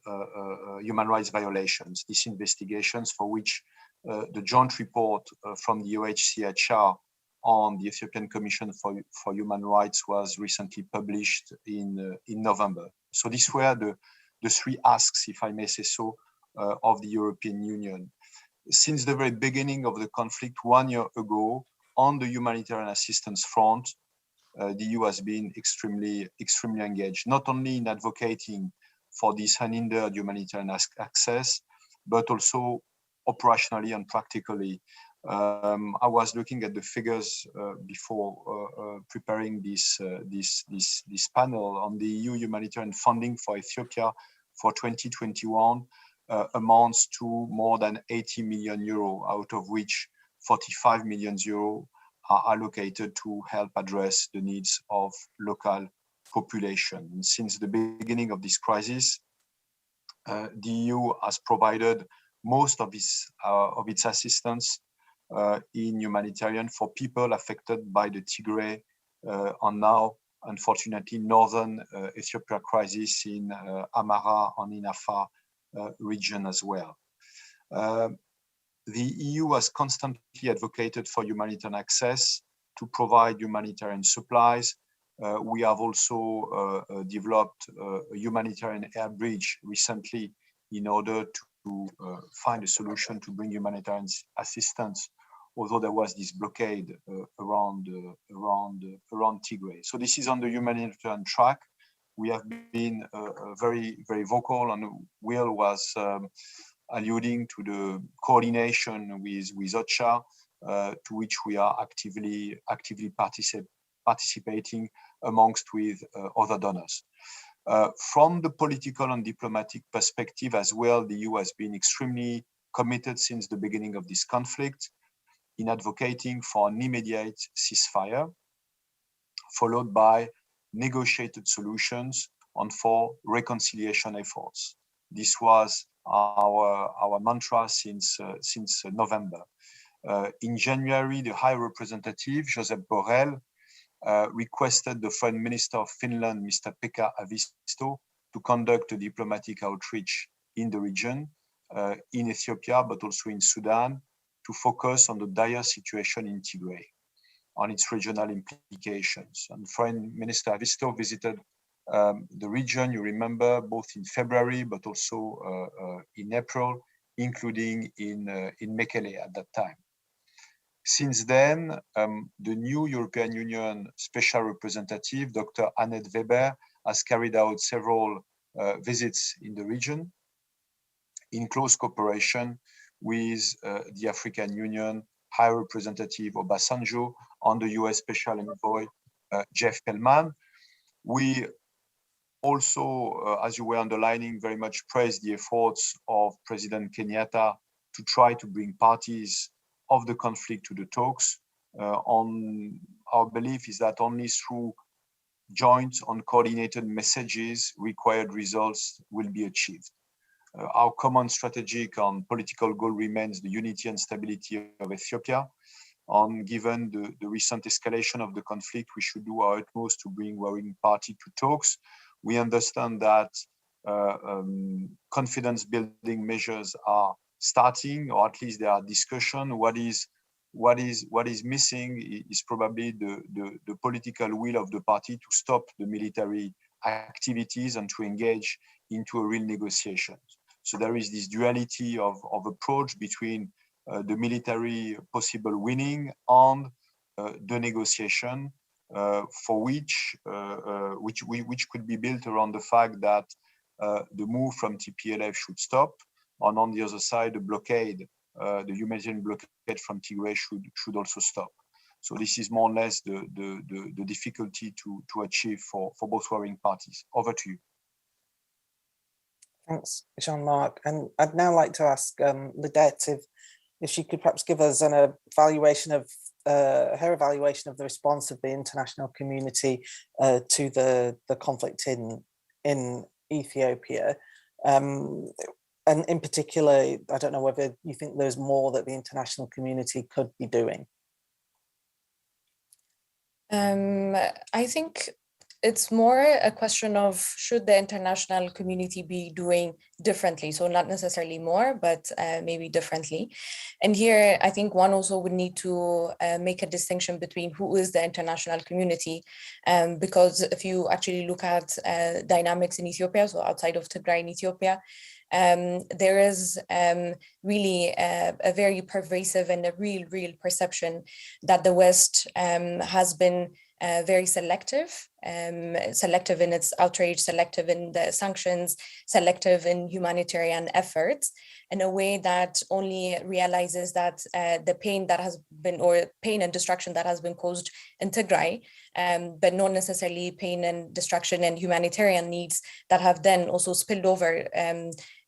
human rights violations. These investigations for which the joint report from the OHCHR on the Ethiopian Commission for Human Rights was recently published in November. So these were the three asks, if I may say so, of the European Union. Since the very beginning of the conflict 1 year ago, on the humanitarian assistance front, the EU has been extremely engaged, not only in advocating for this unhindered humanitarian access, but also operationally and practically. I was looking at the figures before preparing this panel on the EU humanitarian funding for Ethiopia for 2021 amounts to more than 80 million euro, out of which 45 million euro are allocated to help address the needs of local population. And since the beginning of this crisis, the EU has provided most of its assistance in humanitarian for people affected by the Tigray and now, unfortunately, northern Ethiopia crisis in Amhara and in Afar region as well. The EU has constantly advocated for humanitarian access to provide humanitarian supplies. We have also developed a humanitarian air bridge recently in order to find a solution to bring humanitarian assistance, although there was this blockade around Tigray. So this is on the humanitarian track. We have been very vocal, and Will was alluding to the coordination with OCHA, to which we are actively participating amongst with other donors. From the political and diplomatic perspective as well, the EU has been extremely committed since the beginning of this conflict in advocating for an immediate ceasefire, followed by negotiated solutions and for reconciliation efforts. This was our mantra since November. In January, the High Representative, Josep Borrell, requested the Foreign Minister of Finland, Mr. Pekka Haavisto, to conduct a diplomatic outreach in the region, in Ethiopia, but also in Sudan, to focus on the dire situation in Tigray, on its regional implications. And Foreign Minister Haavisto visited the region, you remember, both in February, but also in April, including in Mekele at that time. Since then, the new European Union Special Representative, Dr. Annette Weber, has carried out several visits in the region in close cooperation with the African Union High Representative Obasanjo and the US Special Envoy Jeff Kellman. We also, as you were underlining, very much praise the efforts of President Kenyatta to try to bring parties of the conflict to the talks. Our belief is that only through joint and coordinated messages, required results will be achieved. Our common strategic and political goal remains the unity and stability of Ethiopia. Given the recent escalation of the conflict, we should do our utmost to bring warring party to talks. We understand that confidence building measures are starting, or at least there are discussion. What is missing is probably the political will of the party to stop the military activities and to engage into a real negotiation. So there is this duality of approach between the military possible winning and the negotiation, for which could be built around the fact that the move from TPLF should stop, and on the other side, the blockade, the humanitarian blockade from Tigray should also stop. So this is more or less the difficulty to achieve for both warring parties. Over to you. Thanks, Jean-Marc. And I'd now like to ask Lidette if she could perhaps give us an evaluation of her evaluation of the response of the international community to the conflict in Ethiopia. And in particular, I don't know whether you think there's more that the international community could be doing. I think it's more a question of should the international community be doing differently? So not necessarily more, but maybe differently. And here, I think one also would need to make a distinction between who is the international community, because if you actually look at dynamics in Ethiopia, so outside of Tigray in Ethiopia, there is really a very pervasive and a real perception that the West has been very selective in its outrage, selective in the sanctions, selective in humanitarian efforts, in a way that only realizes that the pain that has been, or pain and destruction that has been caused in Tigray, but not necessarily pain and destruction and humanitarian needs that have then also spilled over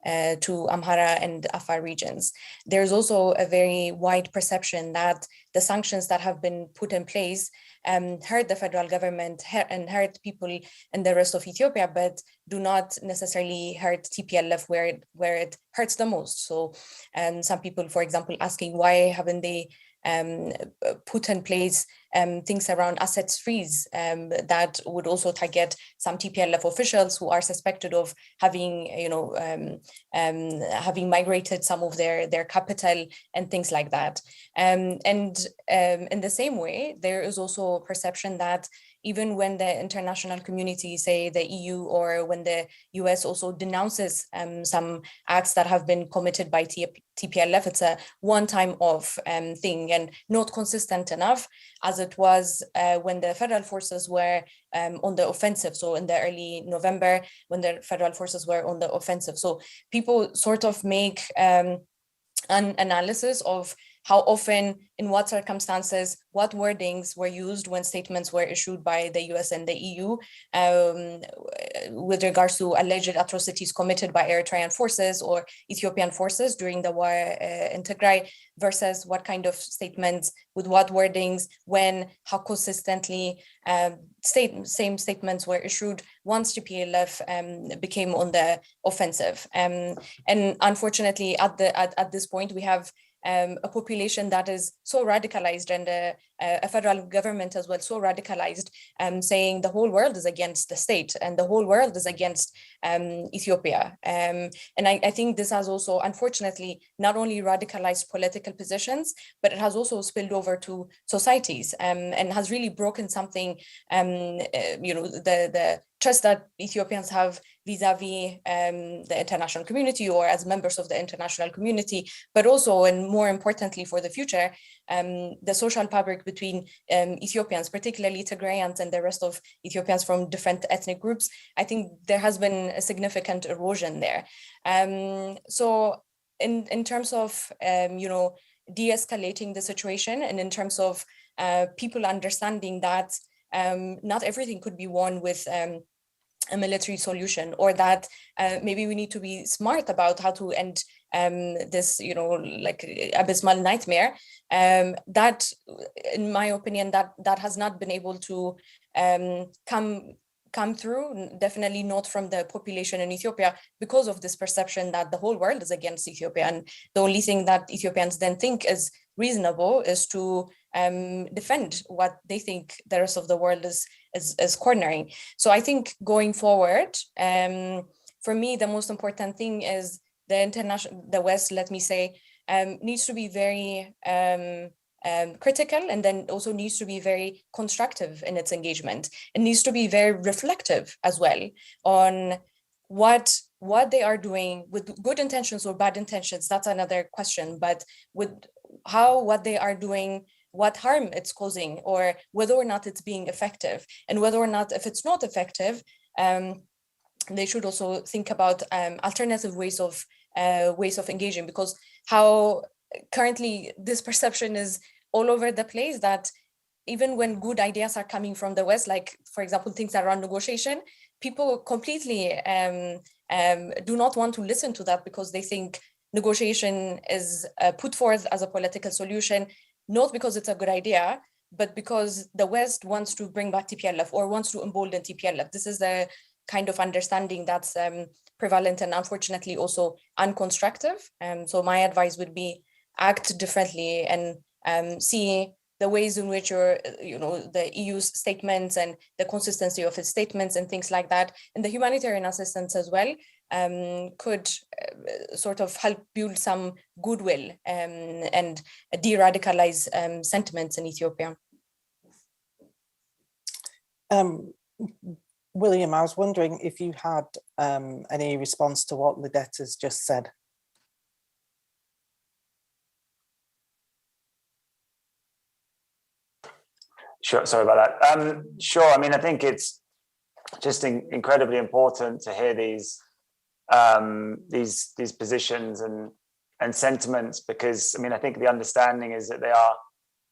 to Amhara and Afar regions. There's also a very wide perception that the sanctions that have been put in place hurt the federal government and hurt people in the rest of Ethiopia, but do not necessarily hurt TPLF where it hurts the most. So some people, for example, asking why haven't they put in place things around assets freeze that would also target some TPLF officials who are suspected of having, having migrated some of their capital and things like that. And in the same way, there is also perception that even when the international community, say the EU, or when the US also denounces some acts that have been committed by TPLF, it's a one-time off thing and not consistent enough, as it was when the federal forces were on the offensive. So in the early November, when the federal forces were on the offensive. So people sort of make an analysis of how often, in what circumstances, what wordings were used when statements were issued by the US and the EU with regards to alleged atrocities committed by Eritrean forces or Ethiopian forces during the war in Tigray, versus what kind of statements, with what wordings, when, how consistently same statements were issued once TPLF became on the offensive. And unfortunately, at this point, we have a population that is so radicalized, and a federal government as well so radicalized, saying the whole world is against the state and the whole world is against Ethiopia. And I think this has also, unfortunately, not only radicalized political positions, but it has also spilled over to societies, and has really broken something, the trust that Ethiopians have vis-a-vis the international community or as members of the international community, but also, and more importantly for the future, the social fabric between Ethiopians, particularly Tigrayans and the rest of Ethiopians from different ethnic groups. I think there has been a significant erosion there. So in terms of, de-escalating the situation, and in terms of people understanding that not everything could be won with a military solution, or that maybe we need to be smart about how to end this, like abysmal nightmare, that, in my opinion, that has not been able to come through, definitely not from the population in Ethiopia, because of this perception that the whole world is against Ethiopia. And the only thing that Ethiopians then think is reasonable is to defend what they think the rest of the world is cornering. So I think going forward, for me, the most important thing is the West, let me say, needs to be very critical, and then also needs to be very constructive in its engagement. It needs to be very reflective as well on what they are doing, with good intentions or bad intentions. That's another question, but with what they are doing, what harm it's causing, or whether or not it's being effective, and whether or not, if it's not effective, they should also think about alternative ways of engaging, because how currently this perception is all over the place, that even when good ideas are coming from the West, like, for example, things around negotiation, people completely do not want to listen to that, because they think negotiation is put forth as a political solution, not because it's a good idea, but because the West wants to bring back TPLF or wants to embolden TPLF. This is the kind of understanding that's prevalent, and unfortunately also unconstructive. So my advice would be act differently, and see the ways in which the EU's statements and the consistency of its statements and things like that, and the humanitarian assistance as well, could sort of help build some goodwill and de-radicalize sentiments in Ethiopia. William, I was wondering if you had any response to what Lidette has just said. Sure, sorry about that. Sure, I mean, I think it's just incredibly important to hear these positions and sentiments, because, I mean, I think the understanding is that they are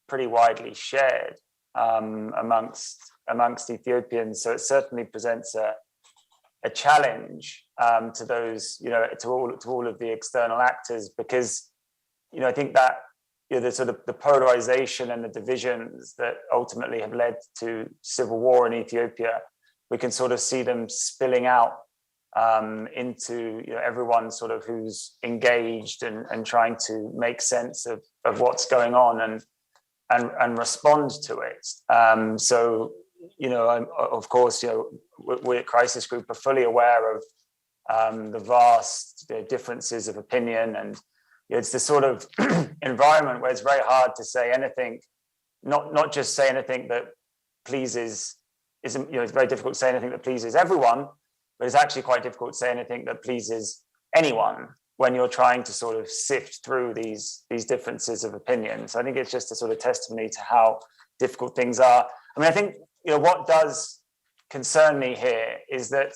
pretty widely shared amongst Ethiopians. So it certainly presents a challenge to those, to all of the external actors, because, I think that the sort of the polarization and the divisions that ultimately have led to civil war in Ethiopia, we can sort of see them spilling out into everyone sort of who's engaged and trying to make sense of what's going on and respond to it. So of course, we at Crisis Group are fully aware of the vast differences of opinion, and it's the sort of environment where it's very hard to say anything, not just say anything that pleases. It's very difficult to say anything that pleases everyone, but it's actually quite difficult to say anything that pleases anyone when you're trying to sort of sift through these differences of opinion. So I think it's just a sort of testimony to how difficult things are. I mean, I think what does concern me here is that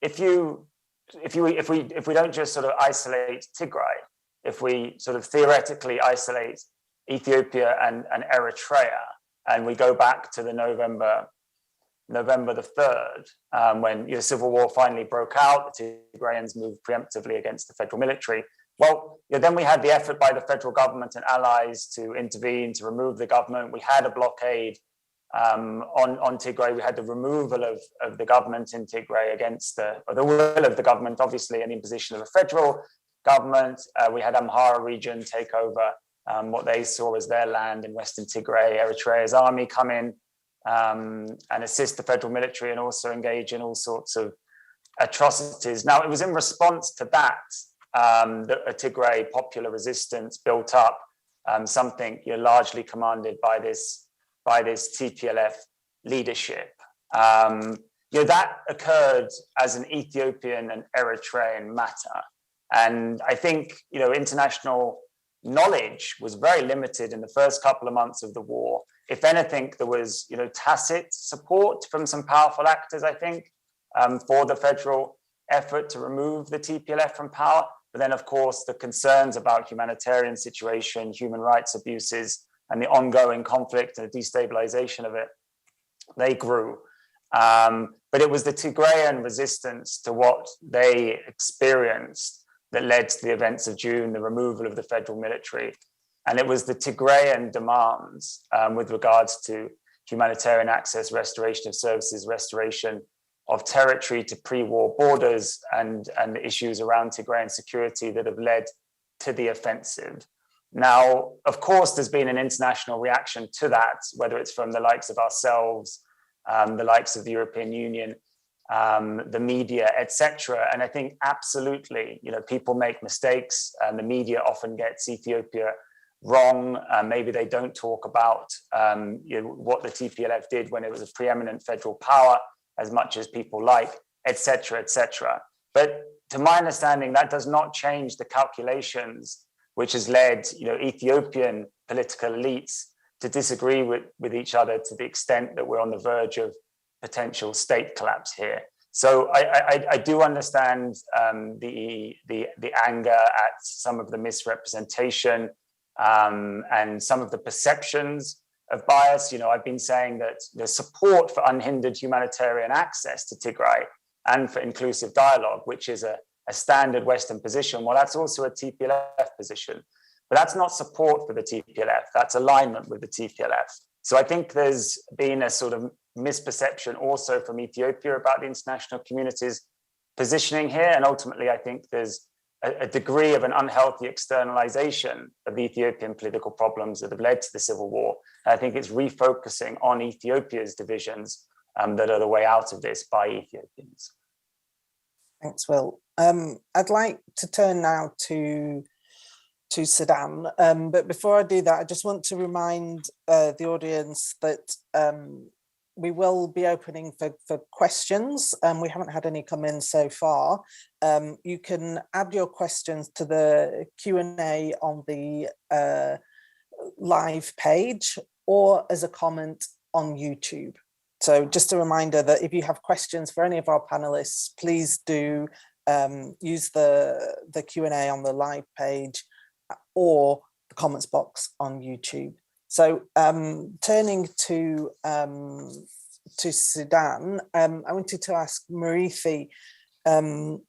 if we don't just sort of isolate Tigray, if we sort of theoretically isolate Ethiopia and Eritrea, and we go back to the November the 3rd, when the civil war finally broke out, the Tigrayans moved preemptively against the federal military. Well, then we had the effort by the federal government and allies to intervene, to remove the government. We had a blockade on Tigray. We had the removal of the government in Tigray against the will of the government, obviously, and the imposition of a federal government. We had Amhara region take over what they saw as their land in Western Tigray. Eritrea's army come in and assist the federal military and also engage in all sorts of atrocities. Now, it was in response to that that a Tigray popular resistance built up, something largely commanded by this TPLF leadership. That occurred as an Ethiopian and Eritrean matter. And I think, international knowledge was very limited in the first couple of months of the war. If anything, there was, tacit support from some powerful actors, I think, for the federal effort to remove the TPLF from power. But then, of course, the concerns about humanitarian situation, human rights abuses, and the ongoing conflict and the destabilization of it, they grew. But it was the Tigrayan resistance to what they experienced that led to the events of June, the removal of the federal military. And it was the Tigrayan demands with regards to humanitarian access, restoration of services, restoration of territory to pre-war borders, and the issues around Tigrayan security that have led to the offensive. Now, of course, there's been an international reaction to that, whether it's from the likes of ourselves, the likes of the European Union, the media, etc. And I think absolutely, people make mistakes, and the media often gets Ethiopia wrong. Maybe they don't talk about what the TPLF did when it was a preeminent federal power as much as people like, etc., etc. But to my understanding, that does not change the calculations which has led Ethiopian political elites to disagree with each other to the extent that we're on the verge of potential state collapse here. So I do understand the anger at some of the misrepresentation and some of the perceptions of bias. I've been saying that the support for unhindered humanitarian access to Tigray and for inclusive dialogue, which is a standard Western position, well, that's also a TPLF position. But that's not support for the TPLF, that's alignment with the TPLF. So I think there's been a sort of misperception also from Ethiopia about the international community's positioning here. And ultimately, I think there's a degree of an unhealthy externalization of the Ethiopian political problems that have led to the civil war. And I think it's refocusing on Ethiopia's divisions that are the way out of this by Ethiopians. Thanks, Will. I'd like to turn now to Sudan. But before I do that, I just want to remind the audience that we will be opening for questions. We haven't had any come in so far. You can add your questions to the Q&A on the live page or as a comment on YouTube. So just a reminder that if you have questions for any of our panelists, please do use the Q&A on the live page or the comments box on YouTube. So turning to Sudan, I wanted to ask Marithi to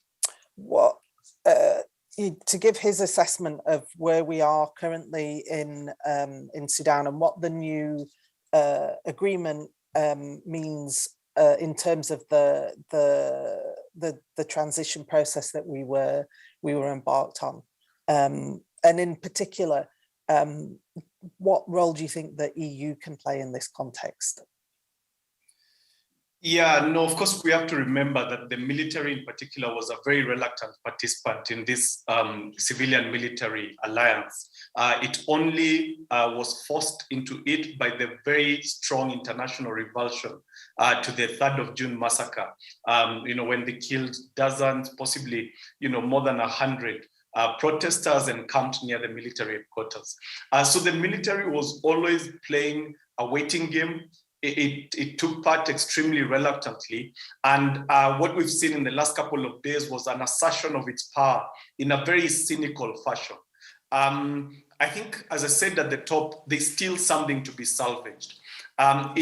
give his assessment of where we are currently in Sudan and what the new agreement means in terms of the transition process that we were embarked on, and in particular, what role do you think the EU can play in this context? Yeah, no, of course, we have to remember that the military in particular was a very reluctant participant in this civilian military alliance. It only was forced into it by the very strong international revulsion to the 3rd of June massacre, when they killed dozens, possibly, more than 100 protesters encamped near the military headquarters. So the military was always playing a waiting game. It took part extremely reluctantly. And what we've seen in the last couple of days was an assertion of its power in a very cynical fashion. I think, as I said at the top, there's still something to be salvaged.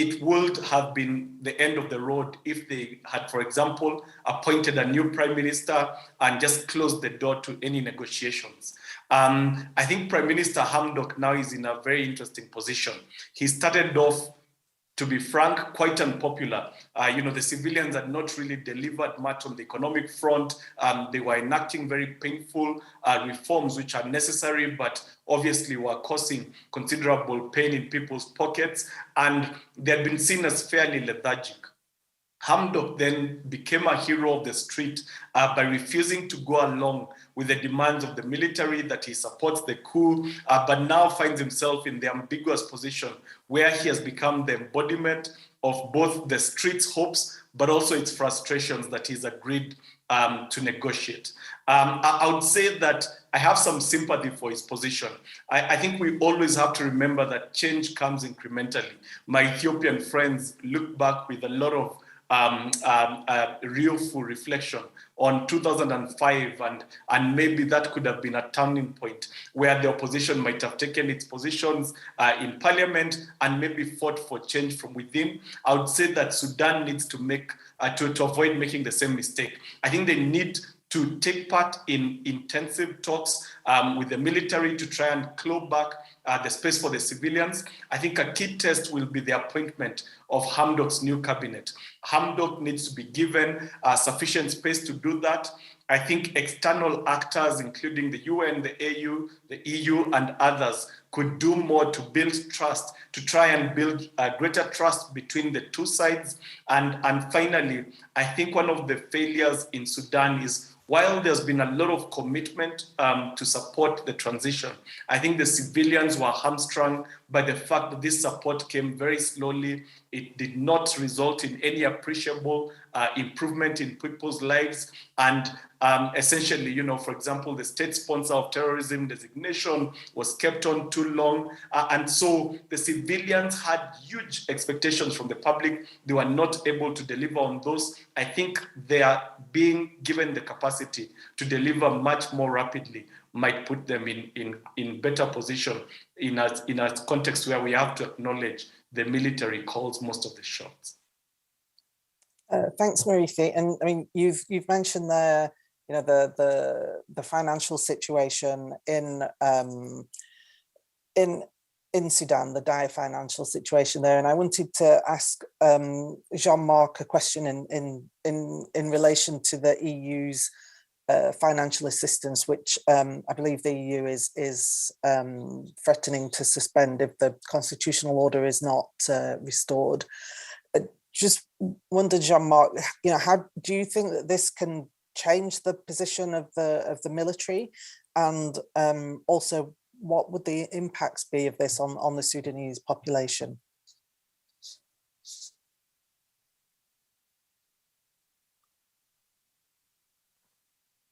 It would have been the end of the road if they had, for example, appointed a new prime minister and just closed the door to any negotiations. I think Prime Minister Hamdok now is in a very interesting position. He started off, to be frank, quite unpopular. The civilians had not really delivered much on the economic front. They were enacting very painful reforms which are necessary, but obviously were causing considerable pain in people's pockets, and they had been seen as fairly lethargic. Hamdok then became a hero of the street by refusing to go along with the demands of the military, that he supports the coup, but now finds himself in the ambiguous position where he has become the embodiment of both the street's hopes, but also its frustrations that he's agreed to negotiate. I would say that I have some sympathy for his position. I think we always have to remember that change comes incrementally. My Ethiopian friends look back with a lot of real full reflection on 2005, and maybe that could have been a turning point where the opposition might have taken its positions in parliament and maybe fought for change from within. I would say that Sudan needs to make to avoid making the same mistake. I think they need to take part in intensive talks with the military to try and claw back the space for the civilians. I think a key test will be the appointment of Hamdok's new cabinet. Hamdok needs to be given sufficient space to do that. I think external actors, including the UN, the AU, the EU, and others, could do more to build trust, to try and build greater trust between the two sides. And finally, I think one of the failures in Sudan is, while there's been a lot of commitment to support the transition, I think the civilians were hamstrung by the fact that this support came very slowly. It did not result in any appreciable improvement in people's lives. And essentially, for example, the state sponsor of terrorism designation was kept on too long. And so the civilians had huge expectations from the public. They were not able to deliver on those. I think they are being given the capacity to deliver much more rapidly, might put them in better position in a context where we have to acknowledge the military calls most of the shots. Thanks, Marifi. And I mean, you've mentioned there, the financial situation in Sudan, the dire financial situation there. And I wanted to ask Jean-Marc a question in relation to the EU's financial assistance, which I believe the EU is threatening to suspend if the constitutional order is not restored. Just wondered, Jean-Marc, how do you think that this can change the position of the military, and also what would the impacts be of this on the Sudanese population?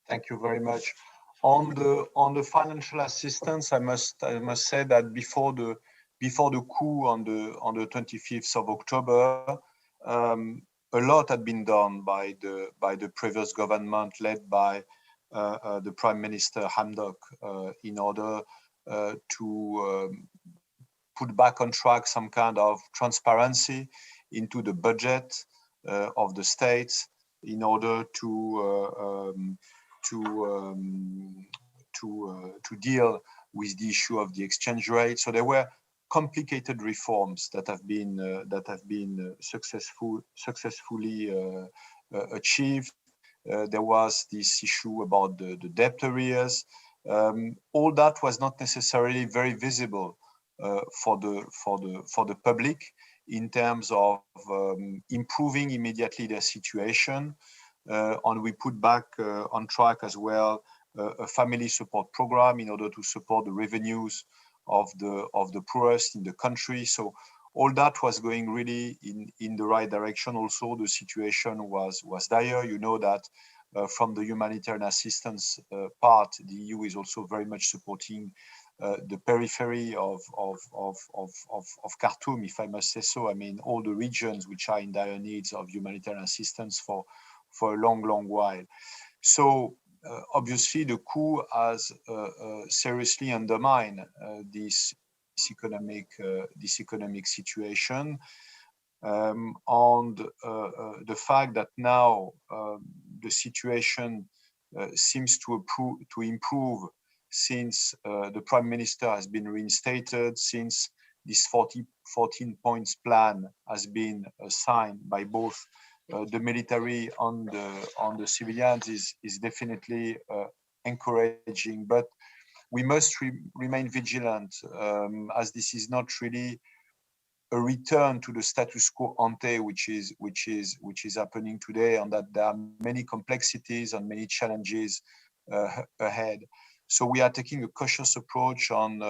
Thank you very much. On the financial assistance, I must say that before the coup on the 25th of October, a lot had been done by the previous government led by the Prime Minister Hamdok in order to put back on track some kind of transparency into the budget of the states in order to deal with the issue of the exchange rate. So there were complicated reforms that have been successfully achieved. There was this issue about the debt arrears. All that was not necessarily very visible for the public in terms of improving immediately their situation. And we put back on track as well a family support program in order to support the revenues of the poorest in the country. So all that was going really in the right direction. Also, the situation was dire. You know that from the humanitarian assistance part, the EU is also very much supporting the periphery of Khartoum, if I must say so. I mean, all the regions which are in dire needs of humanitarian assistance for a long while. So obviously, the coup has seriously undermined this economic situation, on the fact that now the situation seems to improve since the Prime Minister has been reinstated, since this 14 points plan has been signed by both the military and the civilians is definitely encouraging. But we must remain vigilant, as this is not really a return to the status quo ante, which is happening today, and that there are many complexities and many challenges ahead. So we are taking a cautious approach on.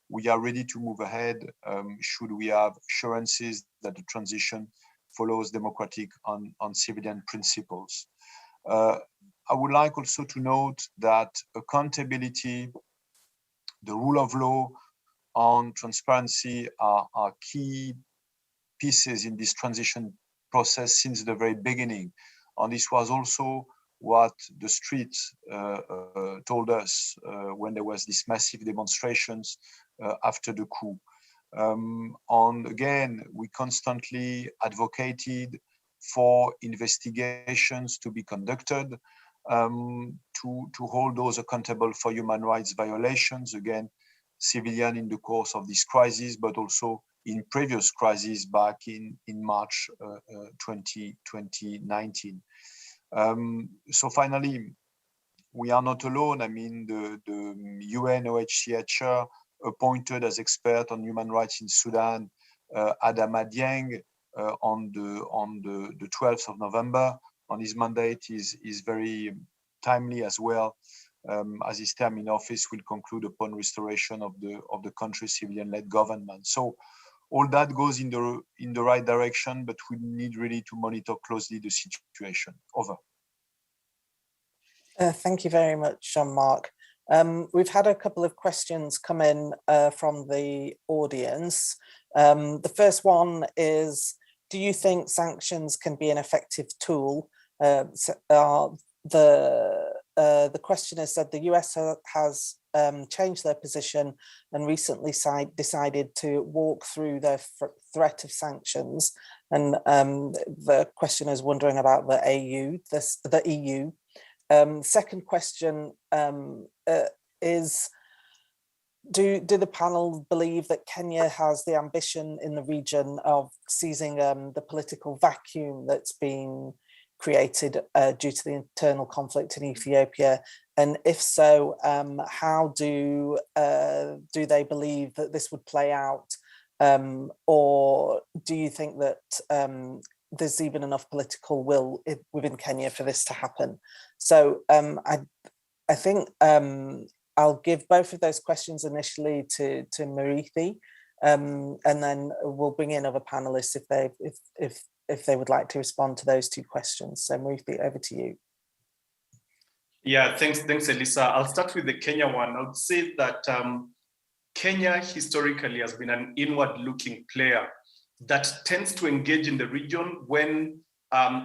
We are ready to move ahead should we have assurances that the transition follows democratic and civilian principles. I would like also to note that accountability, the rule of law, and transparency are key pieces in this transition process since the very beginning. And this was also what the streets told us when there was these massive demonstrations after the coup. And again, we constantly advocated for investigations to be conducted, to hold those accountable for human rights violations, again, civilian in the course of this crisis, but also in previous crises back in March 2019. So finally, we are not alone. I mean, the UN OHCHR appointed as expert on human rights in Sudan, Adama Dieng, on the 12th of November. And his mandate is very timely as well, as his term in office will conclude upon restoration of the country's civilian-led government. So all that goes in the right direction, but we need really to monitor closely the situation. Over. Thank you very much, Jean-Marc. We've had a couple of questions come in from the audience. The first one is, do you think sanctions can be an effective tool? The questioner said the US has changed their position and recently decided to walk through their threat of sanctions. And the questioner is wondering about the EU. Second question is, do the panel believe that Kenya has the ambition in the region of seizing the political vacuum that's been created due to the internal conflict in Ethiopia? And if so, how do they believe that this would play out? Or do you think that there's even enough political will within Kenya for this to happen? So I think I'll give both of those questions initially to Marithi, and then we'll bring in other panelists if they would like to respond to those two questions. So Marithi, over to you. Yeah, thanks, Elisa. I'll start with the Kenya one. I would say that Kenya historically has been an inward-looking player that tends to engage in the region when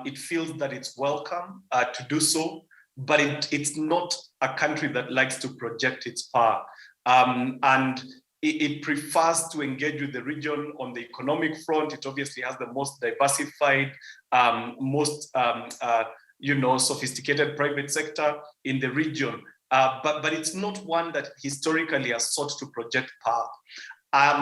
it feels that it's welcome to do so, but it's not a country that likes to project its power. And it prefers to engage with the region on the economic front. It obviously has the most diversified, most sophisticated private sector in the region. But it's not one that historically has sought to project power.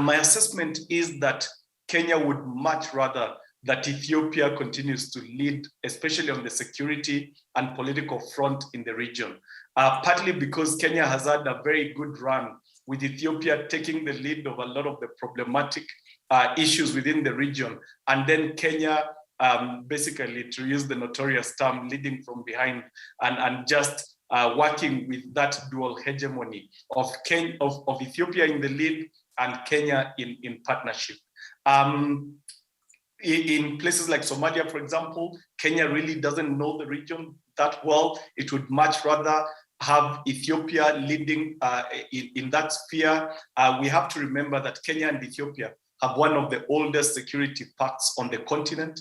My assessment is that Kenya would much rather that Ethiopia continues to lead, especially on the security and political front in the region. Partly because Kenya has had a very good run with Ethiopia taking the lead of a lot of the problematic issues within the region. And then Kenya, basically, to use the notorious term, leading from behind and just working with that dual hegemony of Ethiopia in the lead and Kenya in partnership. In places like Somalia, for example, Kenya really doesn't know the region that well. It would much rather have Ethiopia leading in that sphere. We have to remember that Kenya and Ethiopia have one of the oldest security pacts on the continent.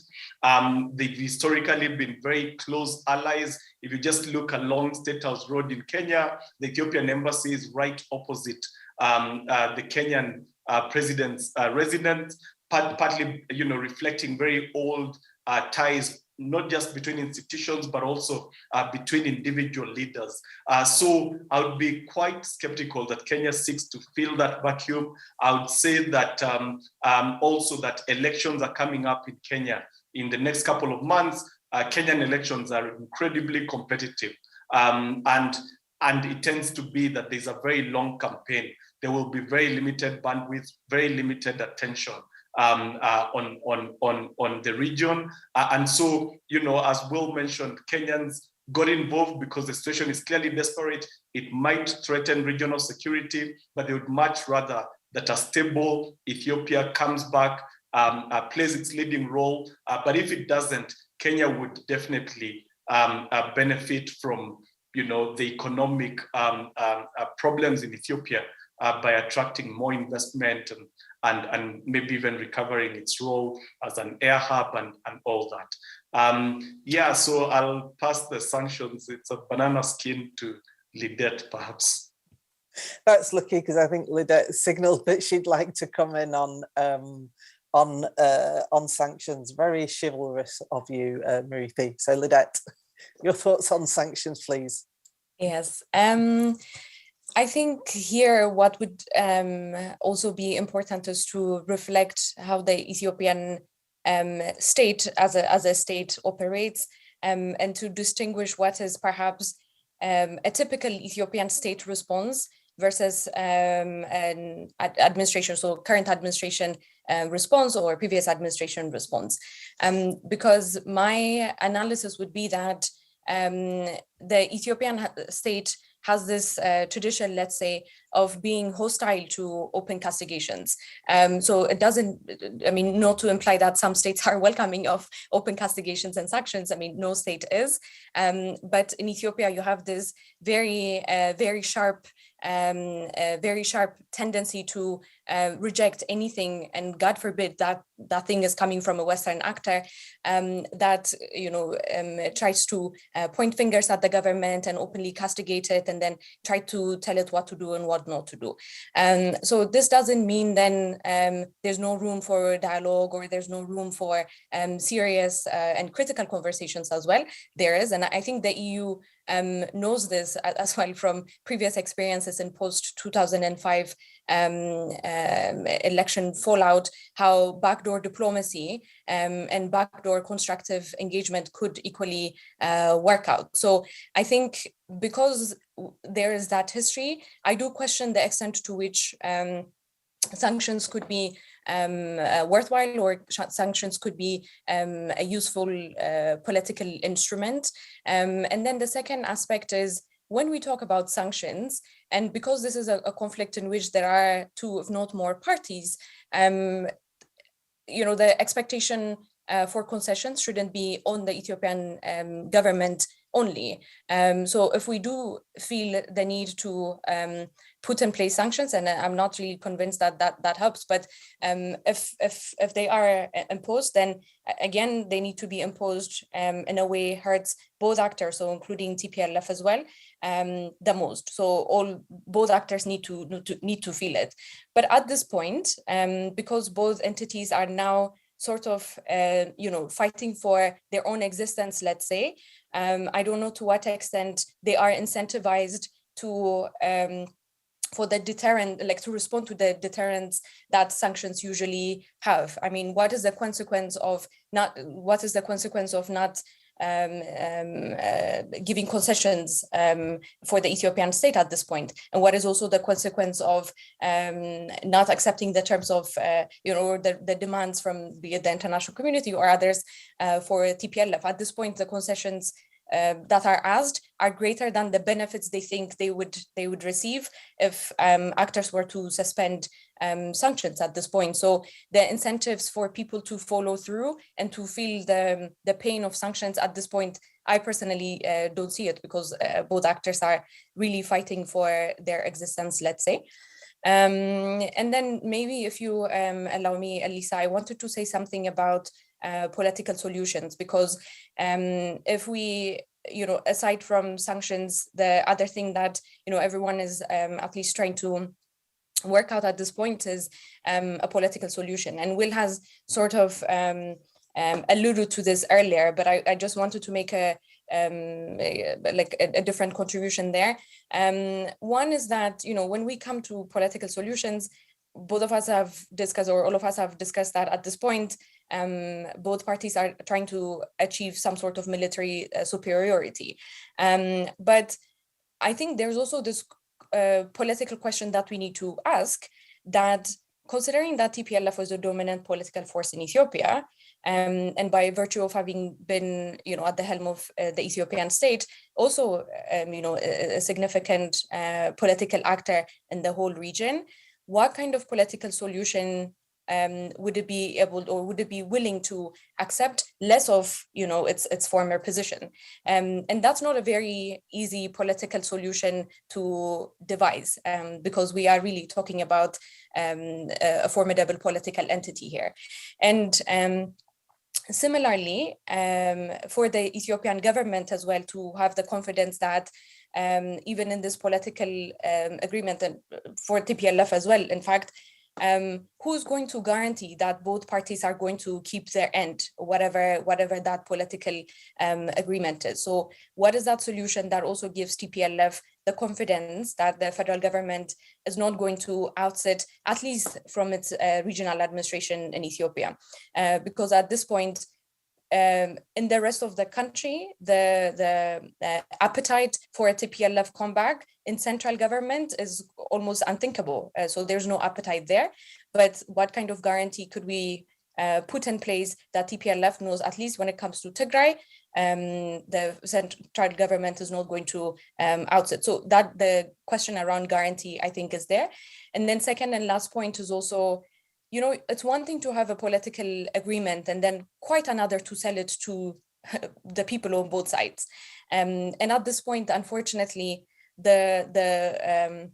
They've historically been very close allies If you just look along State House Road in Kenya, the Ethiopian embassy is right opposite the Kenyan president's residence, partly, reflecting very old ties, not just between institutions, but also between individual leaders. So I would be quite skeptical that Kenya seeks to fill that vacuum. I would say that also that elections are coming up in Kenya in the next couple of months. Kenyan elections are incredibly competitive. And it tends to be that there's a very long campaign. There will be very limited bandwidth, very limited attention on the region. And so, as Will mentioned, Kenyans got involved because the situation is clearly desperate. It might threaten regional security, but they would much rather that a stable Ethiopia comes back, plays its leading role. But if it doesn't, Kenya would definitely benefit from the economic problems in Ethiopia by attracting more investment and maybe even recovering its role as an air hub and all that. So I'll pass the sanctions. It's a banana skin to Lidette, perhaps. That's lucky, because I think Lidette signaled that she'd like to come in on sanctions. Very chivalrous of you, Marithi. So Lidette, your thoughts on sanctions, please. Yes. I think here what would also be important is to reflect how the Ethiopian state as a state operates, and to distinguish what is perhaps a typical Ethiopian state response versus an administration, so current administration response or previous administration response. Because my analysis would be that the Ethiopian state has this tradition, let's say, of being hostile to open castigations. So it doesn't, not to imply that some states are welcoming of open castigations and sanctions. No state is. But in Ethiopia, you have this very sharp tendency to reject anything, and God forbid that thing is coming from a Western actor that tries to point fingers at the government and openly castigate it, and then try to tell it what to do and what not to do. So this doesn't mean then there's no room for dialogue, or there's no room for serious and critical conversations as well. There is, and I think the EU knows this as well from previous experiences in post-2005 election fallout, how backdoor diplomacy and backdoor constructive engagement could equally work out. So I think because there is that history, I do question the extent to which sanctions could be worthwhile, or sanctions could be a useful political instrument. And then the second aspect is, when we talk about sanctions, and because this is a conflict in which there are two, if not more, parties, the expectation for concessions shouldn't be on the Ethiopian government only. So if we do feel the need to put in place sanctions, and I'm not really convinced that helps, but if they are imposed, then again, they need to be imposed in a way hurts both actors, so including TPLF as well, the most. So both actors need to feel it. But at this point, because both entities are now sort of, fighting for their own existence, let's say, I don't know to what extent they are incentivized to for the deterrent, like to respond to the deterrents that sanctions usually have. What is the consequence of not giving concessions for the Ethiopian state at this point? And what is also the consequence of not accepting the terms of, the demands from be it the international community or others for TPLF? At this point, the concessions that are asked are greater than the benefits they think they would receive if actors were to suspend sanctions at this point. So the incentives for people to follow through and to feel the pain of sanctions at this point, I personally don't see it, because both actors are really fighting for their existence, let's say. And then maybe if you allow me, Elisa, I wanted to say something about political solutions, because if we aside from sanctions, the other thing that, everyone is at least trying to work out at this point is a political solution. And Will has sort of alluded to this earlier, but I just wanted to make a different contribution there. One is that, when we come to political solutions, both of us have discussed, or all of us have discussed, that at this point, both parties are trying to achieve some sort of military superiority. But I think there's also this political question that we need to ask, that considering that TPLF was the dominant political force in Ethiopia, and by virtue of having been, at the helm of the Ethiopian state, also, a significant political actor in the whole region, what kind of political solution would it be able, or would it be willing to accept less of, its former position? And that's not a very easy political solution to devise, because we are really talking about a formidable political entity here. And similarly, for the Ethiopian government as well, to have the confidence that even in this political agreement, and for TPLF as well, in fact, who's going to guarantee that both parties are going to keep their end, whatever that political agreement is? So what is that solution that also gives TPLF the confidence that the federal government is not going to outsit, at least from its regional administration in Ethiopia? Because at this point, in the rest of the country, the appetite for a TPLF comeback in central government is almost unthinkable. So there's no appetite there. But what kind of guarantee could we put in place that TPLF knows, at least when it comes to Tigray, the central government is not going to outsit? So that the question around guarantee, I think, is there. And then second and last point is also, it's one thing to have a political agreement and then quite another to sell it to the people on both sides. And at this point, unfortunately, the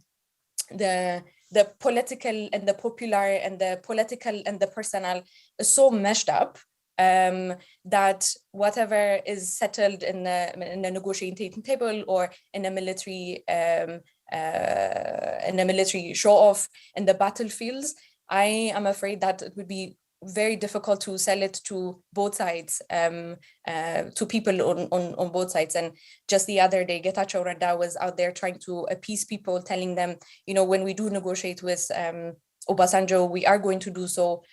political and the popular and the political and the personal is so meshed up that whatever is settled in a negotiating table or in a military show off in the battlefields, I am afraid that it would be very difficult to sell it to both sides, to people on both sides. And just the other day, Getachew Reda was out there trying to appease people, telling them, when we do negotiate with Obasanjo, we are going to do so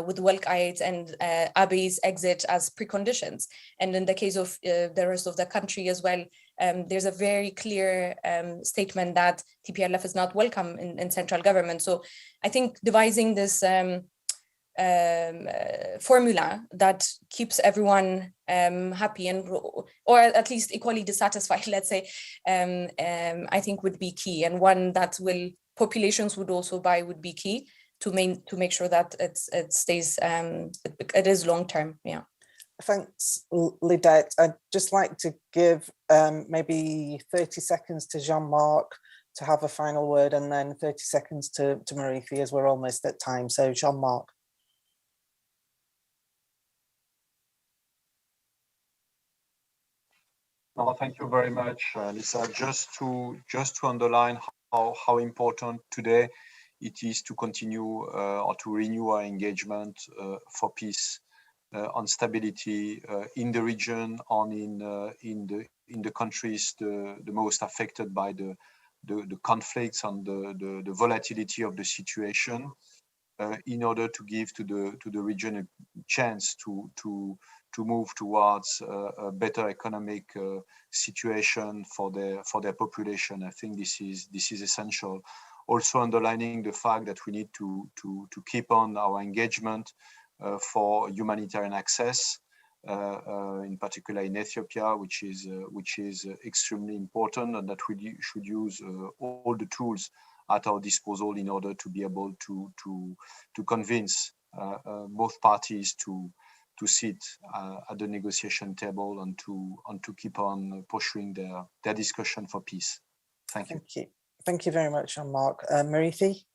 with Welkite and Abey's exit as preconditions. And in the case of the rest of the country as well, there's a very clear statement that TPLF is not welcome in central government. So I think devising this formula that keeps everyone happy and, or at least equally dissatisfied, let's say, I think would be key, and one that populations would also buy would be key to make sure that it stays, it is long term. Yeah. Thanks, Lidette. I'd just like to give maybe 30 seconds to Jean-Marc to have a final word, and then 30 seconds to Marifi, as we're almost at time. So Jean-Marc. Well, thank you very much, Lisa. Just to underline how important today it is to continue or to renew our engagement for peace, on stability in the region, in the countries the most affected by the conflicts and the volatility of the situation, in order to give to the region a chance to move towards a better economic situation for their population. I think this is essential. Also underlining the fact that we need to keep on our engagement for humanitarian access, in particular in Ethiopia, which is extremely important, and that we should use all the tools at our disposal in order to be able to convince both parties to sit at the negotiation table and to keep on pursuing their discussion for peace. Thank you. Thank you very much, Jean-Marc. Marifi?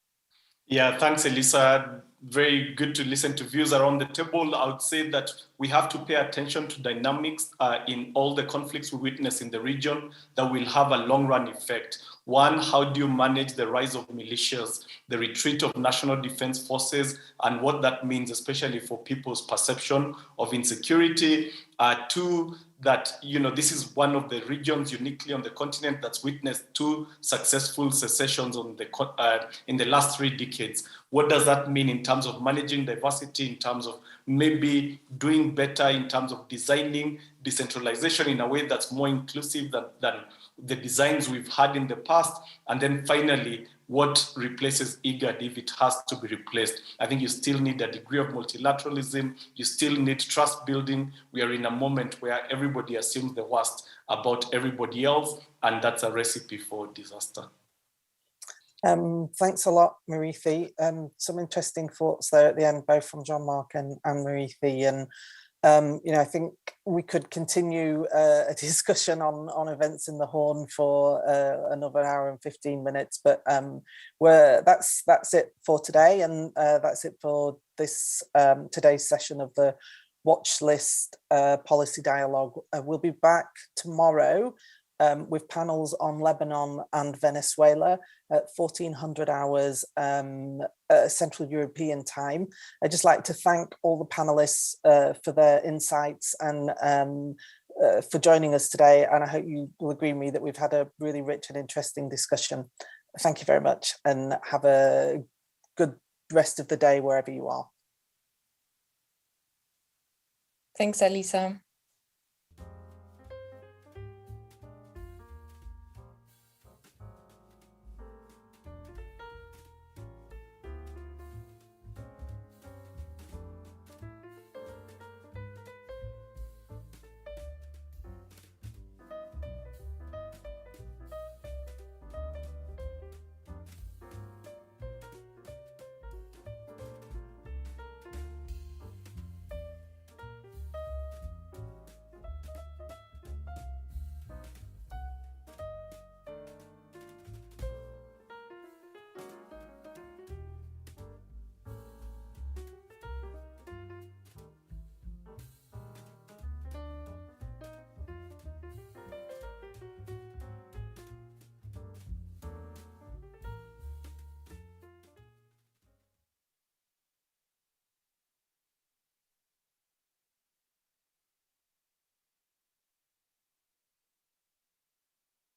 Yeah, thanks, Elisa. very good to listen to views around the table. I would say that we have to pay attention to dynamics in all the conflicts we witness in the region that will have a long-run effect. One, how do you manage the rise of militias, the retreat of national defense forces, and what that means, especially for people's perception of insecurity. Two, that this is one of the regions uniquely on the continent that's witnessed 2 successful secessions in the last 3 decades. What does that mean in terms of managing diversity, in terms of maybe doing better, in terms of designing decentralization in a way that's more inclusive than the designs we've had in the past? And then finally, what replaces IGAD if it has to be replaced? I think you still need a degree of multilateralism. You still need trust building. We are in a moment where everybody assumes the worst about everybody else, and that's a recipe for disaster. Thanks a lot, Marithi. Some interesting thoughts there at the end, both from Jean-Marc and Marithi. And I think we could continue a discussion on events in the Horn for another hour and 15 minutes, but that's it for today, and that's it for this today's session of the Watch List Policy Dialogue. We'll be back tomorrow with panels on Lebanon and Venezuela at 1400 hours Central European time. I'd just like to thank all the panelists for their insights and for joining us today. And I hope you will agree with me that we've had a really rich and interesting discussion. Thank you very much, and have a good rest of the day wherever you are. Thanks, Elisa.